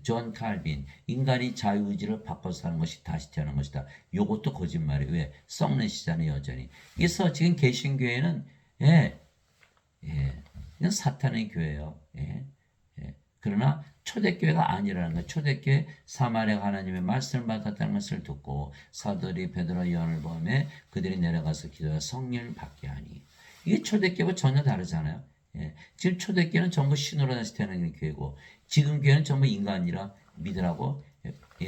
존 칼빈, 인간이 자유의지를 바꿔 사는 것이 다시 태어난 것이다. 요것도 거짓말이에요. 왜? 썩는 시잖아요, 여전히. 그래서 지금 개신교회는 이건 사탄의 교회예요. 그러나 초대교회가 아니라는 거예요. 초대교회 사마리아 하나님의 말씀을 받았다는 것을 듣고 사도들이 베드로 요한을 보매 그들이 내려가서 기도해 성령을 받게 하니. 이게 초대교회와 전혀 다르잖아요. 지금 초대교회는 전부 신으로 다시 태어나는 교회고 지금 교회는 전부 인간이라 믿으라고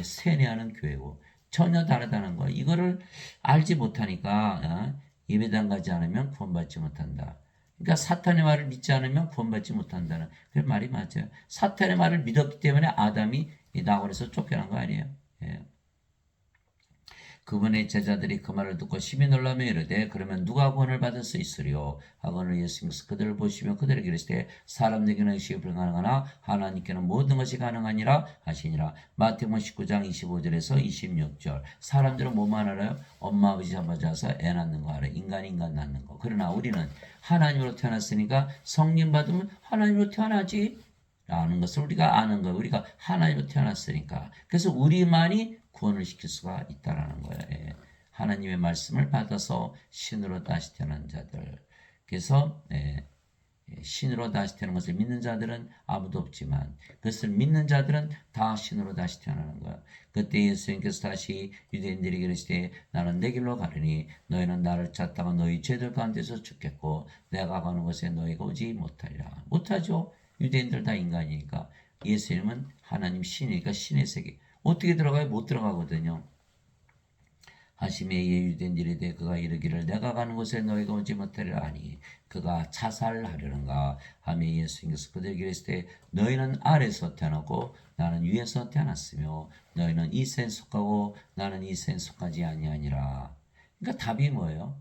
세뇌하는 교회고 전혀 다르다는 거예요. 이거를 알지 못하니까 예배당 가지 않으면 구원받지 못한다. 그러니까 사탄의 말을 믿지 않으면 구원받지 못한다는 그 말이 맞아요. 사탄의 말을 믿었기 때문에 아담이 낙원에서 쫓겨난 거 아니에요. 그분의 제자들이 그 말을 듣고 심히 놀라며 이르되 그러면 누가 구원을 받을 수 있으리요? 하거늘 예수님께서 그들을 보시며 그들에게 이르시되 사람에게는 의식이 불가능하나 하나님께는 모든 것이 가능하니라 하시니라. 마태복음 19장 25절에서 26절. 사람들은 뭐만 알아요? 엄마 아버지 잡아줘서 애 낳는 거 알아요. 인간 낳는 거. 그러나 우리는 하나님으로 태어났으니까 성령 받으면 하나님으로 태어나지 라는 것을 우리가 아는 거예요. 우리가 하나님으로 태어났으니까. 그래서 우리만이 구원을 시킬 수가 있다라는 거예요. 하나님의 말씀을 받아서 신으로 다시 태어난 자들. 그래서 신으로 다시 태어난 것을 믿는 자들은 아무도 없지만 그것을 믿는 자들은 다 신으로 다시 태어나는 거야. 그때 예수님께서 다시 유대인들에게 이르시되 나는 내 길로 가르니 너희는 나를 찾다가 너희 죄들 가운데서 죽겠고 내가 가는 곳에 너희가 오지 못하리라. 못하죠. 유대인들 다 인간이니까. 예수님은 하나님 신이니까 신의 세계. 어떻게 들어가요? 못 들어가거든요. 하심에 이에 유대인들에 대해 그가 이르기를 내가 가는 곳에 너희가 오지 못하리라 하니 그가 자살하려는가 하며 예수님께서 그들에게 이르시되 너희는 아래에서 태어났고 나는 위에서 태어났으며 너희는 이 세에 속하고 나는 이 세에 속하지 아니하니라. 그러니까 답이 뭐예요?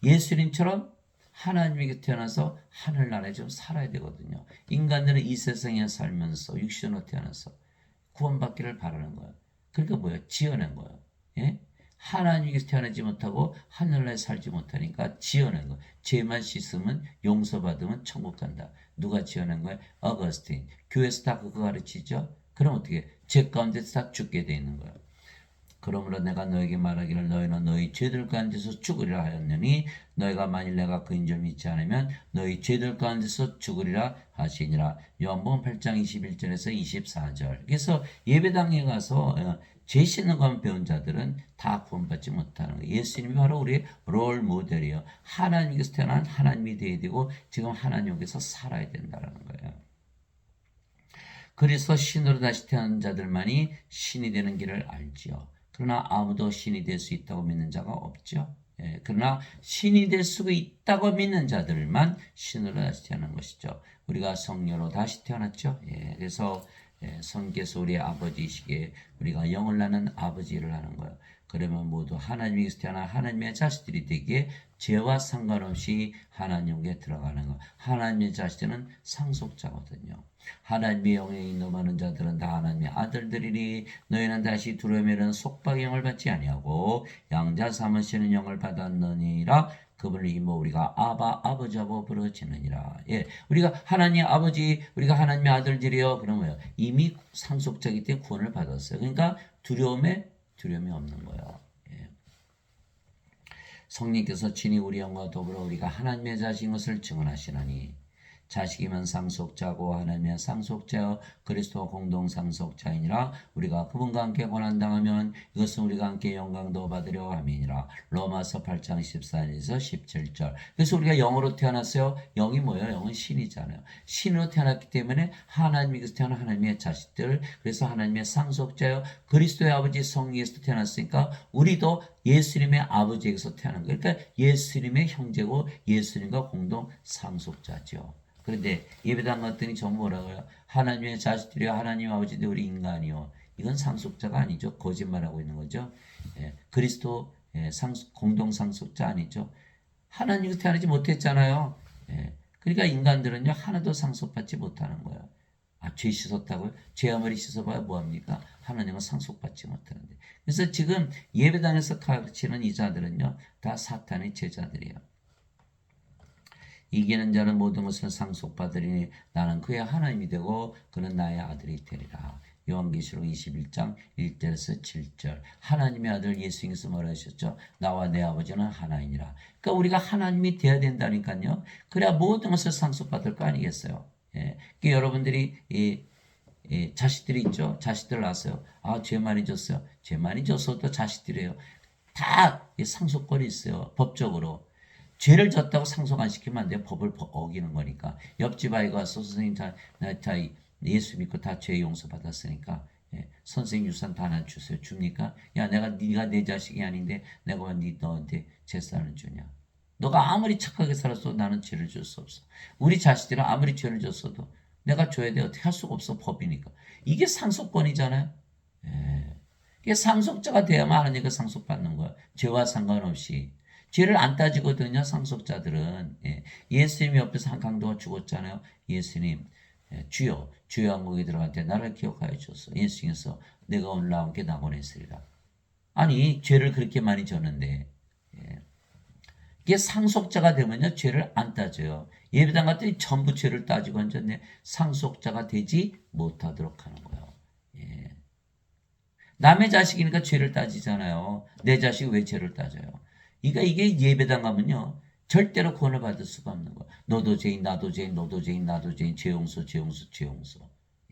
예수님처럼 하나님에게 태어나서 하늘나라에 좀 살아야 되거든요. 인간들은 이 세상에 살면서 육신으로 태어나서 구원받기를 바라는 거예요. 그러니까 뭐예요? 지어낸 거예요. 예? 하나님께서 태어나지 못하고 하늘나라에 살지 못하니까 지어낸 거예요. 죄만 씻으면 용서받으면 천국 간다. 누가 지어낸 거예요? 어거스틴. 교회에서 다 그거 가르치죠? 그럼 어떻게? 죄 가운데서 다 죽게 돼 있는 거예요. 그러므로 내가 너에게 말하기를 너희는 너희 죄들 가운데서 죽으리라 하였느니 너희가 만일 내가 그인 줄 믿지 않으면 너희 죄들 가운데서 죽으리라 하시니라. 요한복음 8장 21절에서 24절. 그래서 예배당에 가서 죄 씻는 것만 배운 자들은 다 구원받지 못하는 거예요. 예수님이 바로 우리의 롤 모델이에요. 하나님께서 태어난 하나님이 되어야 되고 지금 하나님께서 살아야 된다는 거예요. 그래서 신으로 다시 태어난 자들만이 신이 되는 길을 알지요. 그러나 아무도 신이 될 수 있다고 믿는 자가 없죠. 그러나 신이 될 수 있다고 믿는 자들만 신으로 다시 태어난 것이죠. 우리가 성녀로 다시 태어났죠. 그래서 성께서 우리의 아버지이시기에 우리가 영을 낳는 아버지를 하는 거예요. 그러면 모두 하나님께서 태어난 하나님의 자식들이 되기에 죄와 상관없이 하나님께 들어가는 거. 하나님의 자식들은 상속자거든요. 하나님의 영에 인도하는 자들은 다 하나님의 아들들이니 너희는 다시 두려움이라는 속박의 영을 받지 아니하고 양자 삼으시는 영을 받았느니라. 그분을 이모 우리가 아바 아버지하고 부르짖느니라. 우리가 하나님의 아버지, 우리가 하나님의 아들들이요. 그러면 이미 상속자이기 때문에 구원을 받았어요. 그러니까 두려움이 없는 거예요. 성령께서 친히 우리 영과 더불어 우리가 하나님의 자식인 것을 증언하시나니 자식이면 상속자고 하나님의 상속자여 그리스도 공동 상속자이니라. 우리가 그분과 함께 고난당하면 이것은 우리가 함께 영광도 받으려 함이니라. 로마서 8장 14절에서 17절. 그래서 우리가 영으로 태어났어요. 영이 뭐예요? 영은 신이잖아요. 신으로 태어났기 때문에 하나님께서 태어난 하나님의 자식들, 그래서 하나님의 상속자여 그리스도의 아버지 성령에서 태어났으니까 우리도 예수님의 아버지에게서 태어난 거예요. 그러니까 예수님의 형제고 예수님과 공동 상속자죠. 그런데 예배당 갔더니 전부 뭐라고요? 하나님의 자식들이요, 하나님 아버지들 우리 인간이요. 이건 상속자가 아니죠. 거짓말하고 있는 거죠. 그리스도 공동 상속자 아니죠. 하나님께서 태어나지 못했잖아요. 그러니까 인간들은요 하나도 상속받지 못하는 거예요. 죄 씻었다고요? 죄 아무리 씻어봐야 뭐합니까? 하나님은 상속받지 못하는데. 그래서 지금 예배당에서 가르치는 이 자들은요 다 사탄의 제자들이에요. 이기는 자는 모든 것을 상속받으리니 나는 그의 하나님이 되고 그는 나의 아들이 되리라. 요한계시록 21장 1절에서 7절. 하나님의 아들 예수님께서 뭐라 하셨죠? 나와 내 아버지는 하나이니라. 그러니까 우리가 하나님이 돼야 된다니까요. 그래야 모든 것을 상속받을 거 아니겠어요? 그러니까 여러분들이 자식들이 있죠? 자식들 낳았어요. 죄 많이 졌어요. 죄 많이 졌어도 자식들이에요. 다 상속권이 있어요. 법적으로. 죄를 졌다고 상속 안 시키면 안 돼요. 법을 어기는 거니까. 옆집 아이가 와서 선생님 다 예수 믿고 다 죄 용서 받았으니까 선생님 유산 다 하나 주세요. 줍니까? 야 네가 내 자식이 아닌데 내가 왜 너한테 재산을 주냐? 너가 아무리 착하게 살았어도 나는 죄를 줄 수 없어. 우리 자식들은 아무리 죄를 졌어도 내가 줘야 돼. 어떻게 할 수가 없어. 법이니까. 이게 상속권이잖아요. 이게 상속자가 돼야만 하나님과 상속받는 거야. 죄와 상관없이. 죄를 안 따지거든요. 상속자들은. 예수님이 옆에서 한 강도가 죽었잖아요. 예수님 주여 주의 왕국에 들어갈 때 나를 기억하여 주소서. 예수님께서 내가 오늘 나와 함께 낙원했으리라. 아니 죄를 그렇게 많이 졌는데 이게 상속자가 되면요 죄를 안 따져요. 예배당 갔더니 전부 죄를 따지고 앉았네. 상속자가 되지 못하도록 하는 거예요. 남의 자식이니까 죄를 따지잖아요. 내 자식이 왜 죄를 따져요? 그러니까 이게 예배당 가면요 절대로 구원을 받을 수가 없는 거야. 너도 죄인, 나도 죄인, 너도 죄인, 나도 죄인, 죄 용서, 죄 용서, 죄 용서.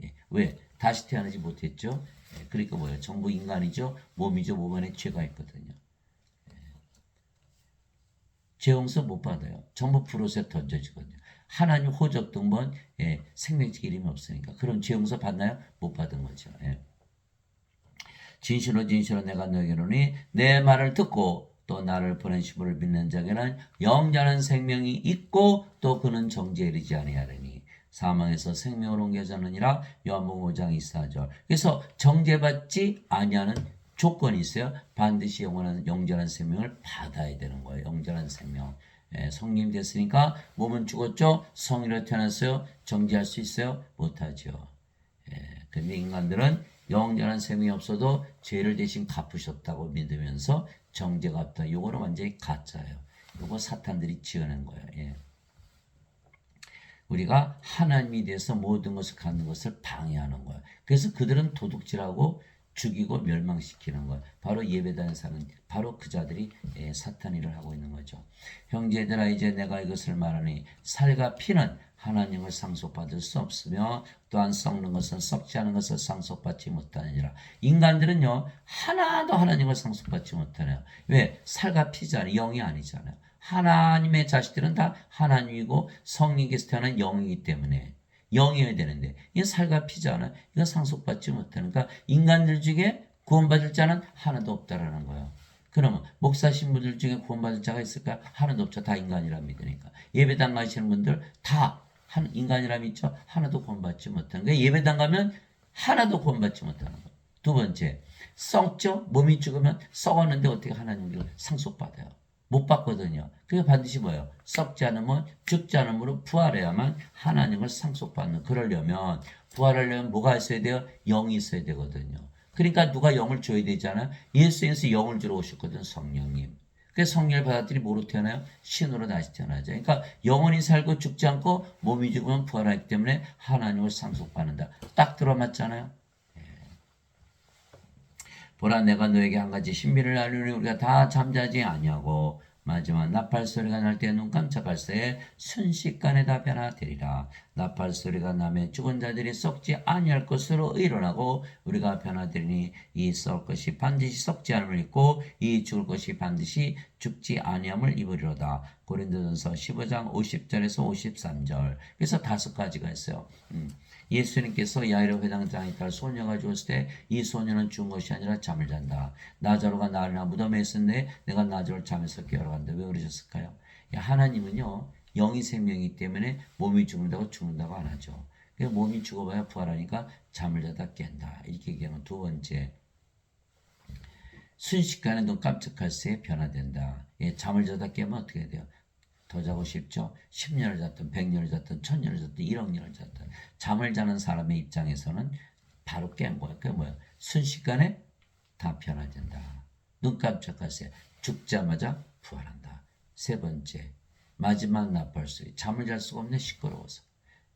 예. 왜? 다시 태어나지 못했죠? 예. 그러니까 뭐예요? 전부 인간이죠? 몸이죠? 몸 안에 죄가 있거든요. 예. 죄 용서 못 받아요. 전부 불옷에 던져지거든요. 하나님 호적 등본 예. 생명책 이름이 없으니까. 그럼 죄 용서 받나요? 못 받은 거죠. 예. 진실로 진실로 내가 너에게 이르노니 내 말을 듣고 또 나를 보내신 분을 믿는 자에게는 영원한 생명이 있고 또 그는 정죄에 이르지 아니하리니 사망에서 생명으로 옮겨졌느니라. 요한복음 5장 24절. 그래서 정죄받지 아니하는 조건이 있어요. 반드시 영원한 생명을 받아야 되는 거예요. 영원한 생명. 예, 성님 됐으니까 몸은 죽었죠. 성인으로 태어났어요. 정죄할 수 있어요? 못하죠. 예, 근데 인간들은 영원한 생명이 없어도 죄를 대신 갚으셨다고 믿으면서 정죄가 없다. 요거는 완전히 가짜예요. 요거 사탄들이 지어낸 거예요. 예. 우리가 하나님에 대해서 모든 것을 갖는 것을 방해하는 거예요. 그래서 그들은 도둑질하고 죽이고 멸망시키는 거예요. 바로 예배당에 사는 바로 그 자들이 사탄 일을 하고 있는 거죠. 형제들아 이제 내가 이것을 말하니 살과 피는 하나님을 상속받을 수 없으며 또한 썩는 것은 썩지 않은 것을 상속받지 못하느니라. 인간들은요 하나도 하나님을 상속받지 못하네요. 왜? 살과 피잖아요. 영이 아니잖아요. 하나님의 자식들은 다 하나님이고 성령께서 태어난 영이기 때문에 영이어야 되는데 이게 살과 피잖아요. 이거 상속받지 못하는. 그러니까 인간들 중에 구원받을 자는 하나도 없다라는 거예요. 그러면 목사 신부들 중에 구원받을 자가 있을까? 하나도 없죠. 다 인간이라 믿으니까. 예배당 가시는 분들 다 인간이라 믿죠. 하나도 구원받지 못하는 거예요. 예배당 가면 하나도 구원받지 못하는 거예요. 두 번째, 썩죠. 몸이 죽으면 썩었는데 어떻게 하나님을 상속받아요? 못 받거든요. 그게 반드시 뭐예요? 썩지 않으면 죽지 않으므로 부활해야만 하나님을 상속받는. 그러려면 부활하려면 뭐가 있어야 돼요? 영이 있어야 되거든요. 그러니까 누가 영을 줘야 되잖아요. 예수님께서 영을 주러 오셨거든. 성령님. 그래서 성령을 받아들이 뭐로 태어나요? 신으로 다시 태어나죠. 그러니까 영원히 살고 죽지 않고 몸이 죽으면 부활하기 때문에 하나님을 상속받는다. 딱 들어맞잖아요. 보라 내가 너에게 한 가지 신비를 알리니 우리가 다 잠자지 아니하고 마지막 나팔 소리가 날 때 눈 깜짝할 새에 순식간에 다 변화되리라. 나팔 소리가 나면 죽은 자들이 썩지 아니할 것으로 일어나고 우리가 변화되리니 이 썩을 것이 반드시 썩지 않음을 입고 이 죽을 것이 반드시 죽지 아니함을 입으리로다. 고린도전서 15장 50절에서 53절. 그래서 5가지가 있어요. 예수님께서 야이로 회당장에 딸 소녀가 죽었을 때 이 소녀는 죽은 것이 아니라 잠을 잔다. 나자로가 나를 무덤에 있었는데 내가 나자로를 잠에서 깨어나간다. 왜 그러셨을까요? 하나님은요 영이 생명이기 때문에 몸이 죽는다고 안 하죠. 몸이 죽어봐야 부활하니까 잠을 자다 깬다. 이렇게 얘기하면 두 번째, 순식간에 눈 깜짝할 새에 변화된다. 잠을 자다 깨면 어떻게 돼요? 더 자고 싶죠? 10년을 잤든 100년을 잤든 1000년을 잤든 1억 년을 잤든 잠을 자는 사람의 입장에서는 바로 깬 거야. 그게 뭐야? 순식간에 다 변화된다. 눈 깜짝할 새 죽자마자 부활한다. 세 번째, 마지막 나팔 소리. 잠을 잘 수가 없네. 시끄러워서.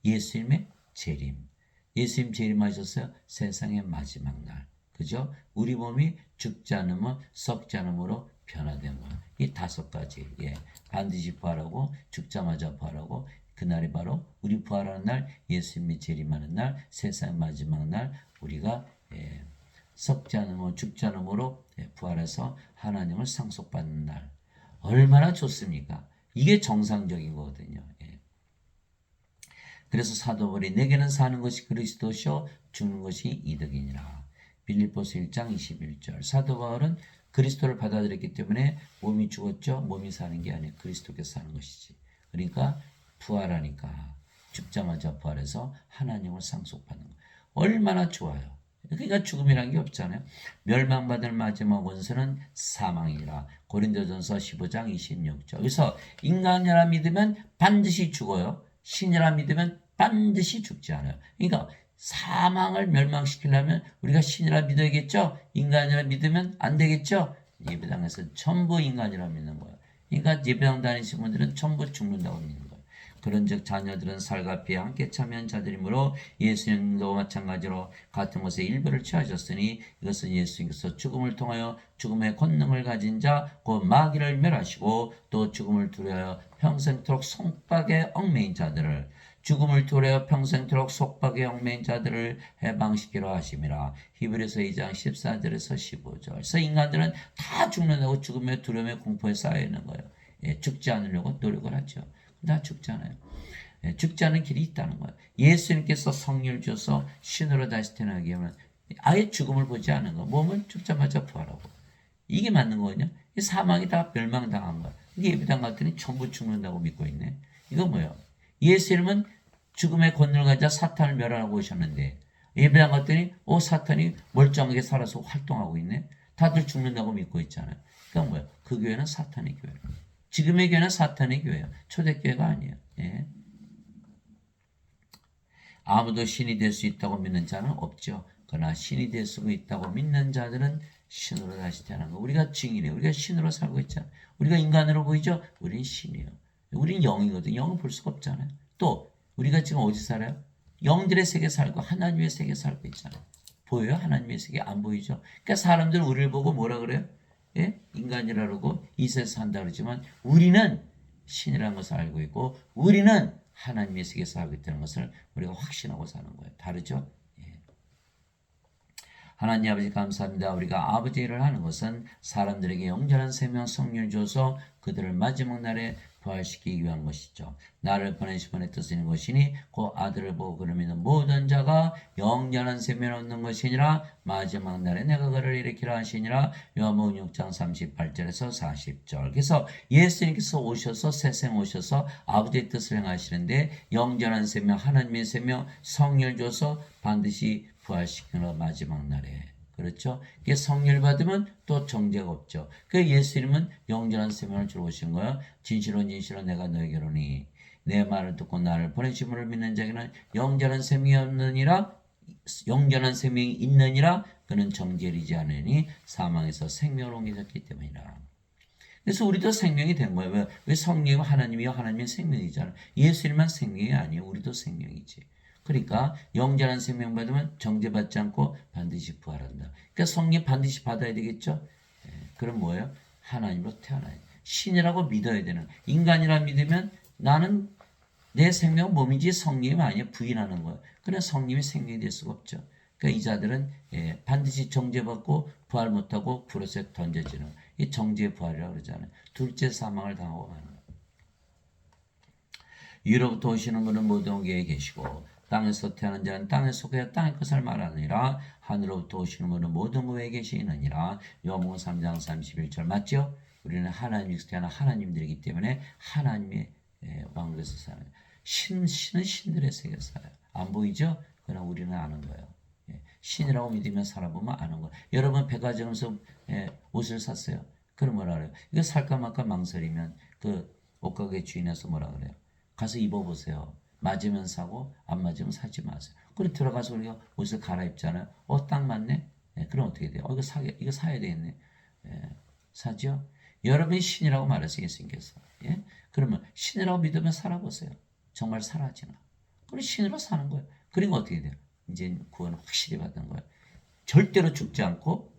예수님의 재림. 예수님 재림하셨어요. 세상의 마지막 날. 그죠? 우리 몸이 죽지 않으면 썩지 않으므로 변화된 거예요. 이 5가지. 예. 반드시 부활하고 죽자마자 부활하고 그날이 바로 우리 부활하는 날, 예수님이 재림하는 날, 세상 마지막 날 우리가 썩지 않으면 죽지 않으므로 부활해서 하나님을 상속받는 날. 얼마나 좋습니까? 이게 정상적인 거거든요. 예. 그래서 사도 바울이 내게는 사는 것이 그리스도시요 죽는 것이 이득이니라. 빌립보서 1장 21절. 사도 바울은 그리스도를 받아들였기 때문에 몸이 죽었죠. 몸이 사는 게 아니에요. 그리스도께서 사는 것이지. 그러니까 부활하니까 죽자마자 부활해서 하나님을 상속받는 거예요. 얼마나 좋아요. 그러니까 죽음이란 게 없잖아요. 멸망받을 마지막 원수는 사망이라. 고린도전서 15장 26절. 그래서 인간이라 믿으면 반드시 죽어요. 신이라 믿으면 반드시 죽지 않아요. 그러니까 사망을 멸망시키려면 우리가 신이라 믿어야겠죠? 인간이라 믿으면 안 되겠죠? 예배당에서 전부 인간이라 믿는 거예요. 그러니까 예배당 다니시는 분들은 전부 죽는다고 믿는 거예요. 그런즉 자녀들은 살과 피에 함께 참여한 자들이므로 예수님도 마찬가지로 같은 것에 일부를 취하셨으니 이것은 예수님께서 죽음을 통하여 죽음의 권능을 가진 자 곧 마귀를 멸하시고 또 죽음을 두려워 평생토록 속박에 얽매인 자들을 죽음을 두려워 평생토록 속박에 얽매인 자들을 해방시키려 하심이라. 히브리서 2장 14절에서 15절. 그래서 인간들은 다 죽는다고 죽음의 두려움의 공포에 쌓여 있는 거예요. 예, 죽지 않으려고 노력을 하죠. 다 죽잖아요. 예, 죽지 않은 길이 있다는 거예요. 예수님께서 성령을 주셔서 신으로 다시 태어나게 하면 아예 죽음을 보지 않은 거. 몸은 죽자마자 부활하고. 이게 맞는 거거든요. 사망이 다 멸망당한 거야. 예배당 갔더니 전부 죽는다고 믿고 있네. 이거 뭐예요? 예수님은 죽음의 권능을 가져 사탄을 멸하고 오셨는데 예배당 갔더니 사탄이 멀쩡하게 살아서 활동하고 있네. 다들 죽는다고 믿고 있잖아요. 그러니까 뭐예요? 그 교회는 사탄의 교회예요. 지금의 교회는 사탄의 교회예요. 초대교회가 아니에요. 예. 아무도 신이 될 수 있다고 믿는 자는 없죠. 그러나 신이 될 수 있다고 믿는 자들은 신으로 다시 태어난 거. 우리가 증인이에요. 우리가 신으로 살고 있잖아요. 우리가 인간으로 보이죠? 우린 신이에요. 우린 영이거든. 영을 볼 수가 없잖아요. 또 우리가 지금 어디 살아요? 영들의 세계 살고 하나님의 세계 살고 있잖아요. 보여요? 하나님의 세계 안 보이죠? 그러니까 사람들은 우리를 보고 뭐라 그래요? 예? 인간이라 그러고 이 세상에 산다 그러지만 우리는 신이라는 것을 알고 있고 우리는 하나님의 세계에서 살고 있다는 것을 우리가 확신하고 사는 거예요. 다르죠? 예. 하나님 아버지 감사합니다. 우리가 아버지 일을 하는 것은 사람들에게 영원한 생명 성령을 줘서 그들을 마지막 날에 부활시키기 위한 것이죠. 나를 보내신 분의 뜻인 것이니 그 아들을 보고 그를 믿는 모든 자가 영원한 생명을 얻는 것이니라. 마지막 날에 내가 그를 일으키라 하시니라. 요한복음 6장 38절에서 40절. 그래서 예수님께서 오셔서 세상 오셔서 아버지의 뜻을 행하시는데 영원한 생명, 하나님의 생명, 성령을 줘서 반드시 부활시키는 마지막 날에. 그렇죠? 이게 성령을 받으면 또 정죄가 없죠. 그 예수님은 영원한 생명을 주러 오신 거야. 진실은 내가 너에게로니 내 말을 듣고 나를 보내신 분을 믿는 자에게는 영원한 생명이 없느니라. 영원한 생명이 있느니라. 그는 정죄이지 않으니 사망에서 생명을 옮기셨기 때문이라. 그래서 우리도 생명이 된 거예요. 왜 성령이 하나님이요? 하나님의 생명이잖아요. 예수님만 생명이 아니에요. 우리도 생명이지. 그러니까 영원한 생명 받으면 정죄받지 않고 반드시 부활한다. 그러니까 성령 반드시 받아야 되겠죠? 예, 그럼 뭐예요? 하나님으로 태어나야 돼. 신이라고 믿어야 되는. 인간이라 믿으면 나는 내 생명 몸이지 성령이 아니야. 부인하는 거예요. 그러나 성령이 생명이 될 수가 없죠. 그러니까 이 자들은 반드시 정죄받고 부활 못하고 불에서 던져지는 이 정죄 부활이라고 그러잖아요. 둘째 사망을 당하고 가는 거예요. 위로부터 오시는 분은 모든 교회에 계시고 땅에서 태어난 자는 땅에 속하여 땅의 것을 말하느니라. 하늘로부터 오시는 분은 모든 교회에 계시느니라. 요한복음 3장 31절 맞죠? 우리는 하나님께서 태어난 하나님들이기 때문에 하나님의 왕국에서 사는 신은 신들의 세계에서 살아요. 안 보이죠? 그러나 우리는 아는 거예요. 신이라고 믿으면 살아보면 아는 거예요. 여러분 백화점에서 옷을 샀어요. 그럼 뭐라 그래요? 이거 살까 말까 망설이면 그 옷가게 주인에서 뭐라 그래요? 가서 입어보세요. 맞으면 사고 안 맞으면 사지 마세요. 그리고 들어가서 우리가 옷을 갈아입잖아요. 딱 맞네? 그럼 어떻게 돼요? 이거 사야 되겠네. 사죠? 여러분이 신이라고 말하세요. 예수님께서. 그러면 신이라고 믿으면 살아보세요. 정말 사라지나. 그럼 신으로 사는 거예요. 그리고 어떻게 돼요? 이제 구원을 확실히 받는 거예요. 절대로 죽지 않고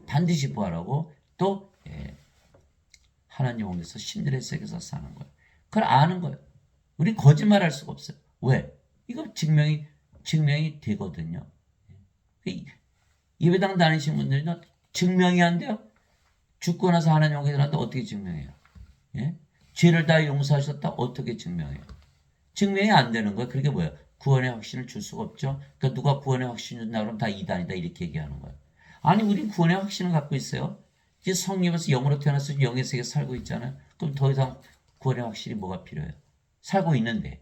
반드시 부활하고 또 하나님 왕국에서 신들의 세계에서 사는 거예요. 그걸 아는 거예요. 우리 거짓말할 수가 없어요. 왜? 이거 증명이 되거든요. 예배당 다니신 분들은 증명이 안 돼요. 죽고 나서 하나님 왕국에 들어갔는데 어떻게 증명해요? 죄를 다 용서하셨다 어떻게 증명해요? 증명이 안 되는 거예요. 그게 뭐예요? 구원의 확신을 줄 수가 없죠. 그러니까 누가 구원의 확신을 준다 그러면 다 이단이다 이렇게 얘기하는 거예요. 아니 우리 구원의 확신을 갖고 있어요. 이제 성령에서 영으로 태어나서 영의 세계에 살고 있잖아요. 그럼 더 이상 구원의 확신이 뭐가 필요해요? 살고 있는데.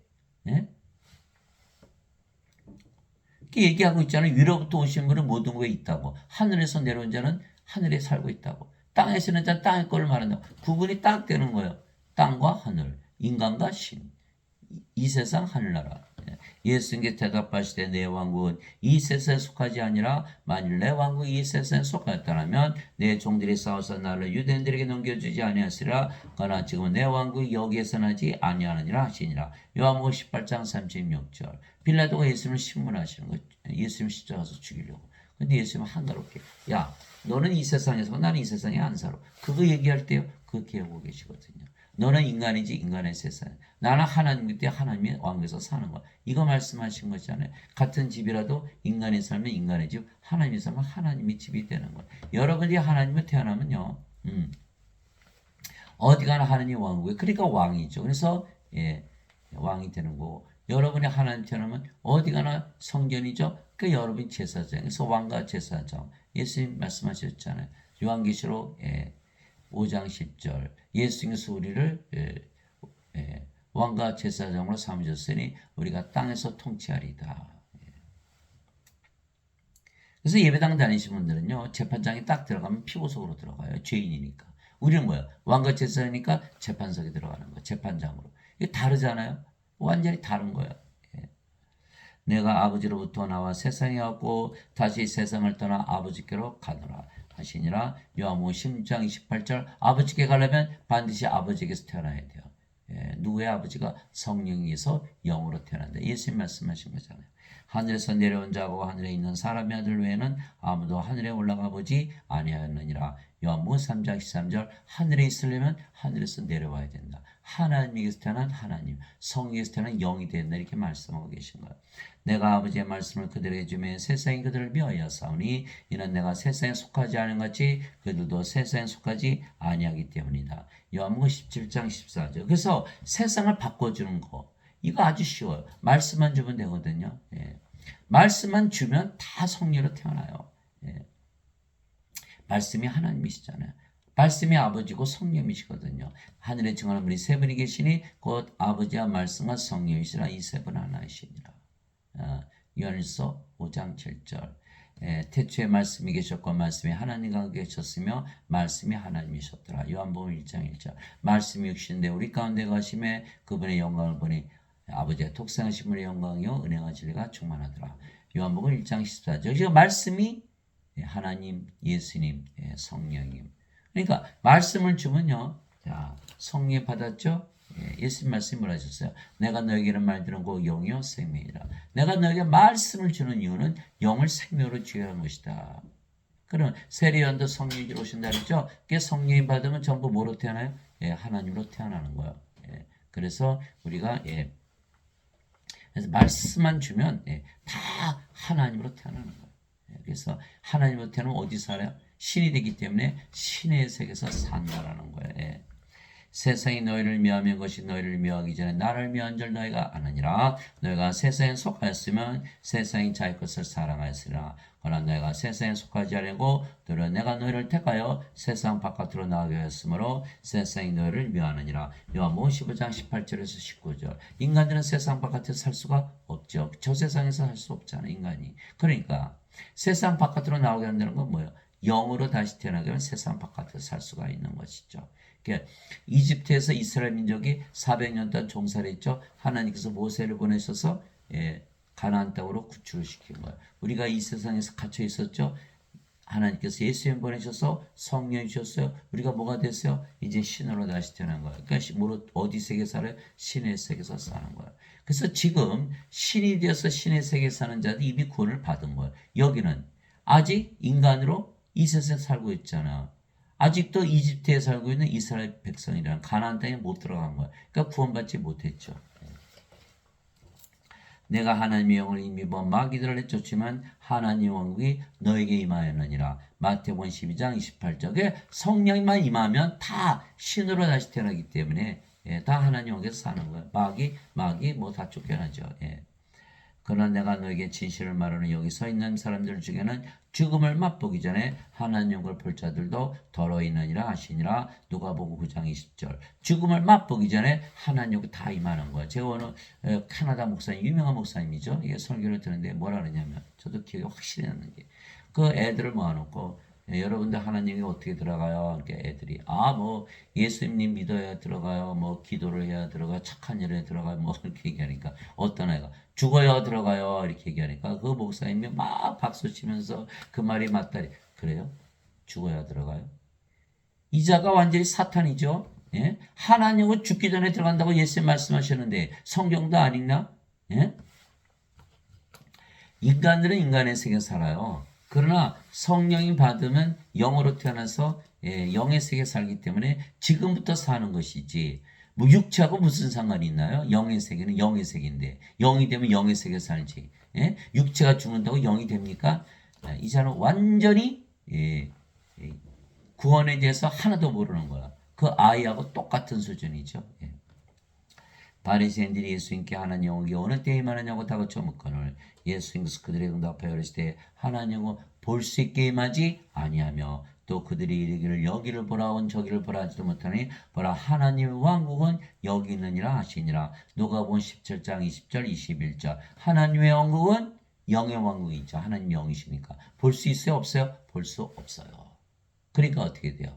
이렇게 얘기하고 있잖아요. 위로부터 오신 분은 모든 것에 있다고. 하늘에서 내려온 자는 하늘에 살고 있다고. 땅에서 있는 자는 땅의 거를 말한다고. 구분이 딱 되는 거예요. 땅과 하늘, 인간과 신. 이 세상 하늘나라. 예수님께 대답하시되 내 왕국은 이 세상에 속하지 아니라 만일 내 왕국이 이 세상에 속하였다면 내 종들이 싸워서 나를 유대인들에게 넘겨주지 아니하시리라. 그러나 지금은 내 왕국이 여기에서 나지 아니하느니라 하시니라. 요한복음 18장 36절. 빌라도가 예수님을 신문하시는 거예요. 예수님 십자가 가서 죽이려고. 근데 예수님은 한가롭게 야 너는 이 세상에서 나는 이 세상에 안 살아. 그거 얘기할 때요. 그렇게 하고 계시거든요. 너는 인간이지 인간의 세상. 나는 하나님 때 하나님의 왕국에서 사는 거야. 이거 말씀하신 거잖아요. 같은 집이라도 인간이 살면 인간의 집, 하나님이 살면 하나님의 집이 되는 거야. 여러분이 하나님을 태어나면요. 어디 가나 하나님 왕국에 그러니까 왕이죠. 그래서 왕이 되는 거고 여러분이 하나님 태어나면 어디 가나 성전이죠. 그러니까 여러분이 제사장. 그래서 왕과 제사장. 예수님 말씀하셨잖아요. 요한계시록 5장 10절. 예수님께서 우리를 왕과 제사장으로 삼으셨으니 우리가 땅에서 통치하리다. 그래서 예배당 다니시는 분들은요. 재판장에 딱 들어가면 피고석으로 들어가요. 죄인이니까. 우리는 뭐야? 왕과 제사장이니까 재판석에 들어가는 거야. 재판장으로. 이게 다르잖아요. 완전히 다른 거야. 내가 아버지로부터 나와 세상에 왔고 다시 세상을 떠나 아버지께로 가노라 하시니라. 요한복음 10장 28절. 아버지께 가려면 반드시 아버지에게서 태어나야 돼요. 누구의 아버지가 성령에서 영으로 태어난다. 예수님 말씀하신 거잖아요. 하늘에서 내려온 자고 하늘에 있는 사람의 아들 외에는 아무도 하늘에 올라가 보지 아니하였느니라. 요한복음 3장 13절. 하늘에 있으려면 하늘에서 내려와야 된다. 하나님에게서 태어난 하나님, 성령에서 태어난 영이 된다. 이렇게 말씀하고 계신 거예요. 내가 아버지의 말씀을 그들에게 주면 세상이 그들을 미워하여 싸우니 이는 내가 세상에 속하지 않은 같이 그들도 세상에 속하지 아니하기 때문이다. 요한복음 17장 14절. 그래서 세상을 바꿔주는 거 이거 아주 쉬워요. 말씀만 주면 되거든요. 말씀만 주면 다 성령으로 태어나요. 말씀이 하나님이시잖아요. 말씀이 아버지고 성령이시거든요. 하늘에 증언하는 분이 세 분이 계시니 곧 아버지와 말씀과 성령이시라. 이 세 분 하나이시니라. 요한일서 5장 7절. 태초에 말씀이 계셨고 말씀이 하나님과 계셨으며 말씀이 하나님이셨더라. 요한복음 1장 1절. 말씀이 육신되 우리 가운데 가심에 그분의 영광을 보니 아버지의 독생하신 분의 영광이요 은혜와 진리가 충만하더라. 요한복음 1장 14절. 지금 말씀이 하나님, 예수님, 성령님. 그러니까 말씀을 주면요. 자, 성령 받았죠? 예수님 말씀이 뭐라 하셨어요? 내가 너에게는 말 들은 고 영이요 생명이라. 내가 너에게 말씀을 주는 이유는 영을 생명으로 주어야 하는 것이다. 그럼 세례요한도 성령이 오신다 그랬죠? 그게 성령이 받으면 전부 뭐로 태어나요? 하나님으로 태어나는 거예요. 그래서 우리가 그래서 말씀만 주면 다 하나님으로 태어나는 거예요. 그래서 하나님으로 태어나면 어디 살아요? 신이 되기 때문에 신의 세계에서 산다라는 거예요. 세상이 너희를 미워하는 것이 너희를 미워하기 전에 나를 미워한 줄 너희가 아느니라. 너희가 세상에 속하였으면 세상이 자기 것을 사랑하였으리라. 그러나 너희가 세상에 속하지 않고 들어 내가 너희를 택하여 세상 바깥으로 나가게 하였으므로 세상이 너희를 미워하느니라. 요한복음 15장 18절에서 19절. 인간들은 세상 바깥에서 살 수가 없죠. 저 세상에서 살 수 없잖아요. 인간이. 그러니까 세상 바깥으로 나오게 한다는 건 뭐예요? 영으로 다시 태어나게 하면 세상 바깥에서 살 수가 있는 것이죠. 이집트에서 이스라엘 민족이 400년 동안 종살이 했죠. 하나님께서 모세를 보내셔서 가나안 땅으로 구출을 시킨 거예요. 우리가 이 세상에서 갇혀 있었죠. 하나님께서 예수님 보내셔서 성령 주셨어요. 우리가 뭐가 됐어요? 이제 신으로 다시 태어난 거예요. 그러니까 어디 세계 살아요? 신의 세계에서 사는 거예요. 그래서 지금 신이 되어서 신의 세계에 사는 자들 이미 구원을 받은 거예요. 여기는 아직 인간으로 이 세상에 살고 있잖아. 아직도 이집트에 살고 있는 이스라엘 백성이라는 가나안 땅에 못 들어간 거야. 그러니까 구원받지 못했죠. 내가 하나님의 영을 힘입어 마귀들을 내쫓지만 하나님의 왕국이 너에게 임하였느니라. 마태복음 12장 28절에 성령만 임하면 다 신으로 다시 태어나기 때문에 다 하나님 왕국에서 사는 거예요. 마귀 뭐 다 쫓겨나죠. 그러나 내가 너에게 진실을 말하는 여기 서 있는 사람들 중에는 죽음을 맛보기 전에 하나님을 볼 자들도 더러 있느니라 하시니라. 누가복음 9장 20절. 죽음을 맛보기 전에 하나님을 다 임하는 거예요. 제가 오늘 캐나다 목사님, 유명한 목사님이죠. 이게 설교를 듣는데 뭐라 그러냐면 저도 기억이 확실히 나는 게 그 애들을 모아놓고 여러분들 하나님이 어떻게 들어가요? 이렇게 애들이 뭐 예수님 믿어야 들어가요. 뭐 기도를 해야 들어가. 착한 일에 들어가요. 뭐 이렇게 얘기하니까 어떤 애가 죽어야 들어가요. 이렇게 얘기하니까 그 목사님이 막 박수 치면서 그 말이 맞다리. 그래요? 죽어야 들어가요? 이자가 완전히 사탄이죠. 예? 하나님은 죽기 전에 들어간다고 예수님 말씀하셨는데 성경도 안 읽나? 예? 인간들은 인간의 세계 살아요. 그러나 성령이 받으면 영으로 태어나서 영의 세계 살기 때문에 지금부터 사는 것이지 뭐 육체하고 무슨 상관이 있나요? 영의 세계는 영의 세계인데 영이 되면 영의 세계 살지. 예? 육체가 죽는다고 영이 됩니까? 이 사람은 완전히 구원에 대해서 하나도 모르는 거야. 그 아이하고 똑같은 수준이죠. 예. 바리새인들이 예수님께 하나님께 어느 때에 임하느냐고 다그쳐 묻거늘 예수님께서 그들의 응답하여 이르시되 하나님을 볼 수 있게 임하지 아니하며 또 그들이 이르기를 여기를 보라 온 저기를 보라 하지도 못하니 보라 하나님의 왕국은 여기 있느니라 하시니라. 누가복음 17장 20절 21절 하나님의 왕국은 영의 왕국이 있죠. 하나님 영이시니까 볼 수 있어요 없어요? 볼 수 없어요. 그러니까 어떻게 돼요?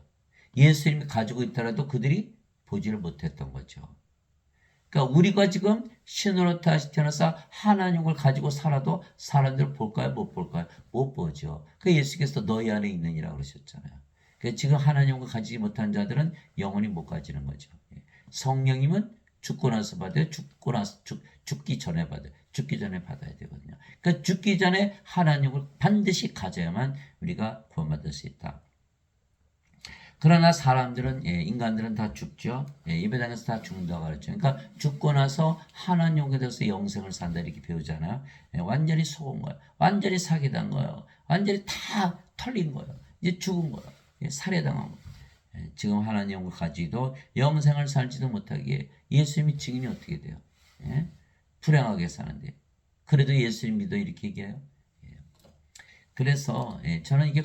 예수님이 가지고 있더라도 그들이 보지를 못했던 거죠. 그러니까 우리가 지금 신으로 다시 태어나서 하나님을 가지고 살아도 사람들을 볼까요? 못 볼까요? 못 보죠. 그 예수께서 너희 안에 있느니라 그러셨잖아요. 그러니까 지금 하나님을 가지지 못한 자들은 영원히 못 가지는 거죠. 성령님은 죽고 나서 받아요. 죽기 전에 받아요. 죽기 전에 받아야 되거든요. 그러니까 죽기 전에 하나님을 반드시 가져야만 우리가 구원받을 수 있다. 그러나 사람들은 인간들은 다 죽죠. 예배당에서 다 죽는다고 그랬죠. 그러니까 죽고 나서 하나님께 대해서 영생을 산다 이렇게 배우잖아요. 완전히 속은 거예요. 완전히 사기당한 거예요. 완전히 다 털린 거예요. 이제 죽은 거예요. 살해당한 거예요. 지금 하나님을 가지도 영생을 살지도 못하기에 예수님이 증인이 어떻게 돼요? 불행하게 사는데 그래도 예수님 믿어 이렇게 얘기해요. 그래서 저는 이게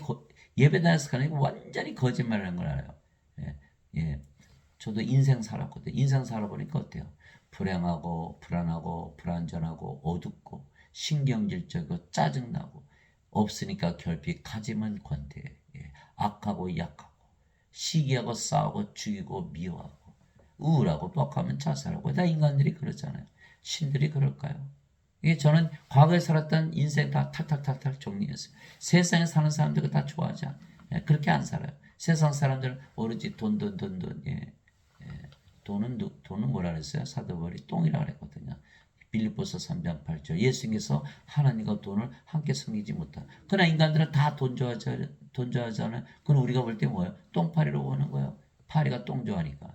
예배당에서 가는 게 완전히 거짓말하는 걸 알아요. 저도 인생 살았거든요. 인생 살아보니까 어때요? 불행하고 불안하고 불안전하고 어둡고 신경질적이고 짜증나고 없으니까 결핍 가지면 권태 악하고 약하고 시기하고 싸우고 죽이고 미워하고 우울하고 뻑하면 자살하고 다 인간들이 그렇잖아요. 신들이 그럴까요? 이게 저는 과거에 살았던 인생 다 탈탈탈탈 정리했어요. 세상에 사는 사람들은 다 좋아하지 않아요. 그렇게 안 살아요. 세상 사람들은 오로지 돈. 돈은 뭐라 그랬어요? 사도바울이 똥이라 그랬거든요. 빌립보서 3장 8절 예수님께서 하나님과 돈을 함께 섬기지 못한. 그러나 인간들은 다 돈 좋아하잖아요. 그건 우리가 볼 때 뭐예요? 똥파리로 보는 거예요. 파리가 똥 좋아하니까.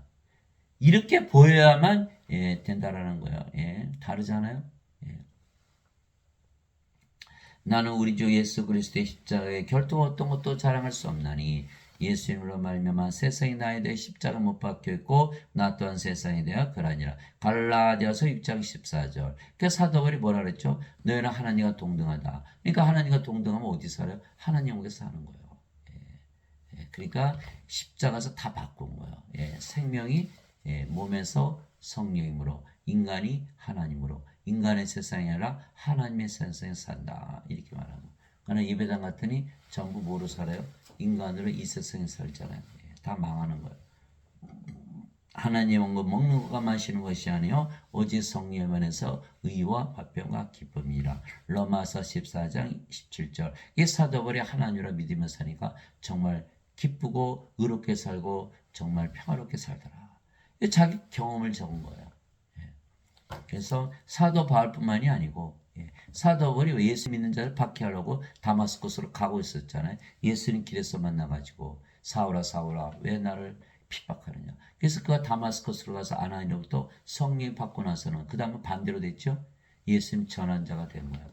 이렇게 보여야만 된다라는 거예요. 다르잖아요. 나는 우리 주 예수 그리스도의 십자가에 결코 어떤 것도 자랑할 수 없나니 예수님으로 말미암아 세상이 나에 대해 십자가 못 박혀 있고 나 또한 세상에 대하여 그러하니라. 갈라디아서 6장 14절. 그 사도바울이 뭐라 그랬죠? 너희는 하나님과 동등하다. 그러니까 하나님과 동등하면 어디 살아요? 하나님에게서 사는 거예요. 그러니까 십자가에서 다 바꾼 거예요. 생명이 몸에서 성령님으로 인간이 하나님으로 인간의 세상이 아니라 하나님의 세상에 산다 이렇게 말하고. 그러나 예배당 갔더니 전부 뭐로 살아요? 인간으로 이 세상에 살잖아요. 다 망하는 거예요. 하나님의 온 것 먹는 것과 마시는 것이 아니요 오직 성령에 관해서 의와 화평과 기쁨이라. 로마서 14장 17절. 이 사도벌이 하나님으로 믿으며 사니까 정말 기쁘고 의롭게 살고 정말 평화롭게 살더라. 자기 경험을 적은 거예요. 그래서 사도 바울뿐만이 아니고 사도 바울이 예수 믿는 자를 박해하려고 다마스코스로 가고 있었잖아요. 예수님 길에서 만나가지고 사울아 사울아 왜 나를 핍박하느냐. 그래서 그가 다마스코스로 가서 아나니로부터 성령 받고 나서는 그 다음에 반대로 됐죠. 예수님 전한 자가 된 거예요.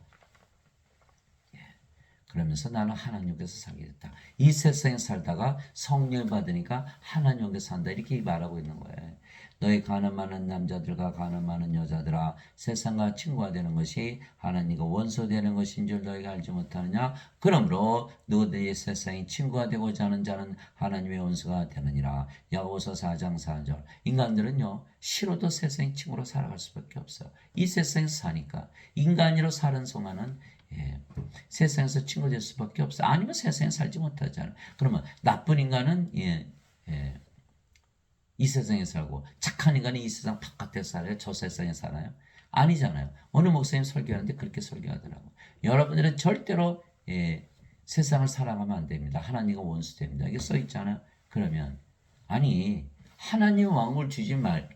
그러면서 나는 하나님께서 살게 됐다. 이 세상에 살다가 성령을 받으니까 하나님께서 산다 이렇게 말하고 있는 거예요. 너희 가늠 많은 남자들과 가늠 많은 여자들아 세상과 친구가 되는 것이 하나님과 원수 되는 것인 줄 너희가 알지 못하느냐. 그러므로 누구든지 세상이 친구가 되고자 하는 자는 하나님의 원수가 되느니라. 야고보서 4장 4절. 인간들은요 싫어도 세상의 친구로 살아갈 수밖에 없어요. 이 세상에서 사니까 인간으로 사는 동안은 예. 세상에서 친구 될 수밖에 없어. 아니면 세상에 살지 못하잖아. 그러면 나쁜 인간은 이 세상에 살고 착한 인간이 이 세상 바깥에 살아요? 저 세상에 살아요? 아니잖아요. 어느 목사님 설교하는데 그렇게 설교하더라고. 여러분들은 절대로 세상을 사랑하면 안 됩니다. 하나님과 원수됩니다. 이게 써 있잖아요. 그러면 아니 하나님 왕국을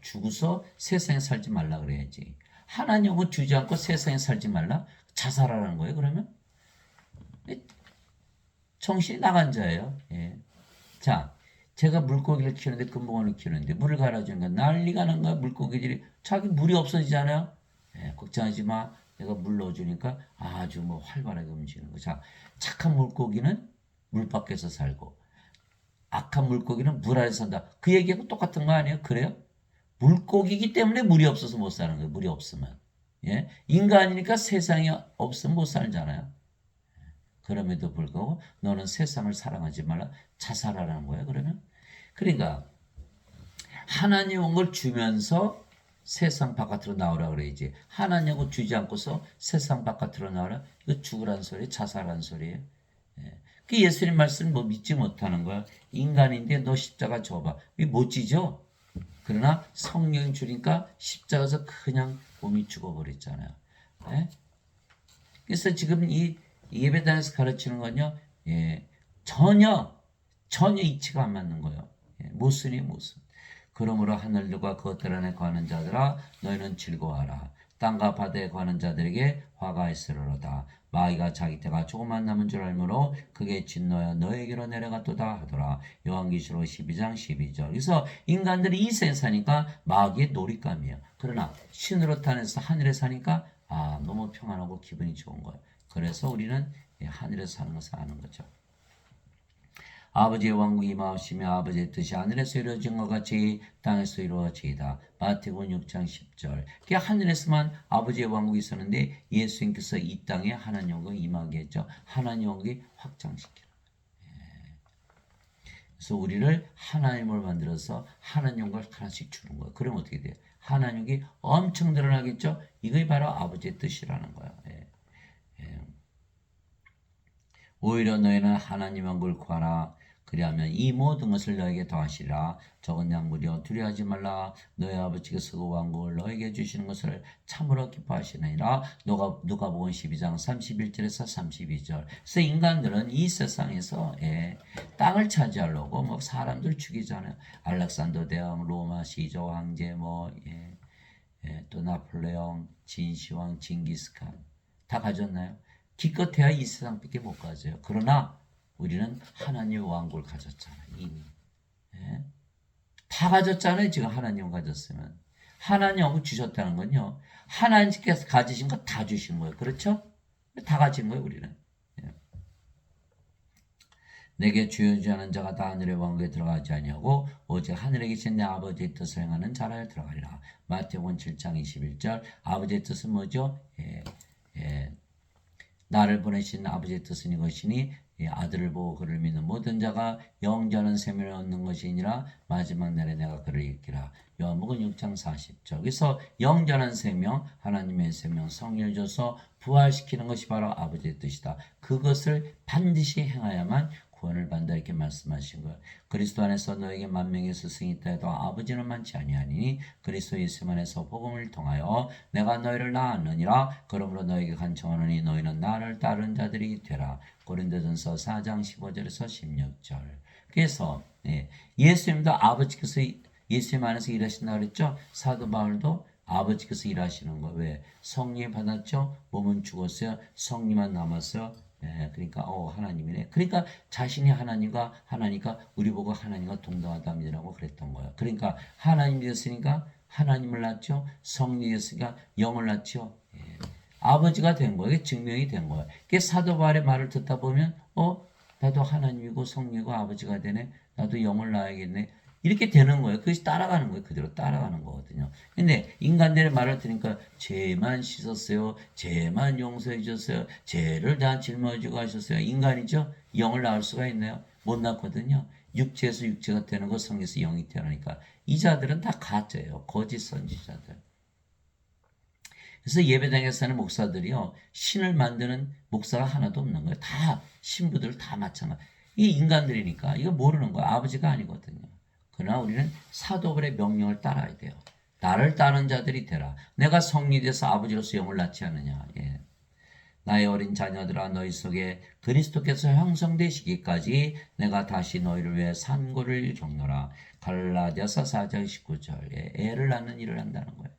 주고서 세상에 살지 말라 그래야지. 하나님 왕국을 주지 않고 세상에 살지 말라? 자살하라는 거예요. 그러면 정신이 나간 자예요. 예. 자, 제가 물고기를 키우는데 금붕어를 키우는데 물을 갈아주는 건 난리가 난 거야. 물고기들이 자기 물이 없어지잖아요. 예, 걱정하지 마. 내가 물 넣어주니까 아주 뭐 활발하게 움직이는 거. 자, 착한 물고기는 물 밖에서 살고 악한 물고기는 물 아래서 산다. 그 얘기하고 똑같은 거 아니에요? 그래요? 물고기이기 때문에 물이 없어서 못 사는 거예요. 물이 없으면. 예? 인간이니까 세상이 없으면 못 살잖아요. 그럼에도 불구하고 너는 세상을 사랑하지 말라. 자살하라는 거예요. 그러면 그러니까 하나님 온 걸 주면서 세상 바깥으로 나오라 그래야지. 하나님 온 주지 않고서 세상 바깥으로 나오라. 이거 죽으란 소리, 자살한 소리예요. 그 예수님 말씀 뭐 믿지 못하는 거야. 인간인데 너 십자가 져봐. 이게 못 지죠? 그러나 성령이 주니까 십자가에서 그냥 몸이 죽어버렸잖아요. 예? 그래서 지금 이 예배당에서 가르치는 건요, 전혀 이치가 안 맞는 거예요. 모순이 모순. 그러므로 하늘들과 그것들 안에 거하는 자들아 너희는 즐거워하라. 땅과 바다에 거하는 자들에게 화가 있으리로다. 마귀가 자기 때가 조금만 남은 줄 알므로 그게 진노여 너에게로 내려갔도다 하더라. 요한계시록 12장 12절. 그래서 인간들이 이 세상에 사니까 마귀의 놀잇감이에요. 그러나 신으로 탄해서 하늘에 사니까 너무 평안하고 기분이 좋은 거예요. 그래서 우리는 하늘에서 사는 것을 아는 거죠. 아버지의 왕국이 임하시며 아버지의 뜻이 하늘에서 이루어진 것 같이 땅에서 이루어지이다. 마태복음 6장 10절. 그 하늘에서만 아버지의 왕국이 있었는데 예수님께서 이 땅에 하나님 왕국이 임하게 했죠. 하나님 왕국이 확장시키는 거예요. 그래서 우리를 하나님을 만들어서 하나님 왕국을 하나씩 주는 거예요. 그럼 어떻게 돼요? 하나님 왕국이 엄청 드러나겠죠? 이게 바로 아버지의 뜻이라는 거예요. 오히려 너희는 하나님 왕국을 구하라. 그리하면 이 모든 것을 너에게 더하시리라. 적은 양무리여 두려워하지 말라. 너희 아버지께서 그 왕국을 너에게 주시는 것을 참으로 기뻐하시느니라. 누가복음 12장 31절에서 32절. 그래서 인간들은 이 세상에서 땅을 차지하려고 뭐 사람들 죽이잖아요. 알렉산더 대왕, 로마 시조 황제, 또 나폴레옹, 진시황, 징기스칸 다 가졌나요? 기껏해야 이 세상밖에 못 가져요. 그러나 우리는 하나님의 왕국을 가졌잖아요. 이미. 다 가졌잖아요. 지금 하나님 가졌으면. 하나님 왕국 주셨다는 건요. 하나님께서 가지신 거 다 주신 거예요. 그렇죠? 다 가진 거예요. 우리는. 내게 주여주하는 자가 다 하늘의 왕국에 들어가지 아니하고 오직 하늘에 계신 내 아버지의 뜻을 행하는 자라야 들어가리라. 마태복음 7장 21절. 아버지의 뜻은 뭐죠? 나를 보내신 아버지의 뜻은 이것이니 아들을 보고 그를 믿는 모든 자가 영원한 생명을 얻는 것이니라. 마지막 날에 내가 그를 이기라. 요한복음 6장 40절. 그래서 영원한 생명, 하나님의 생명, 성령을 줘서 부활시키는 것이 바로 아버지의 뜻이다. 그것을 반드시 행하야만 구원을 받는다 이렇게 말씀하신 거예요. 그리스도 안에서 너에게 만명의 스승이 있다 해도 아버지는 많지 아니하니 그리스도 예수 안에서 복음을 통하여 내가 너희를 낳았느니라. 그러므로 너에게 간청하노니 너희는 나를 따른 자들이 되라. 고린도전서 4장 15절에서 16절. 그래서 예수님도 아버지께서 예수님 안에서 일하신다 그랬죠. 사도 바울도 아버지께서 일하시는 거. 왜? 성령 받았죠. 몸은 죽었어요. 성령만 남았어요. 그러니까 하나님이네. 그러니까 자신이 하나님과 하나니까 우리 보고 하나님과 동등하다 믿으라고 그랬던 거예요. 그러니까 하나님이 됐으니까 하나님을 낳죠. 성령이 됐으니까 영을 낳죠. 아버지가 된 거예요. 이게 증명이 된 거예요. 그게 사도 바울의 말을 듣다 보면 나도 하나님이고 성령이고 아버지가 되네. 나도 영을 낳아야겠네. 이렇게 되는 거예요. 그것이 따라가는 거예요. 그대로 따라가는 거거든요. 근데 인간들의 말을 들으니까 죄만 씻었어요. 죄만 용서해 주셨어요. 죄를 다 짊어지고 하셨어요. 인간이죠. 영을 낳을 수가 있나요? 못 낳거든요. 육체에서 육체가 되는 거 성에서 영이 태어나니까 이 자들은 다 가짜예요. 거짓 선지자들. 그래서 예배당에 사는 목사들이요, 신을 만드는 목사가 하나도 없는 거예요. 다 신부들 다 마찬가지. 이 인간들이니까 이거 모르는 거야. 아버지가 아니거든요. 그러나 우리는 사도들의 명령을 따라야 돼요. 나를 따르는 자들이 되라. 내가 성리돼서 아버지로서 영을 낳지 않느냐. 예. 나의 어린 자녀들아, 너희 속에 그리스도께서 형성되시기까지 내가 다시 너희를 위해 산고를 겪노라. 갈라디아서 4장 19절. 예. 애를 낳는 일을 한다는 거예요.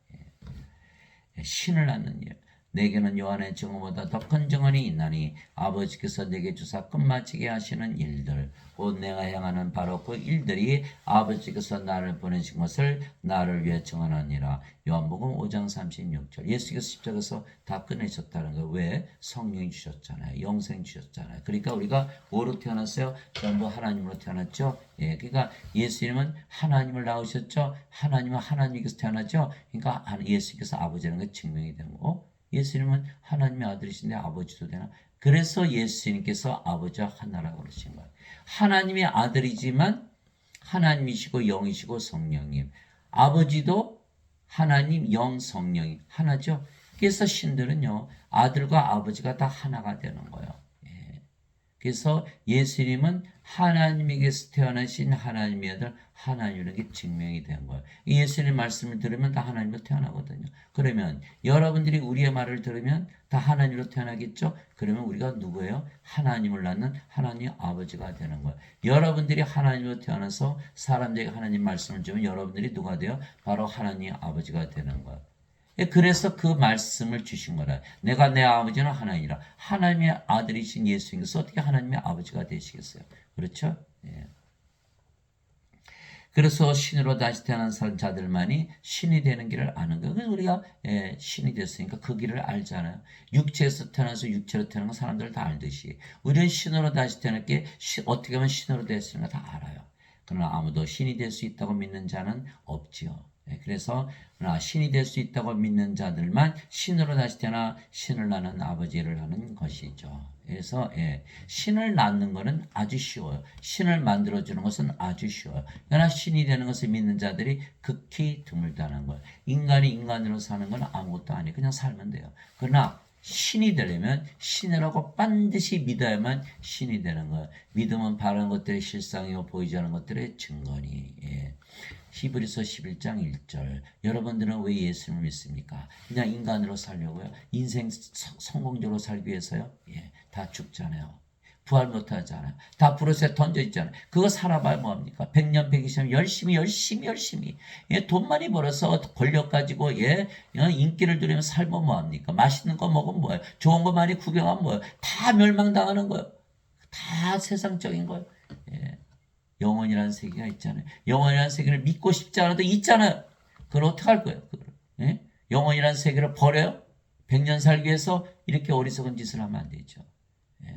예. 신을 낳는 일. 내게는 요한의 증언보다 더 큰 증언이 있나니 아버지께서 내게 주사 끝마치게 하시는 일들, 곧 내가 행하는 바로 그 일들이 아버지께서 나를 보내신 것을 나를 위해 증언하니라. 요한복음 5장 36절. 예수께서 십자가에서 다 끝내셨다는 거예요. 왜? 성령이 주셨잖아요. 영생 주셨잖아요. 그러니까 우리가 뭐로 태어났어요? 전부 하나님으로 태어났죠. 예, 그러니까 예수님은 하나님을 낳으셨죠. 하나님은 하나님께서 태어났죠. 그러니까 예수께서 아버지라는 게 증명이 되는 거고, 예수님은 하나님의 아들이신데 아버지도 되나? 그래서 예수님께서 아버지와 하나라고 그러신 거예요. 하나님의 아들이지만 하나님이시고 영이시고 성령님. 아버지도 하나님, 영, 성령이 하나죠. 그래서 신들은요, 아들과 아버지가 다 하나가 되는 거예요. 예. 그래서 예수님은 하나님에게서 태어나신 하나님의 아들, 하나님이라는 게 증명이 된 거예요. 예수님의 말씀을 들으면 다 하나님으로 태어나거든요. 그러면 여러분들이 우리의 말을 들으면 다 하나님으로 태어나겠죠? 그러면 우리가 누구예요? 하나님을 낳는 하나님 아버지가 되는 거예요. 여러분들이 하나님으로 태어나서 사람들에게 하나님 말씀을 주면 여러분들이 누가 돼요? 바로 하나님 아버지가 되는 거예요. 그래서 그 말씀을 주신 거라. 내가 내 아버지는 하나님이라. 하나님의 아들이신 예수님께서 어떻게 하나님의 아버지가 되시겠어요? 그렇죠? 예. 그래서 신으로 다시 태어난 자들만이 신이 되는 길을 아는 거예요. 그래서 우리가 신이 됐으니까 그 길을 알잖아요. 육체에서 태어나서 육체로 태어난 건 사람들 다 알듯이 우리는 신으로 다시 태어날 게 어떻게 하면 신으로 됐으는가 다 알아요. 그러나 아무도 신이 될 수 있다고 믿는 자는 없지요. 그래서 신이 될 수 있다고 믿는 자들만 신으로 다시 태어나 신을 낳는 아버지를 하는 것이죠. 그래서 신을 낳는 것은 아주 쉬워요. 신을 만들어주는 것은 아주 쉬워요. 그러나 신이 되는 것을 믿는 자들이 극히 드물다는 거예요. 인간이 인간으로 사는 건 아무것도 아니에요. 그냥 살면 돼요. 그러나 신이 되려면 신이라고 반드시 믿어야만 신이 되는 거예요. 믿음은 바라는 것들의 실상이고 보이지 않는 것들의 증거니. 히브리서 11장 1절. 여러분들은 왜 예수님을 믿습니까? 그냥 인간으로 살려고요? 인생 성공적으로 살기 위해서요? 다 죽잖아요. 부활 못하잖아요. 다 브로스에 던져 있잖아요. 그거 살아봐야 뭐합니까? 100년, 120년 열심히. 돈 많이 벌어서 권력 가지고 인기를 누리면 살면 뭐합니까? 맛있는 거 먹으면 뭐예요? 좋은 거 많이 구경하면 뭐예요? 다 멸망당하는 거예요. 다 세상적인 거예요. 영혼이라는 세계가 있잖아요. 영혼이라는 세계를 믿고 싶지 않아도 있잖아요. 그걸 어떻게 할 거예요? 영혼이라는 세계를 버려요? 100년 살기 위해서 이렇게 어리석은 짓을 하면 안 되죠.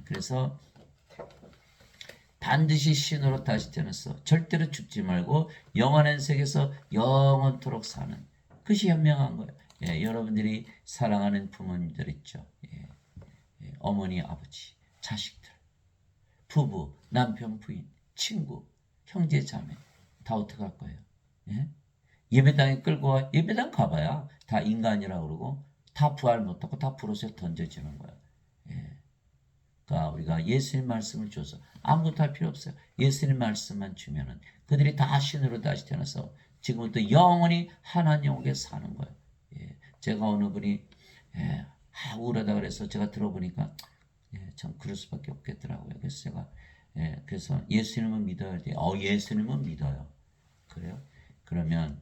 그래서 반드시 신으로 다시 태어나서 절대로 죽지 말고 영원한 세계에서 영원토록 사는 그것이 현명한 거예요. 여러분들이 사랑하는 부모님들 있죠. 어머니, 아버지, 자식들, 부부, 남편, 부인, 친구, 형제, 자매 다 어떻게 할 거예요? 예배당에 끌고 와. 예배당 가봐야 다 인간이라고 그러고 다 부활 못하고 다 불옷에 던져지는 거예요. 그러니까 우리가 예수님 말씀을 줘서 아무것도 할 필요 없어요. 예수님 말씀만 주면은 그들이 다 신으로 다시 태어나서 지금부터 영원히 하나님에게 사는 거예요. 제가 어느 분이 우울하다 그래서 제가 들어보니까 참 그럴 수밖에 없겠더라고요. 그래서 제가 그래서 예수님은 믿어야 돼요. 예수님은 믿어요. 그래요? 그러면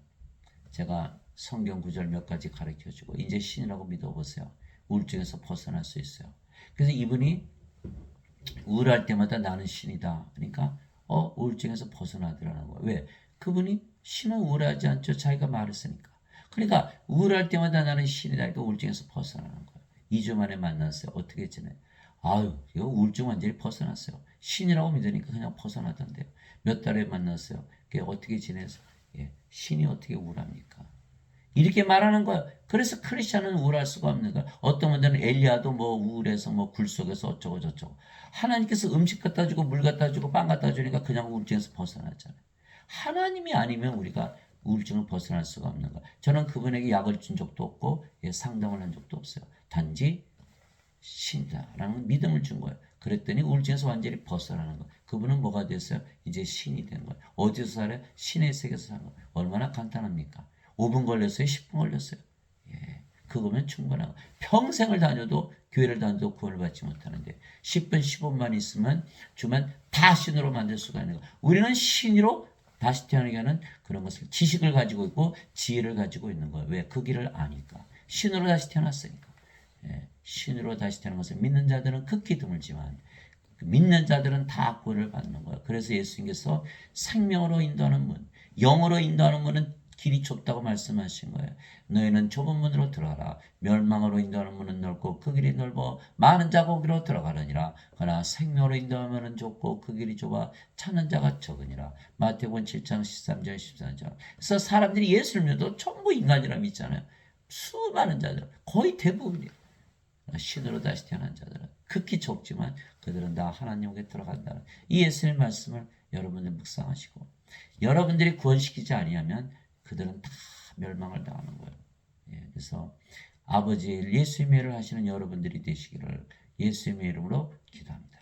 제가 성경 구절 몇 가지 가르쳐주고 이제 신이라고 믿어보세요. 우울증에서 벗어날 수 있어요. 그래서 이분이 우울할 때마다 나는 신이다. 그러니까 우울증에서 벗어나더라는 거예요. 왜? 그분이 신은 우울하지 않죠. 자기가 말했으니까. 그러니까 우울할 때마다 나는 신이다. 그러니까 우울증에서 벗어나는 거예요. 2주 만에 만났어요. 어떻게 지내? 이거 우울증 완전히 벗어났어요. 신이라고 믿으니까 그냥 벗어나던데요. 몇 달에 만났어요. 그게 어떻게 지내서? 신이 어떻게 우울합니까? 이렇게 말하는 거예요. 그래서 크리스천은 우울할 수가 없는 거예요. 어떤 분들은 엘리야도 뭐 우울해서 뭐 굴 속에서 어쩌고 저쩌고. 하나님께서 음식 갖다 주고 물 갖다 주고 빵 갖다 주니까 그냥 우울증에서 벗어나잖아요. 하나님이 아니면 우리가 우울증을 벗어날 수가 없는 거예요. 저는 그분에게 약을 준 적도 없고 상담을 한 적도 없어요. 단지 신이다라는 믿음을 준 거예요. 그랬더니 우울증에서 완전히 벗어나는 거예요. 그분은 뭐가 됐어요? 이제 신이 된 거예요. 어디서 살아요? 신의 세계에서 사는 거예요. 얼마나 간단합니까? 5분 걸렸어요? 10분 걸렸어요? 예, 그거면 충분하고 평생을 다녀도 교회를 다녀도 구원을 받지 못하는데 10분 15분만 있으면 주면 다 신으로 만들 수가 있는 거예요. 우리는 신으로 다시 태어나게 하는 그런 것을 지식을 가지고 있고 지혜를 가지고 있는 거예요. 왜? 그 길을 아니까. 신으로 다시 태어났으니까. 예, 신으로 다시 태어난 것을 믿는 자들은 극히 드물지만 믿는 자들은 다 구원을 받는 거예요. 그래서 예수님께서 생명으로 인도하는 문, 영으로 인도하는 문은 길이 좁다고 말씀하신 거예요. 너희는 좁은 문으로 들어가라. 멸망으로 인도하는 문은 넓고 그 길이 넓어 많은 자가 거기로 들어가느니라. 그러나 생명으로 인도하는 문은 좁고 그 길이 좁아 찾는 자가 적으니라. 마태복음 7장 13절 14절. 그래서 사람들이 예수를 믿어도 전부 인간이라 믿잖아요. 수많은 자들, 거의 대부분이에요. 신으로 다시 태어난 자들은 극히 적지만 그들은 다 하나님에게 들어간다는 이 예수님의 말씀을 여러분들 묵상하시고 여러분들이 구원시키지 아니하면 그들은 다 멸망을 당하는 거예요. 예, 그래서 아버지의 예수님의 일을 하시는 여러분들이 되시기를 예수님의 이름으로 기도합니다.